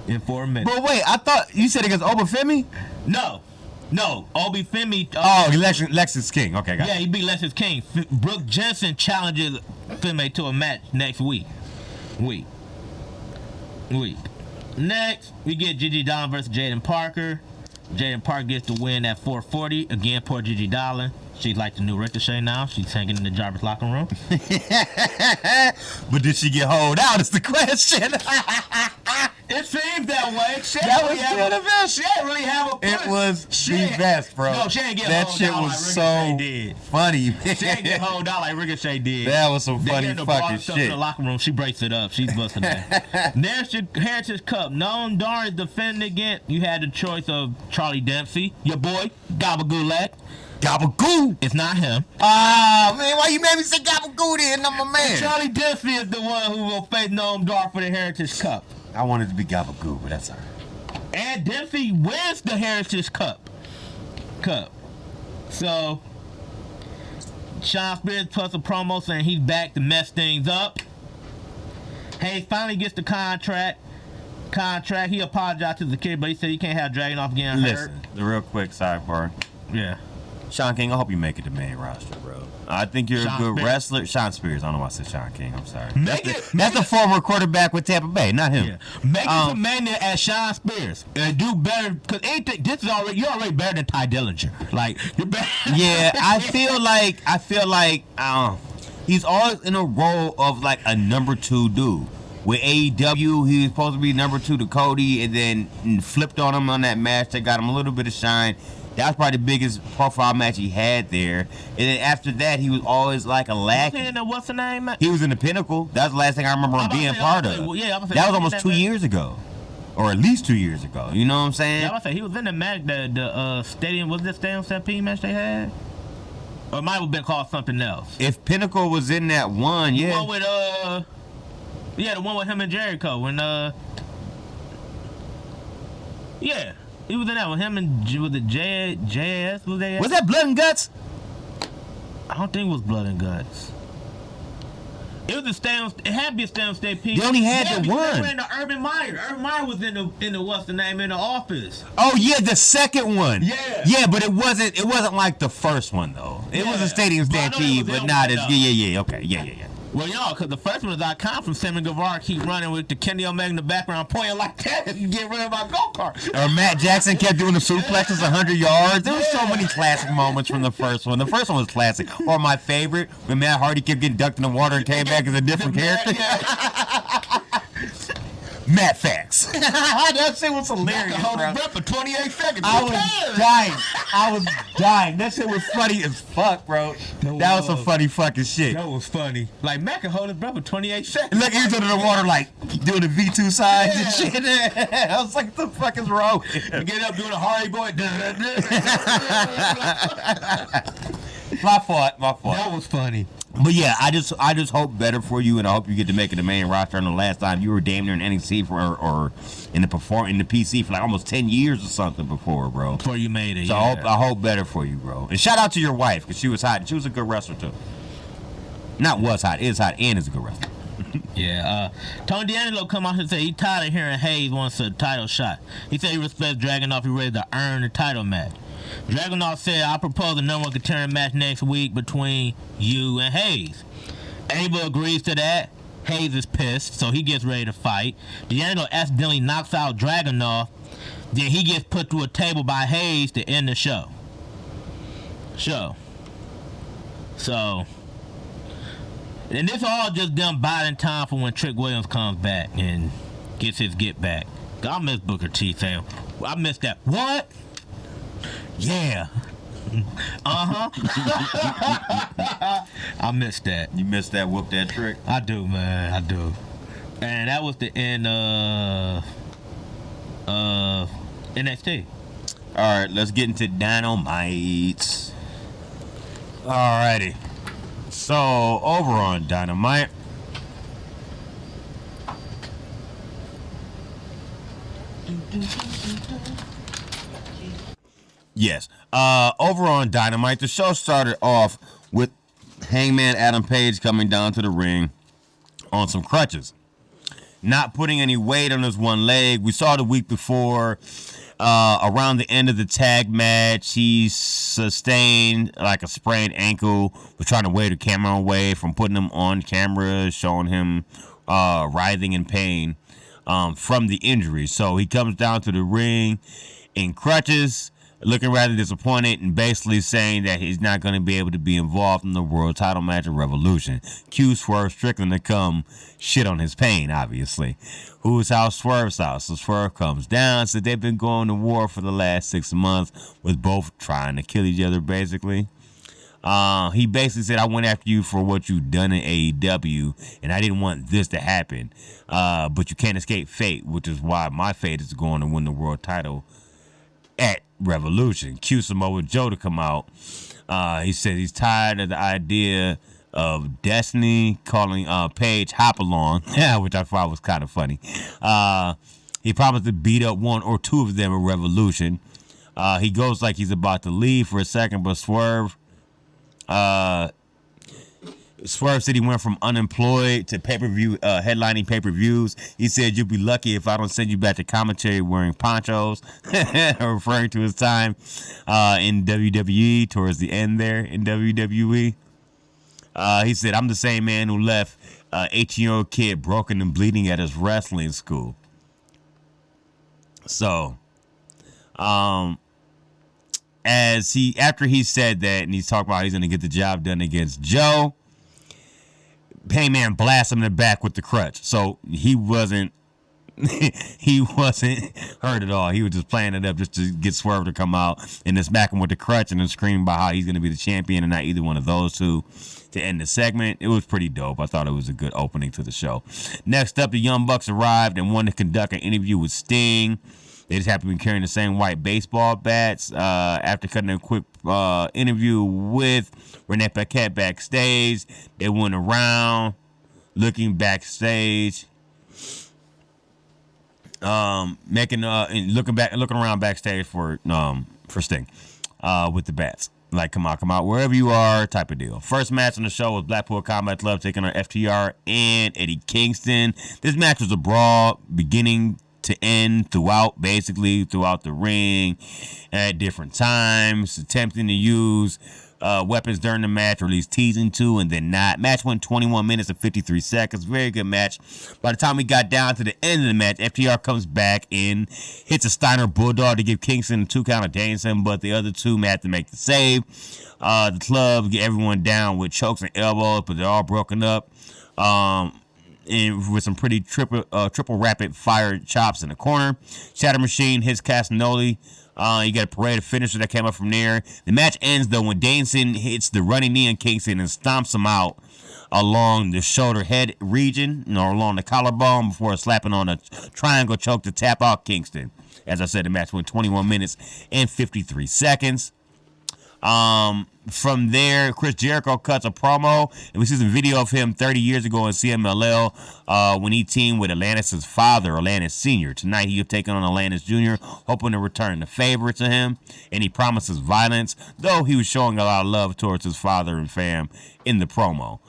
In 4 minutes. But wait, I thought you said against Obafemi? No, Obafemi. Lexus King. Okay, got it. Yeah, he beat Lexus King. Brooke Jensen challenges Femme to a match next week. Next, we get Gigi Dolan versus Jaden Parker. Jaden Parker gets the win at 4:40. Again, poor Gigi Dolan. She's like the new Ricochet now. She's hanging in the Jarvis locker room. But did she get holed out is the question. It seems that way. That was still the best. She didn't really have a push. It was the best, bro. No, she ain't get that hold shit down was like so did. funny. She ain't get hold out like Ricochet did. That was some They funny get in the fucking bar stuff shit. In the locker room, she breaks it up. She's busting that. Next, your Heritage Cup. Noam Dar is defending against. You had the choice of Charlie Dempsey, your boy, Gabagulak. Gabagoo. It's not him. Ah, man, why you made me say Gabagoo then? I'm a man. Charlie Dempsey is the one who will face Noam Dar for the Heritage Cup. I wanted to be Gabagoo, but that's all right. And Dempsey wins the Heritage Cup. So, Sean Spears puts a promo saying he's back to mess things up. Hayes finally gets the contract. He apologized to the kid, but he said he can't have Dragunov getting hurt. Listen, the real quick sidebar. Yeah. Sean King, I hope you make it to main roster, bro. I think you're Sean a good Spears. wrestler. Sean Spears. I don't know why I said Sean King. I'm sorry. Make That's the former quarterback with Tampa Bay, not him. Yeah. Make it to main as Sean Spears and do better because anything. This is already you're already better than Ty Dillinger. Like you're better. Yeah, I feel like he's always in a role of like a number 2 dude. With AEW, he was supposed to be number 2 to Cody, and then flipped on him on that match that got him a little bit of shine. That was probably the biggest profile match he had there. And then after that, he was always like a lackey. What's the name? He was in the Pinnacle. That's the last thing I remember him being part of. That was almost 2 years ago. Or at least 2 years ago. You know what I'm saying? Yeah, I was say he was in the match, the stadium. Was this Stadium Stampede match they had? Or it might have been called something else. If Pinnacle was in that one, yeah. The one with the one with him and Jericho when yeah, he was in that with him and was it JS? Was that Blood and Guts? I don't think it was Blood and Guts. It was the Stadium. It had to be a Stadium Stampede. They only had the because one. They were in the Urban Meyer. Urban Meyer was in the what's the name in the office. Oh yeah, the second one. Yeah. Yeah, but it wasn't like the first one though. It was a Stadium But I know it Stampede, was but that not one, as though. yeah. Okay, yeah. Well, y'all, because the first one is iconic from Sammy Guevara keep running with the Kenny Omega in the background pointing like that and get rid of my go-kart. Or Matt Jackson kept doing the suplexes 100 yards. There were so many classic moments from the first one. The first one was classic. Or my favorite, when Matt Hardy kept getting ducked in the water and came back as a different character. Matt Fax. That shit was hilarious, Hold bro. his breath for 28 seconds. I was dying. That shit was funny as fuck, bro. That was some funny fucking shit. That was funny. Like, Mac can hold his breath for 28 seconds. Look, he was under the water like doing the V2 signs and shit. I was like, what the fuck is wrong? Get up doing a Hardy Boy. My fault. That was funny. But yeah, I just hope better for you, and I hope you get to make it the main roster. I know last time you were damn near in NXT or in the PC for like almost 10 years or something before, bro. Before you made it. So I hope better for you, bro. And shout out to your wife because she was hot. She was a good wrestler too. Not was hot, is hot, and is a good wrestler. Yeah, Tony D'Angelo come out and say he tired of hearing Hayes wants a title shot. He said he respects Dragunov. He ready to earn the title match. Dragunov said, I propose a number one contender match next week between you and Hayes. Abel agrees to that. Hayes is pissed, so he gets ready to fight. D'Angelo accidentally knocks out Dragunov. Then he gets put through a table by Hayes to end the show. So, and this all just them biding time for when Trick Williams comes back and gets his get back. I miss Booker T saying, I miss that. What? Yeah. I missed that. You missed that whoop that trick? I do, man. I do. And that was the end of NXT. All right, let's get into Dynamite. Alrighty. So, over on Dynamite. Yes. Over on Dynamite, the show started off with Hangman Adam Page coming down to the ring on some crutches. Not putting any weight on his one leg. We saw the week before, around the end of the tag match, he sustained like a sprained ankle. Was trying to wear the camera away from putting him on camera, showing him writhing in pain from the injury. So he comes down to the ring in crutches. looking rather disappointed and basically saying that he's not going to be able to be involved in the world title match at Revolution. Cue Swerve Strickland to come shit on his pain, obviously. Who's house? Swerve's house. So Swerve comes down, said they've been going to war for the last 6 months with both trying to kill each other, basically. He basically said, I went after you for what you've done in AEW, and I didn't want this to happen. But you can't escape fate, which is why my fate is going to win the world title at Revolution. Cue Samoa Joe to come out. He said he's tired of the idea of Destiny calling Paige Hopalong, which I thought was kind of funny. He promised to beat up one or two of them at Revolution. He goes like he's about to leave for a second, but Swerve said he went from unemployed to pay-per-view, headlining pay-per-views. He said, you'll be lucky if I don't send you back to commentary wearing ponchos, referring to his time in WWE towards the end there in WWE. He said, I'm the same man who left an 18-year-old kid broken and bleeding at his wrestling school. So, after he said that and he's talking about he's going to get the job done against Joe, Hangman blasts him in the back with the crutch. So he wasn't hurt at all. He was just playing it up just to get Swerve to come out and then smack him with the crutch and then scream about how he's going to be the champion and not either one of those two to end the segment. It was pretty dope. I thought it was a good opening to the show. Next up, the Young Bucks arrived and wanted to conduct an interview with Sting. They just happened to be carrying the same white baseball bats. After cutting a quick interview with Renee Paquette backstage, they went around looking backstage, looking around backstage for Sting with the bats. Like, come out, wherever you are, type of deal. First match on the show was Blackpool Combat Club taking on FTR and Eddie Kingston. This match was a brawl beginning to end throughout the ring at different times, attempting to use weapons during the match, or at least teasing to, and then not. Match went 21 minutes and 53 seconds. Very good match. By the time we got down to the end of the match, FTR comes back and hits a Steiner Bulldog to give Kingston a 2 count of Danielson, but the other two had to make the save. The club get everyone down with chokes and elbows, but they're all broken up. And with some pretty triple rapid fire chops in the corner. Shatter Machine hits Castagnoli. You got a parade of finisher that came up from there. The match ends though when Danielson hits the running knee on Kingston and stomps him out along the shoulder head region, or along the collarbone, before slapping on a triangle choke to tap out Kingston. As I said, the match went 21 minutes and 53 seconds. From there, Chris Jericho cuts a promo, and we see some video of him 30 years ago in CMLL when he teamed with Atlantis' father, Atlantis Sr. Tonight, he'll take on Atlantis Jr., hoping to return the favor to him, and he promises violence, though he was showing a lot of love towards his father and fam in the promo.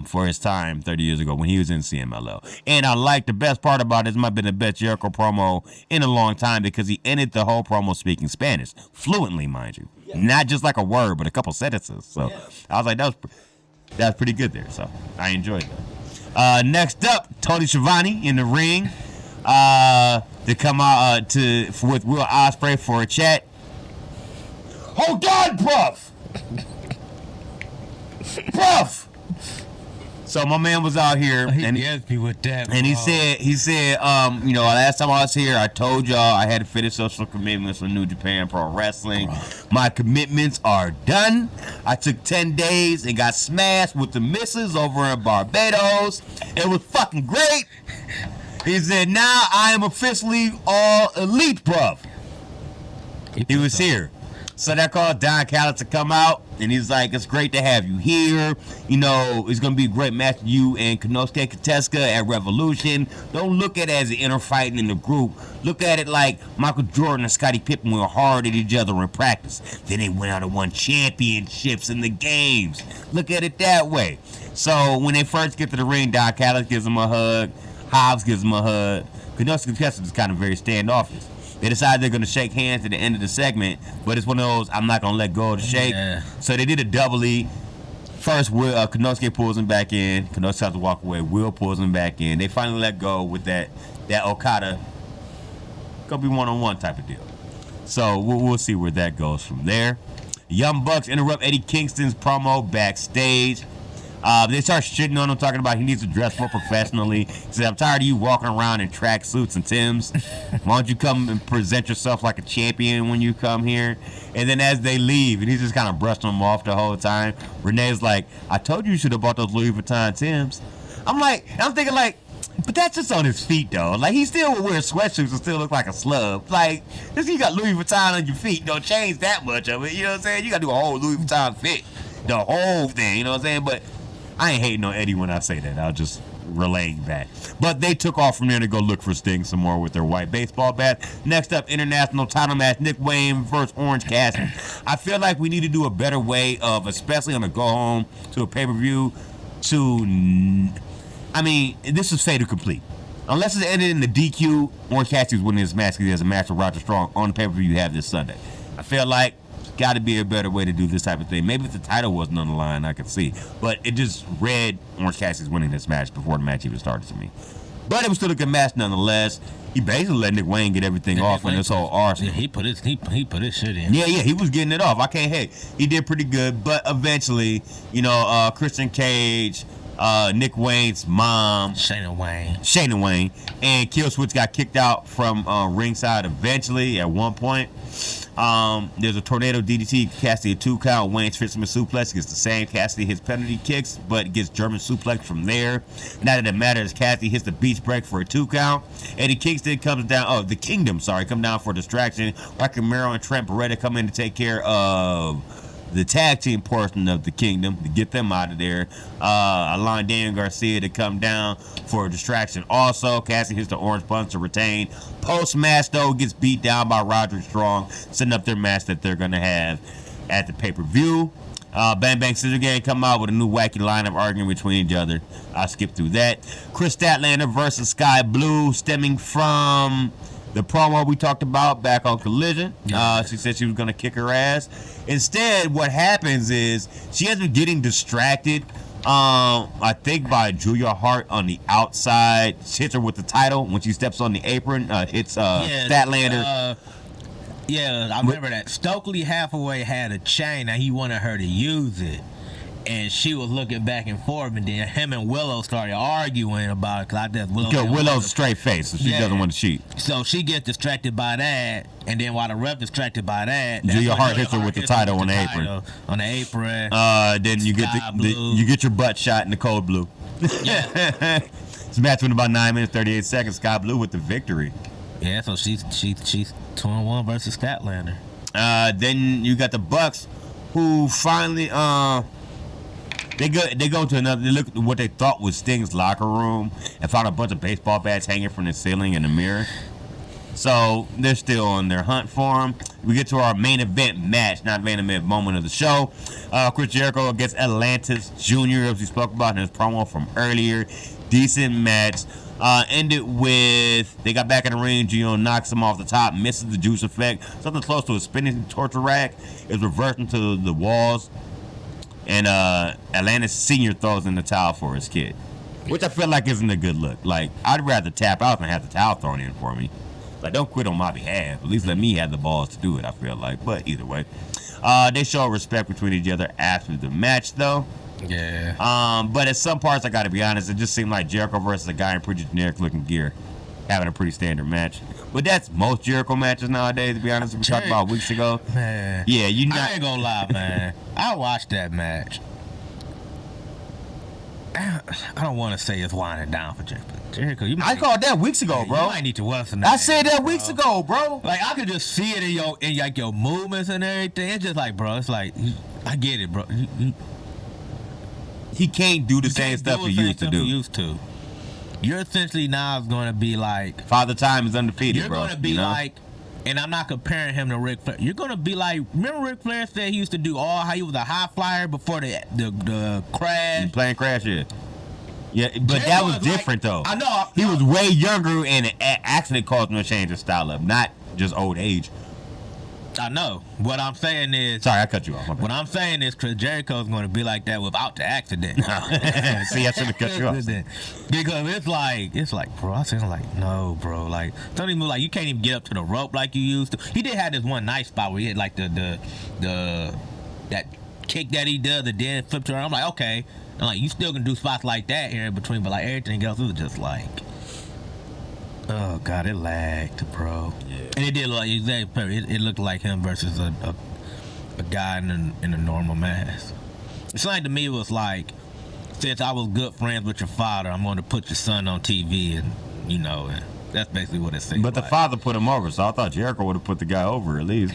For his time 30 years ago when he was in CMLL. And I like the best part about it, might have been the best Jericho promo in a long time, because he ended the whole promo speaking Spanish, fluently, mind you. Yeah. Not just like a word, but a couple sentences. So yeah. I was like, that was pretty good there. So I enjoyed that. Next up, Tony Schiavone in the ring to come out with Will Ospreay for a chat. Hold on, bruv! Bruv! So my man was out here, and he gets me with that. And he said, last time I was here, I told y'all I had to finish social commitments with New Japan Pro Wrestling. My commitments are done. I took 10 days and got smashed with the missus over in Barbados. It was fucking great. He said, now I am officially all elite, bruv. He was here. So that called Don Callis to come out, and he's like, it's great to have you here. You know, it's going to be a great match with you and Konosuke Kateska at Revolution. Don't look at it as an inner fighting in the group. Look at it like Michael Jordan and Scottie Pippen were hard at each other in practice. Then they went out and won championships in the games. Look at it that way. So when they first get to the ring, Don Callis gives him a hug. Hobbs gives him a hug. Konosuke Kateska is kind of very standoffish. They decide they're going to shake hands at the end of the segment, but it's one of those, I'm not going to let go of the shake. Yeah. So they did a double-E. First, Konosuke pulls him back in. Konosuke has to walk away. Will pulls him back in. They finally let go with that Okada. Gonna be one-on-one type of deal. So we'll see where that goes from there. Young Bucks interrupt Eddie Kingston's promo backstage. They start shitting on him, talking about he needs to dress more professionally. He said, I'm tired of you walking around in track suits and Timbs. Why don't you come and present yourself like a champion when you come here? And then as they leave, and he's just kind of brushing them off the whole time, Renee's like, I told you should have bought those Louis Vuitton Timbs. I'm thinking like, but that's just on his feet though. Like he still would wear sweatsuits and still look like a slub. Like this, you got Louis Vuitton on your feet. Don't change that much of it. You know what I'm saying? You got to do a whole Louis Vuitton fit, the whole thing. You know what I'm saying? But I ain't hating on Eddie when I say that. I'll just relay that. But they took off from there to go look for Sting some more with their white baseball bats. Next up, international title match: Nick Wayne versus Orange Cassidy. I feel like we need to do a better way of, especially on a go home to a pay-per-view, this is fait to complete. Unless it's ended in the DQ, Orange Cassidy's winning this match because he has a match with Roger Strong on the pay-per-view you have this Sunday. I feel like it's got to be a better way to do this type of thing. Maybe if the title wasn't on the line, I could see. But it just read Orange Cassidy's winning this match before the match even started to me. But it was still a good match nonetheless. He basically let Nick Wayne get everything off in this whole arsenal. Yeah, he put his shit in. Yeah, he was getting it off. I can't hate. He did pretty good, but eventually, Christian Cage, Nick Wayne's mom, Shayna Wayne, and Killswitch got kicked out from ringside eventually at one point. There's a tornado DDT, Cassidy a 2 count. Wayne's fisherman suplex gets the same. Cassidy hits penalty kicks, but gets German suplex from there. Not that it matters. Cassidy hits the beach break for a 2 count. Eddie Kingston comes down. The Kingdom, come down for a distraction. Rocky Romero and Trent Beretta come in to take care of the tag team portion of the Kingdom to get them out of there. Allowing Daniel Garcia to come down for a distraction. Also, Cassidy hits the orange punch to retain. Post-match, though, gets beat down by Roderick Strong, setting up their match that they're going to have at the pay-per-view. Bang Bang Scissor Gang come out with a new wacky lineup arguing between each other. I'll skip through that. Chris Statlander versus Sky Blue, stemming from the promo we talked about back on Collision. She said she was going to kick her ass. Instead, what happens is she has been getting distracted, I think, by Julia Hart on the outside. She hits her with the title when she steps on the apron. Hits Statlander. I remember that. Stokely Hathaway had a chain and he wanted her to use it. And she was looking back and forth, and then him and Willow started arguing about it. Cause I guess Willow's a straight face, so she doesn't want to cheat. So she gets distracted by that, and then while the ref distracted by that, Julia Hart hits her with the title on the apron. On the apron. Then you get your butt shot in the cold blue. Yeah. This match went about 9 minutes 38 seconds. Sky Blue with the victory. Yeah, so she's 2-1 versus Statlander. Then you got the Bucks, who finally They go to another. They look at what they thought was Sting's locker room and found a bunch of baseball bats hanging from the ceiling in the mirror. So they're still on their hunt for him. We get to our main event match, not main event moment of the show. Chris Jericho against Atlantis Jr., as we spoke about in his promo from earlier. Decent match. Ended with, they got back in the ring. Gino knocks him off the top, misses the juice effect. Something close to a spinning torture rack is reversing to the walls. And Atlantis Sr. throws in the towel for his kid, which I feel like isn't a good look. Like, I'd rather tap out than have the towel thrown in for me. Like, don't quit on my behalf. At least let me have the balls to do it, I feel like. But either way, they show respect between each other after the match, though. Yeah. But at some parts, I got to be honest, it just seemed like Jericho versus a guy in pretty generic-looking gear having a pretty standard match. But that's most Jericho matches nowadays, to be honest. We talked about weeks ago. Man. Yeah, I ain't gonna lie, man. I watched that match. I don't want to say it's winding down for Jericho. I called that weeks ago, bro. You might need to listen. I said that weeks ago, bro. Like, I could just see it in your movements and everything. It's just like, bro, it's like, I get it, bro. He can't do the same stuff he used to do. You're essentially now going to be like, Father Time is undefeated, bro. You're going to be like, and I'm not comparing him to Ric Flair. You're going to be like, remember Ric Flair said he used to do how he was a high flyer before the crash? Plane crash, yeah. Yeah, but that was different, though. I know. He was way younger, and it actually caused him to change his style up, not just old age. I know. What I'm saying is. Sorry, I cut you off. My bad. What I'm saying is Chris Jericho's going to be like that without the accident. See, I should have cut you off. Because it's like, bro, I said, like, no, bro. Like, don't even, like, you can't even get up to the rope like you used to. He did have this one nice spot where he had, like, that kick that he does, and then flipped around. I'm like, okay. And, like, you still can do spots like that here in between, but, like, everything else was just like, oh, God, it lagged, bro. Yeah. And it did look like, it looked like him versus a guy in a normal mask. It's like, to me, it was like, since I was good friends with your father, I'm going to put your son on TV, and, you know, and that's basically what it seemed But the like. father put him over, so I thought Jericho would have put the guy over at least.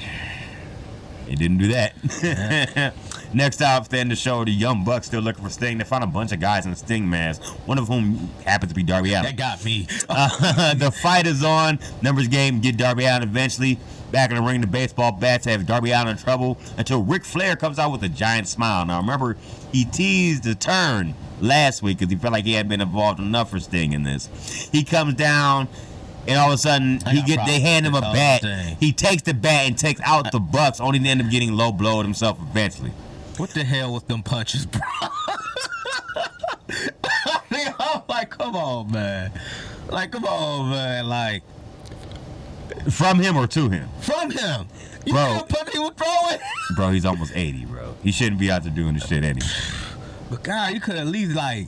He didn't do that. Yeah. Next up, to end the show, the Young Bucks still looking for Sting. They found a bunch of guys in Sting masks, one of whom happens to be Darby Allin. That got me. The fight is on. Numbers game, get Darby Allin eventually. Back in the ring, the baseball bats have Darby Allin in trouble until Ric Flair comes out with a giant smile. Now, remember, he teased the turn last week because he felt like he had been involved enough for Sting in this. He comes down, and all of a sudden, they hand him a bat. He takes the bat and takes out the Bucks, only to end up getting low blowed himself eventually. What the hell with them punches, bro? I mean, I'm like, come on, man. Like, From him or to him? from him. You Bro. see the punch he was throwing? Bro, he's almost 80, bro. He shouldn't be out there doing this shit anyway. But God, you could at least like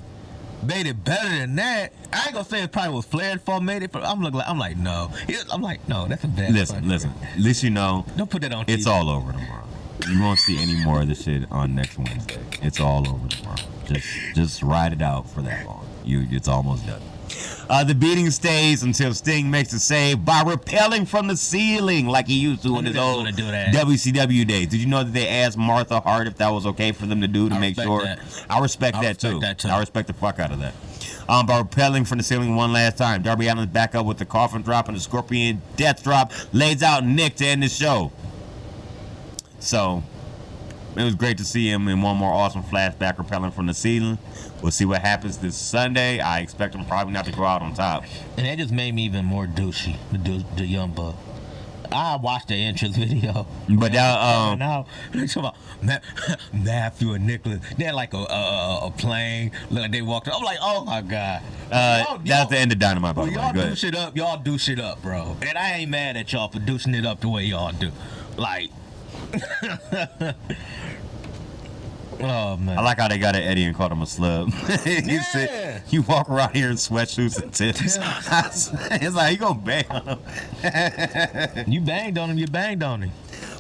made it better than that. I ain't gonna say it probably was Flair's fault. Made it. I'm like, no. I'm like, no. That's a bad. Listen. At least you know Don't put that on. it's TV. all over tomorrow. You won't see any more of this shit on next Wednesday. It's all over tomorrow. Just ride it out for that long. It's almost done. The beating stays until Sting makes a save by rappelling from the ceiling like he used to in his old WCW days. Did you know that they asked Martha Hart if that was okay for them to do to make sure? I respect that too. I respect the fuck out of that. By rappelling from the ceiling one last time. Darby Allin's back up with the coffin drop and the scorpion death drop. Lays out Nick to end the show. So, it was great to see him in one more awesome flashback rappelling from the ceiling. We'll see what happens this Sunday. I expect him probably not to go out on top. And that just made me even more douchey. The Young Buck. I watched the entrance video. But now they talk about Matthew and Nicholas. They had like a plane. Like they walked. I'm like, oh my god. That's the end of Dynamite, by the way. Y'all Go do ahead. shit up. Y'all do shit up, bro. And I ain't mad at y'all for douching it up the way y'all do. Like. Oh man! I like how they got at Eddie and called him a slub. He said, "You walk around here in sweatshirts and tips." It's like you gonna bang on him. You banged on him. You banged on him.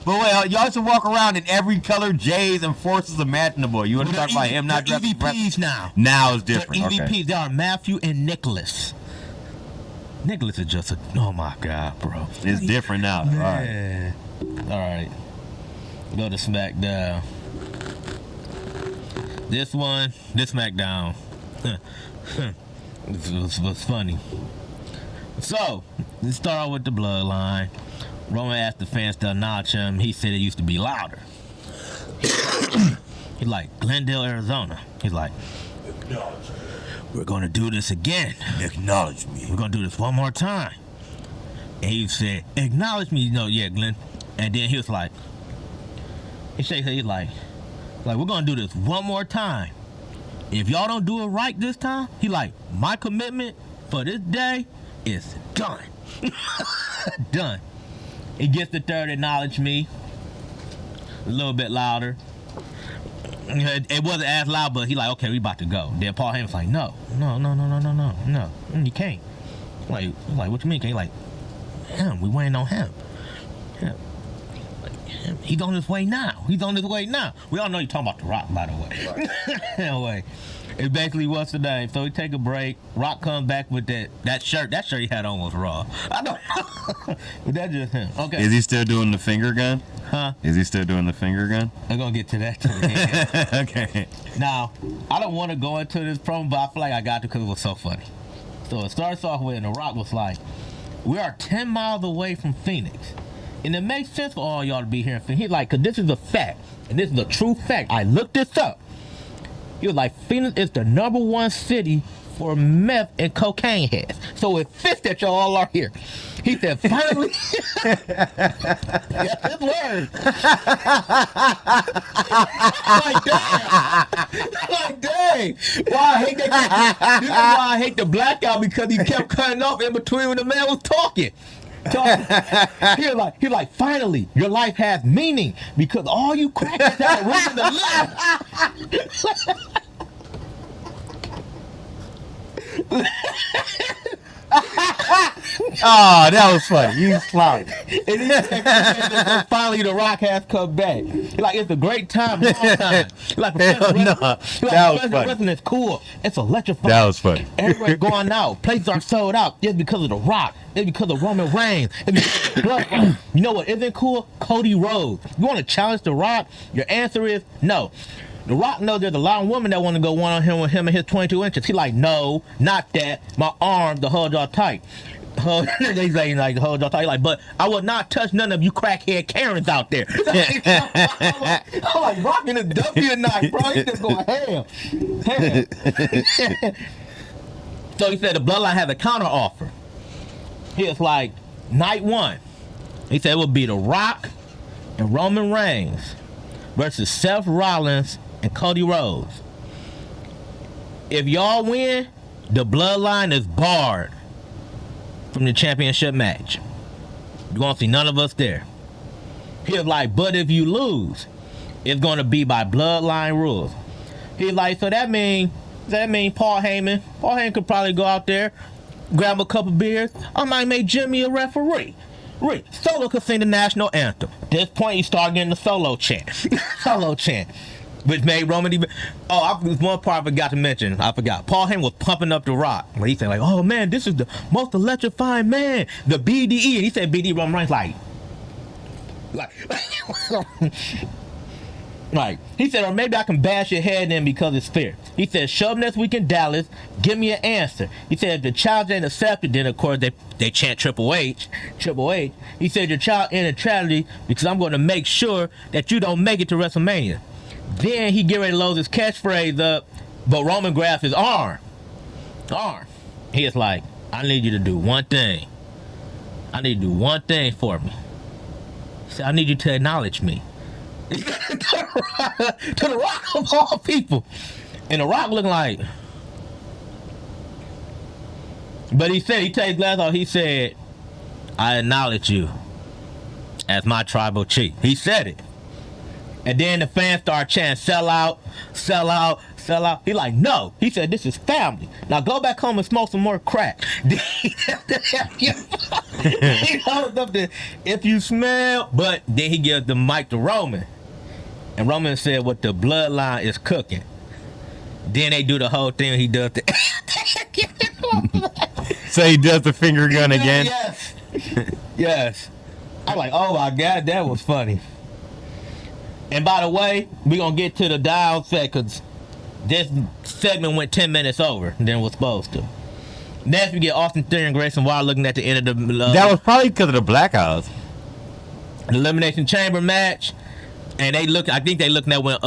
But wait, you also walk around in every color J's and forces imaginable. You want to talk about him not dressing? EVPs now. Now it's different. They're EVPs. Okay. They are Matthew and Nicholas. Nicholas is just a. Oh my god, bro. It's different now. All right. All right. Go to SmackDown. This SmackDown. This was funny. So, let's start off with the bloodline. Roman asked the fans to acknowledge him. He said it used to be louder. He's like, Glendale, Arizona. He's like, we're going to do this again. Acknowledge me. We're going to do this one more time. And he said, acknowledge me. No, yeah, Glenn. And then he was like, he's like, we're going to do this one more time. If y'all don't do it right this time, he like, my commitment for this day is done. Done. He gets the third acknowledge me. A little bit louder. It wasn't as loud, but he like, okay, we about to go. Then Paul Heyman's like, no, you can't. Like, what you mean? Can't? Like, him, we waiting on him. He's on his way now. We all know you're talking about The Rock, by the way. Anyway, it basically was today. So we take a break. Rock comes back with that shirt. That shirt he had on was raw. I don't know. But that's just him. Okay. Is he still doing the finger gun? Huh? Is he still doing the finger gun? I'm going to get to that. Okay. Now, I don't want to go into this promo, but I feel like I got to because it was so funny. So it starts off with, and The Rock was like, we are 10 miles away from Phoenix. And it makes sense for all y'all to be here in Phoenix. He's like, because this is a fact. And this is a true fact. I looked this up. He was like, Phoenix is the #1 city for meth and cocaine heads. So it fits that y'all are here. He said, finally. Yes, his word. Like, damn. Like, dang. Why I hate that. This is why I hate the blackout, because he kept cutting off in between when the man was talking. He was like, finally, your life has meaning because all you crackers had a reason to live. Oh, that was funny. You clown. And he said, finally, The Rock has come back. Like, it's a great time, long time. Like, professional wrestling is cool. It's electrifying. That was funny. Everywhere going out. Places are sold out. It's because of The Rock. It's because of Roman Reigns. It's because of Bloodline. You know what isn't cool? Cody Rhodes. You want to challenge The Rock? Your answer is no. The Rock knows there's a lot of women that want to go one on him with him and his 22 inches. He like, no, not that. My arms to hold y'all tight. They say like hold y'all tight. Like, but I will not touch none of you crackhead Karens out there. I'm like rocking the W tonight, bro. He just going ham. So he said the Bloodline has a counter offer. He was like, night one. He said it would be The Rock and Roman Reigns versus Seth Rollins and Cody Rhodes. If y'all win, the Bloodline is barred from the championship match. You won't see none of us there. He was like, but if you lose, it's going to be by Bloodline rules. He's like, so that mean Paul Heyman could probably go out there, grab a couple beers. I might make Jimmy a referee. Solo could sing the national anthem. At this point, he started getting the solo chant. Solo chant. Which made Roman even... Oh, there's one part I forgot to mention. I forgot. Paul Heyman was pumping up The Rock. He said, like, oh, man, this is the most electrifying man. The BDE. And he said BDE, Roman Reigns, like, he said, or maybe I can bash your head in because it's fair. He said, show up next week in Dallas. Give me an answer. He said, if the challenge ain't accepted, then, of course, they chant Triple H. He said, your child in a tragedy because I'm going to make sure that you don't make it to WrestleMania. Then he get ready to load his catchphrase up, but Roman grabs his arm. He is like, I need you to do one thing. I need you to do one thing for me. He said, I need you to acknowledge me. To The Rock of all people. And The Rock looking like... But he said, he takes his glass off, he said, I acknowledge you as my tribal chief. He said it. And then the fans start chanting, sell out, sell out, sell out. He like, no. He said, this is family. Now go back home and smoke some more crack. He holds up the, if you smell, but then he gives the mic to Roman. And Roman said what the Bloodline is cooking. Then they do the whole thing. He does the... So he does the finger gun again? Yes. Yes. I'm like, oh my God, that was funny. And by the way, we're going to get to the dial set because this segment went 10 minutes over than was supposed to. Next, we get Austin Theory and Grayson Waller looking at the end of the... that was probably because of the blackouts. The Elimination Chamber match. And I think they looking at when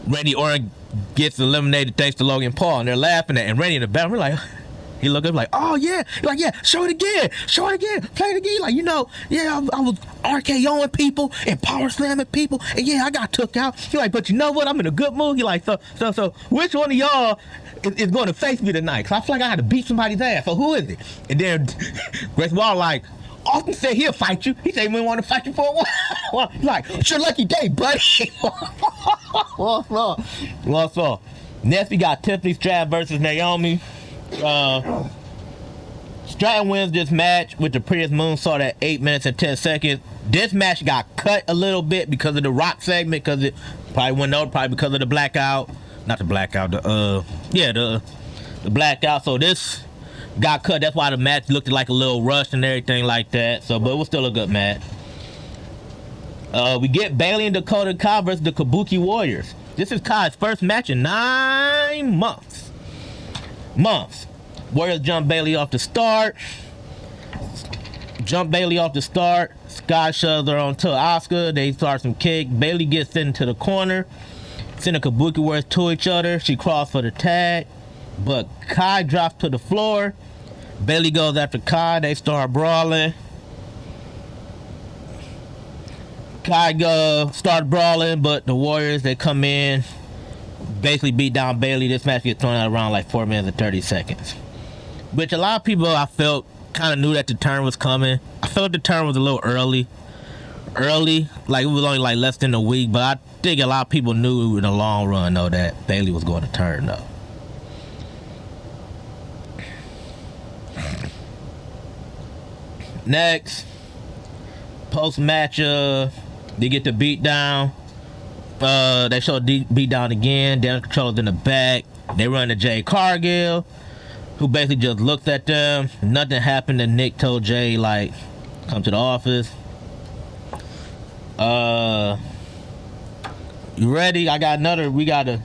Randy Orton gets eliminated thanks to Logan Paul. And they're laughing at, and Randy in the back, we're like... He looked up like, oh yeah. He's like, yeah, show it again, play it again. Like, you know, yeah, I was RKOing people and power slamming people, and yeah, I got took out. He's like, but you know what? I'm in a good mood. He like, so, which one of y'all is going to face me tonight? Cause I feel like I had to beat somebody's ass. So who is it? And then Grace Waller like, Austin said he'll fight you. He said we want to fight you for a while. He's like, it's your lucky day, buddy. What's up? Next we got Tiffany Stratton versus Naomi. Stratton wins this match with the Prius Moonsault at 8 minutes and 10 seconds. This match got cut a little bit because of the Rock segment, because it probably went over, probably because of the blackout. Not the blackout, the blackout. So this got cut. That's why the match looked like a little rushed and everything like that. So, but it was still a good match. We get Bayley and Dakota Kai versus the Kabuki Warriors. This is Kai's first match in 9 months. Warriors jump Bayley off the start. Sky shoves her onto Asuka. They start some kick. Bayley gets into the corner. Send the Kabuki Warriors to each other. She crawls for the tag. But Kai drops to the floor. Bailey goes after Kai. They start brawling. Kai start brawling, but the Warriors, they come in, basically beat down Bailey. This match gets thrown out around like 4 minutes and 30 seconds. Which a lot of people, I felt, kind of knew that the turn was coming. I felt the turn was a little early. Like it was only like less than a week, but I think a lot of people knew in the long run, though, that Bailey was going to turn, though. Next, post-match, they get the beat down. They show beat down again. Damage controller's in the back. They run to Jay Cargill, who basically just looked at them. Nothing happened, and Nick told Jay, like, come to the office. You ready? We gotta.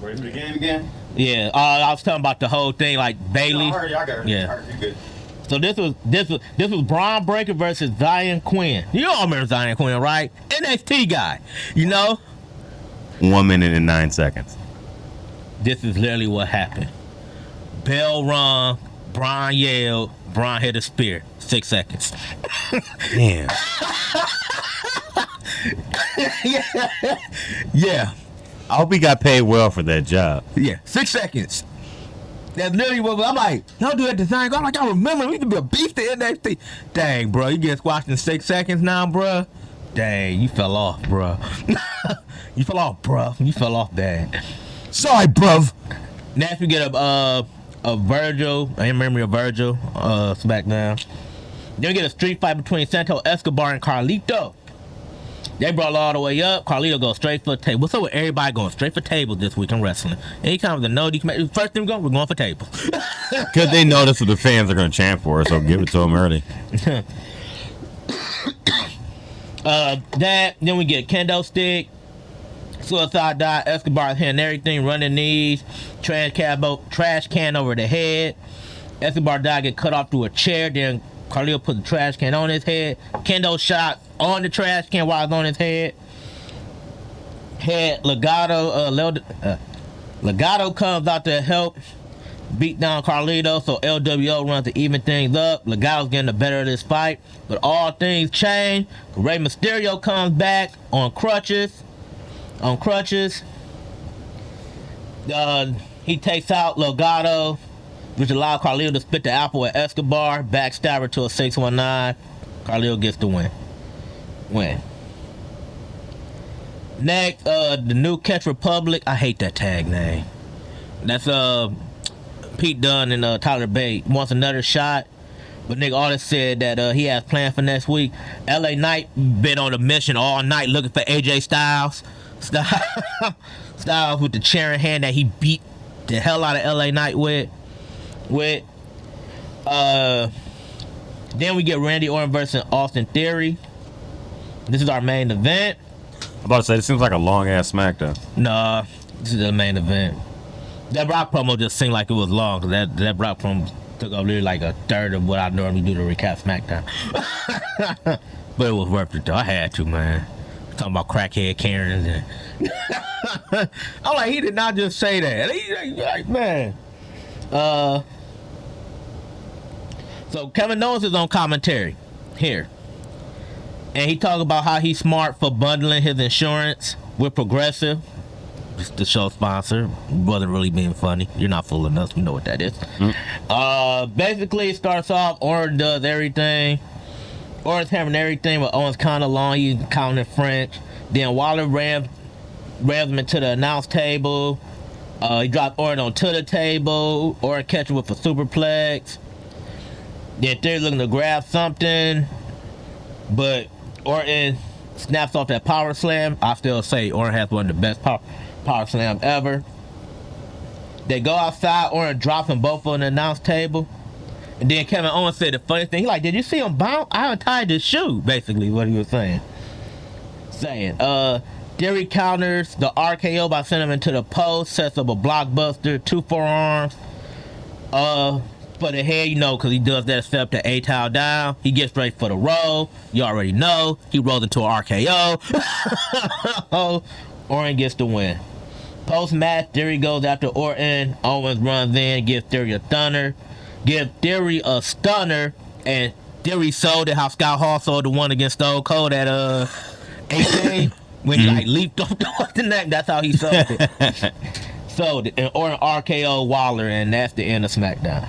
Ready for the game again? Yeah, I was talking about the whole thing, like Bailey. No, I got it. Yeah. All right, you good. So this was Braun Breaker versus Zion Quinn. You all remember Zion Quinn, right? NXT guy, you know? 1 minute and 9 seconds. This is literally what happened. Bell rung, Braun yelled, Braun hit a spear. 6 seconds. Damn. Yeah. I hope he got paid well for that job. Yeah. 6 seconds. That's literally what I'm like. Y'all do that design. I'm like, I remember we used to be a beast to NXT. Dang, bro, you get squashed in 6 seconds now, bro. Dang, you fell off, bro. You fell off, bro. You fell off bad. Sorry, bruv. Next we get a Virgil, in memory of Virgil, SmackDown. Then we get a street fight between Santo Escobar and Carlito. They brought it all the way up. Carlito goes straight for the table. What's up with everybody going straight for tables this week in wrestling? Anytime the no, first thing we're going for tables. Because they know that's what the fans are going to chant for, so give it to them early. Then we get kendo stick, suicide dive, Escobar hitting everything, running knees, trash can over the head. Escobar dive get cut off through a chair, then Carlito put the trash can on his head. Kendo shot on the trash can while it's on his head. Legato comes out to help beat down Carlito, so LWO runs to even things up. Legato's getting the better of this fight, but all things change. Rey Mysterio comes back on crutches. He takes out Legato, which allowed Carlito to spit the apple at Escobar, backstabber to a 619. Carlito gets the win. Next, the New Catch Republic. I hate that tag name. That's Pete Dunne and Tyler Bate wants another shot, but Nick Aldis said that he has plans for next week. LA Knight been on a mission all night looking for AJ Styles. Styles with the chair in hand that he beat the hell out of LA Knight with. Then we get Randy Orton versus Austin Theory. This is our main event. I'm about to say, this seems like a long-ass SmackDown. Nah, this is the main event. That Brock promo just seemed like it was long, because that Brock promo took up literally like a third of what I normally do to recap SmackDown. But it was worth it, though. I had to, man. Talking about crackhead Karens. And I'm like, he did not just say that. He's like, man. So Kevin Owens is on commentary here. And he talked about how he's smart for bundling his insurance with Progressive. It's the show sponsor. Wasn't really being funny. You're not fooling us. We know what that is. Basically, it starts off, Orton does everything. Orton's having everything, but Owens kind of long. He's counting French. Then Waller rams him into the announce table. He dropped Orton onto the table. Orton catches with a superplex. Then Theory's looking to grab something, but Orton snaps off that power slam. I still say Orton has one of the best power slams ever. They go outside. Orton drops them both on the announce table. And then Kevin Owens said the funny thing. He like, did you see him bounce? I untied his shoe, basically, what he was saying. Theory counters the RKO by sending him into the post, sets up a blockbuster, 2 forearms. For the head, because he does that step to A-towel down. He gets straight for the roll. You already know. He rolls into an RKO. Orton gets the win. Post-match, Theory goes after Orton. Owens runs in, gives Theory a thunner. give Theory a stunner, and Theory sold it how Scott Hall sold the one against Stone Cold at 18 when he like leaped off the neck. That's how he sold it. Sold it, or an RKO Waller, and that's the end of SmackDown.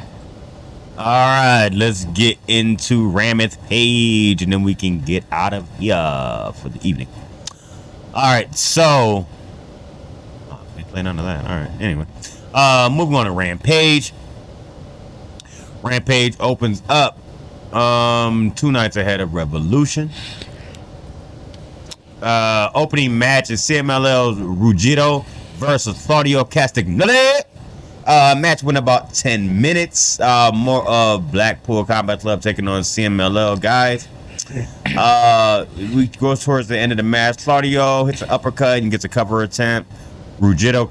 All right, let's get into Rampage, and then we can get out of here for the evening. All right, so they play none of that. All right, anyway, moving on to Rampage. Rampage opens up 2 nights ahead of Revolution. Opening match is CMLL's Ruggiero versus Claudio Castagnoli. Match went about 10 minutes. More of Blackpool Combat Club taking on CMLL guys. We go towards the end of the match. Claudio hits an uppercut and gets a cover attempt. Ruggiero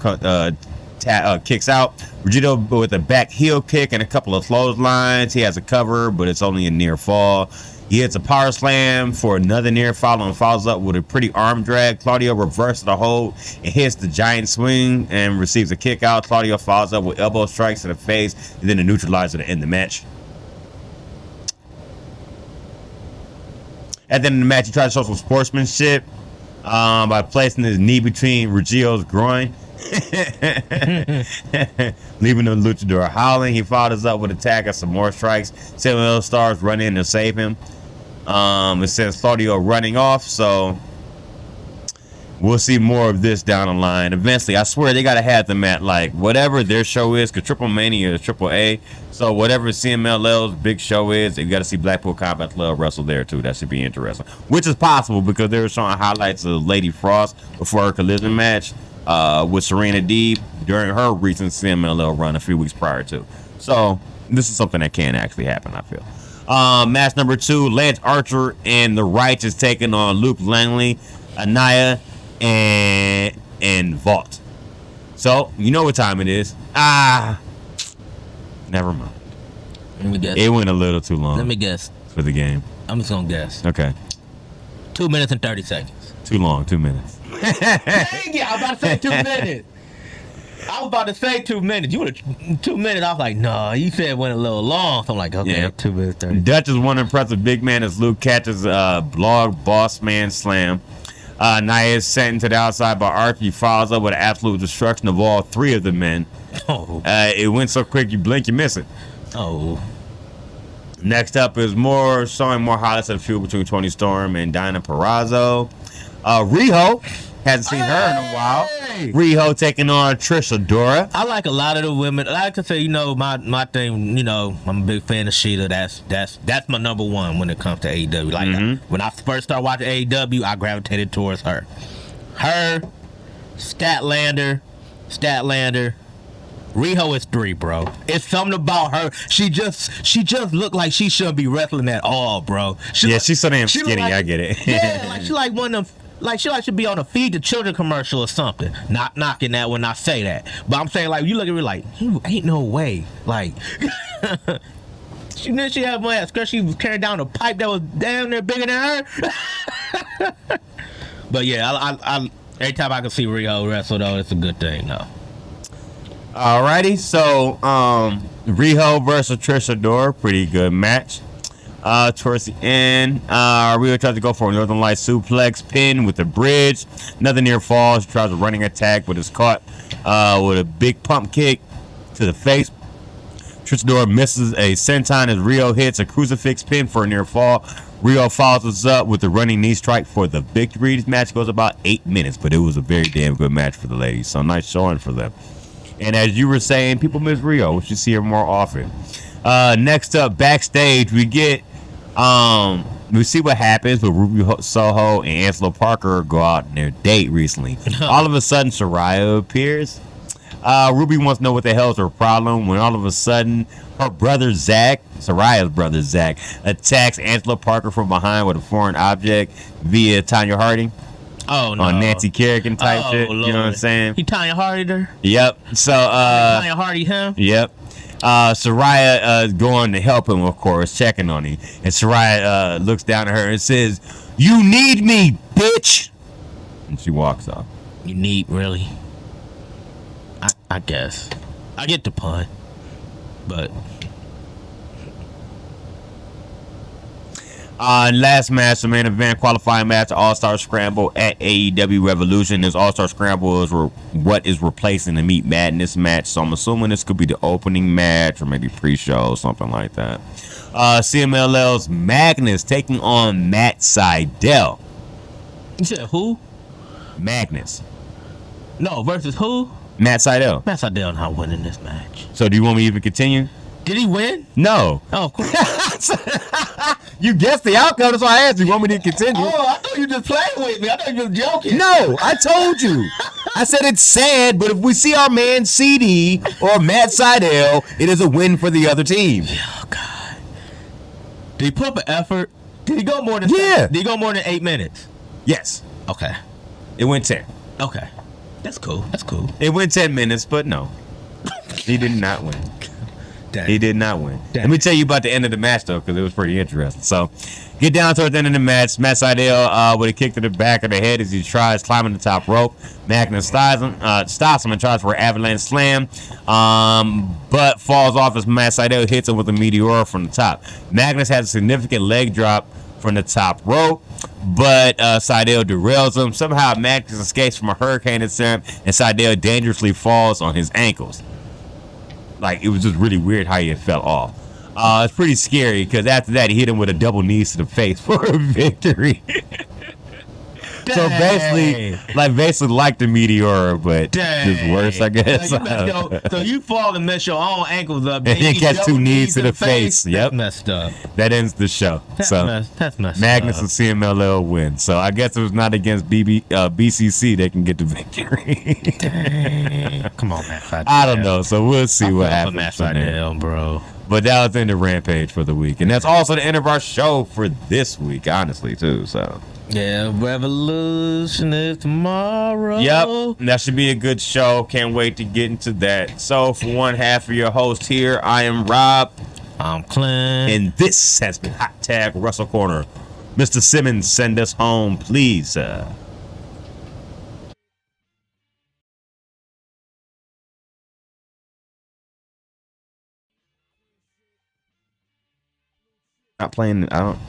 kicks out. Ruggiero with a back heel kick and a couple of clotheslines. He has a cover, but it's only a near fall. He hits a power slam for another near fall and follows up with a pretty arm drag. Claudio reverses the hold and hits the giant swing and receives a kick out. Claudio follows up with elbow strikes to the face and then a neutralizer to end the match. At the end of the match, he tries to show some sportsmanship by placing his knee between Ruggiero's groin, leaving the luchador howling. He follows up with attack and some more strikes. CMLL stars run in to save him. It says Claudio running off, so we'll see more of this down the line. Eventually, I swear they gotta have them at like whatever their show is, because Triple Mania is Triple A. So whatever CMLL's big show is, you gotta see Blackpool Combat Club wrestle there too. That should be interesting. Which is possible because they were showing highlights of Lady Frost before her collision match with Serena Deeb during her recent CMLL run a few weeks prior to. So this is something that can actually happen, I feel. Match number 2, Lance Archer and the Righteous taking on Luke Langley, Anaya, and Vault. So you know what time it is. Never mind. Let me guess. It went a little too long. Let me guess. For the game. I'm just gonna guess. Okay. 2 minutes and 30 seconds. Too long. 2 minutes. Dang it! I was about to say 2 minutes. I was about to say 2 minutes. You would have 2 minutes. I was like, no. You said it went a little long. So I'm like, okay, Yeah. 2 minutes 30. Dutch is one impressive big man as Luke catches blog boss man slam. Nia is sent to the outside by Archer. He follows up with an absolute destruction of all 3 of the men. Oh. It went so quick you blink, you miss it. Oh. Next up is showing more highlights of the feud between Tony Storm and Dinah Purrazzo. Riho, hasn't seen her in a while. Hey! Riho taking on Trish Adora. I like a lot of the women. I like to say, my thing, I'm a big fan of Sheeta. That's my number one when it comes to AEW. Like, when I first started watching AEW, I gravitated towards her. Her, Statlander. Riho is 3, bro. It's something about her. She just looked like she shouldn't be wrestling at all, bro. She's so damn skinny. Like, I get it. Yeah, like she like one of them. Like she should be on a Feed the Children commercial or something. Not knocking that when I say that, but I'm saying like you look at her like ain't no way. Like she had one ass because she was carrying down a pipe that was damn near bigger than her. But yeah, I every time I can see Riho wrestle though, it's a good thing though. Alrighty, so Riho versus Trish Adora, pretty good match. Towards the end, Riho tries to go for a Northern Light suplex pin with the bridge. Another near fall. She tries a running attack, but is caught with a big pump kick to the face. Trish Adora misses a senton as Riho hits a crucifix pin for a near fall. Riho follows up with the running knee strike for the victory. This match goes about 8 minutes, but it was a very damn good match for the ladies. So nice showing for them. And as you were saying, people miss Riho. We should see her more often. Next up, backstage, we get we see what happens when Ruby Soho and Angelo Parker go out on their date recently. All of a sudden, Saraya appears. Ruby wants to know what the hell's her problem when all of a sudden her brother Zach, Saraya's brother Zach, attacks Angelo Parker from behind with a foreign object via Tanya Harding. Oh no! On Nancy Kerrigan type shit. Lord. You know what I'm saying? He Tanya Hardy her. Yep. So Tanya Hardy him. Yep. Saraya is going to help him, of course, checking on him. And Saraya looks down at her and says, "You need me, bitch!" And she walks off. You need, really? I guess. I get the pun. But Last match, the main event qualifying match, All-Star Scramble at AEW Revolution. This All-Star Scramble is what is replacing the Meat Madness match. So I'm assuming this could be the opening match or maybe pre-show, something like that. CMLL's Magnus taking on Matt Sydal. You said who? Magnus. No, versus who? Matt Sydal. Matt Sydal not winning this match. So do you want me to even continue? Did he win? No. Oh, of course. You guessed the outcome, that's why I asked you. You want me to continue? Oh, I thought you just playing with me. I thought you were joking. No, I told you. I said it's sad, but if we see our man CD or Matt Sydal, it is a win for the other team. Oh, God. Did he put up an effort? Did he go more than Yeah. Did he go more than 8 minutes? Yes. Okay. It went 10. Okay. That's cool. That's cool. It went 10 minutes, but no. He did not win. Dang. He did not win. Dang. Let me tell you about the end of the match, though, because it was pretty interesting. So, get down towards the end of the match. Matt Sydal with a kick to the back of the head as he tries climbing the top rope. Magnus stops him and tries for an avalanche slam, but falls off as Matt Sydal hits him with a meteor from the top. Magnus has a significant leg drop from the top rope, but Sydal derails him. Somehow, Magnus escapes from a hurricane attempt, and Sydal dangerously falls on his ankles. Like, it was just really weird how he fell off. It's pretty scary because after that, he hit him with a double knees to the face for a victory. So basically like the meteor, but just worse, I guess. So you fall and mess your own ankles up, and then catch 2 knees to the face. Yep, that's messed up. That ends the show. That's messed Magnus up. and CMLL win. So I guess it was not against BCC they can get the victory. Dang. Come on, Matt Sydal. I don't know. So we'll see what happens. Matt from there. Sydal, bro. But that was the end of Rampage for the week. And that's also the end of our show for this week, honestly, too. So Yeah, Revolution is tomorrow. yep, that should be a good show. Can't wait to get into that. So for one half of your host here, I am Rob. I'm Clint. And this has been Hot Tag Wrestle Corner. Mr. Simmons, send us home, please. Not playing. I don't.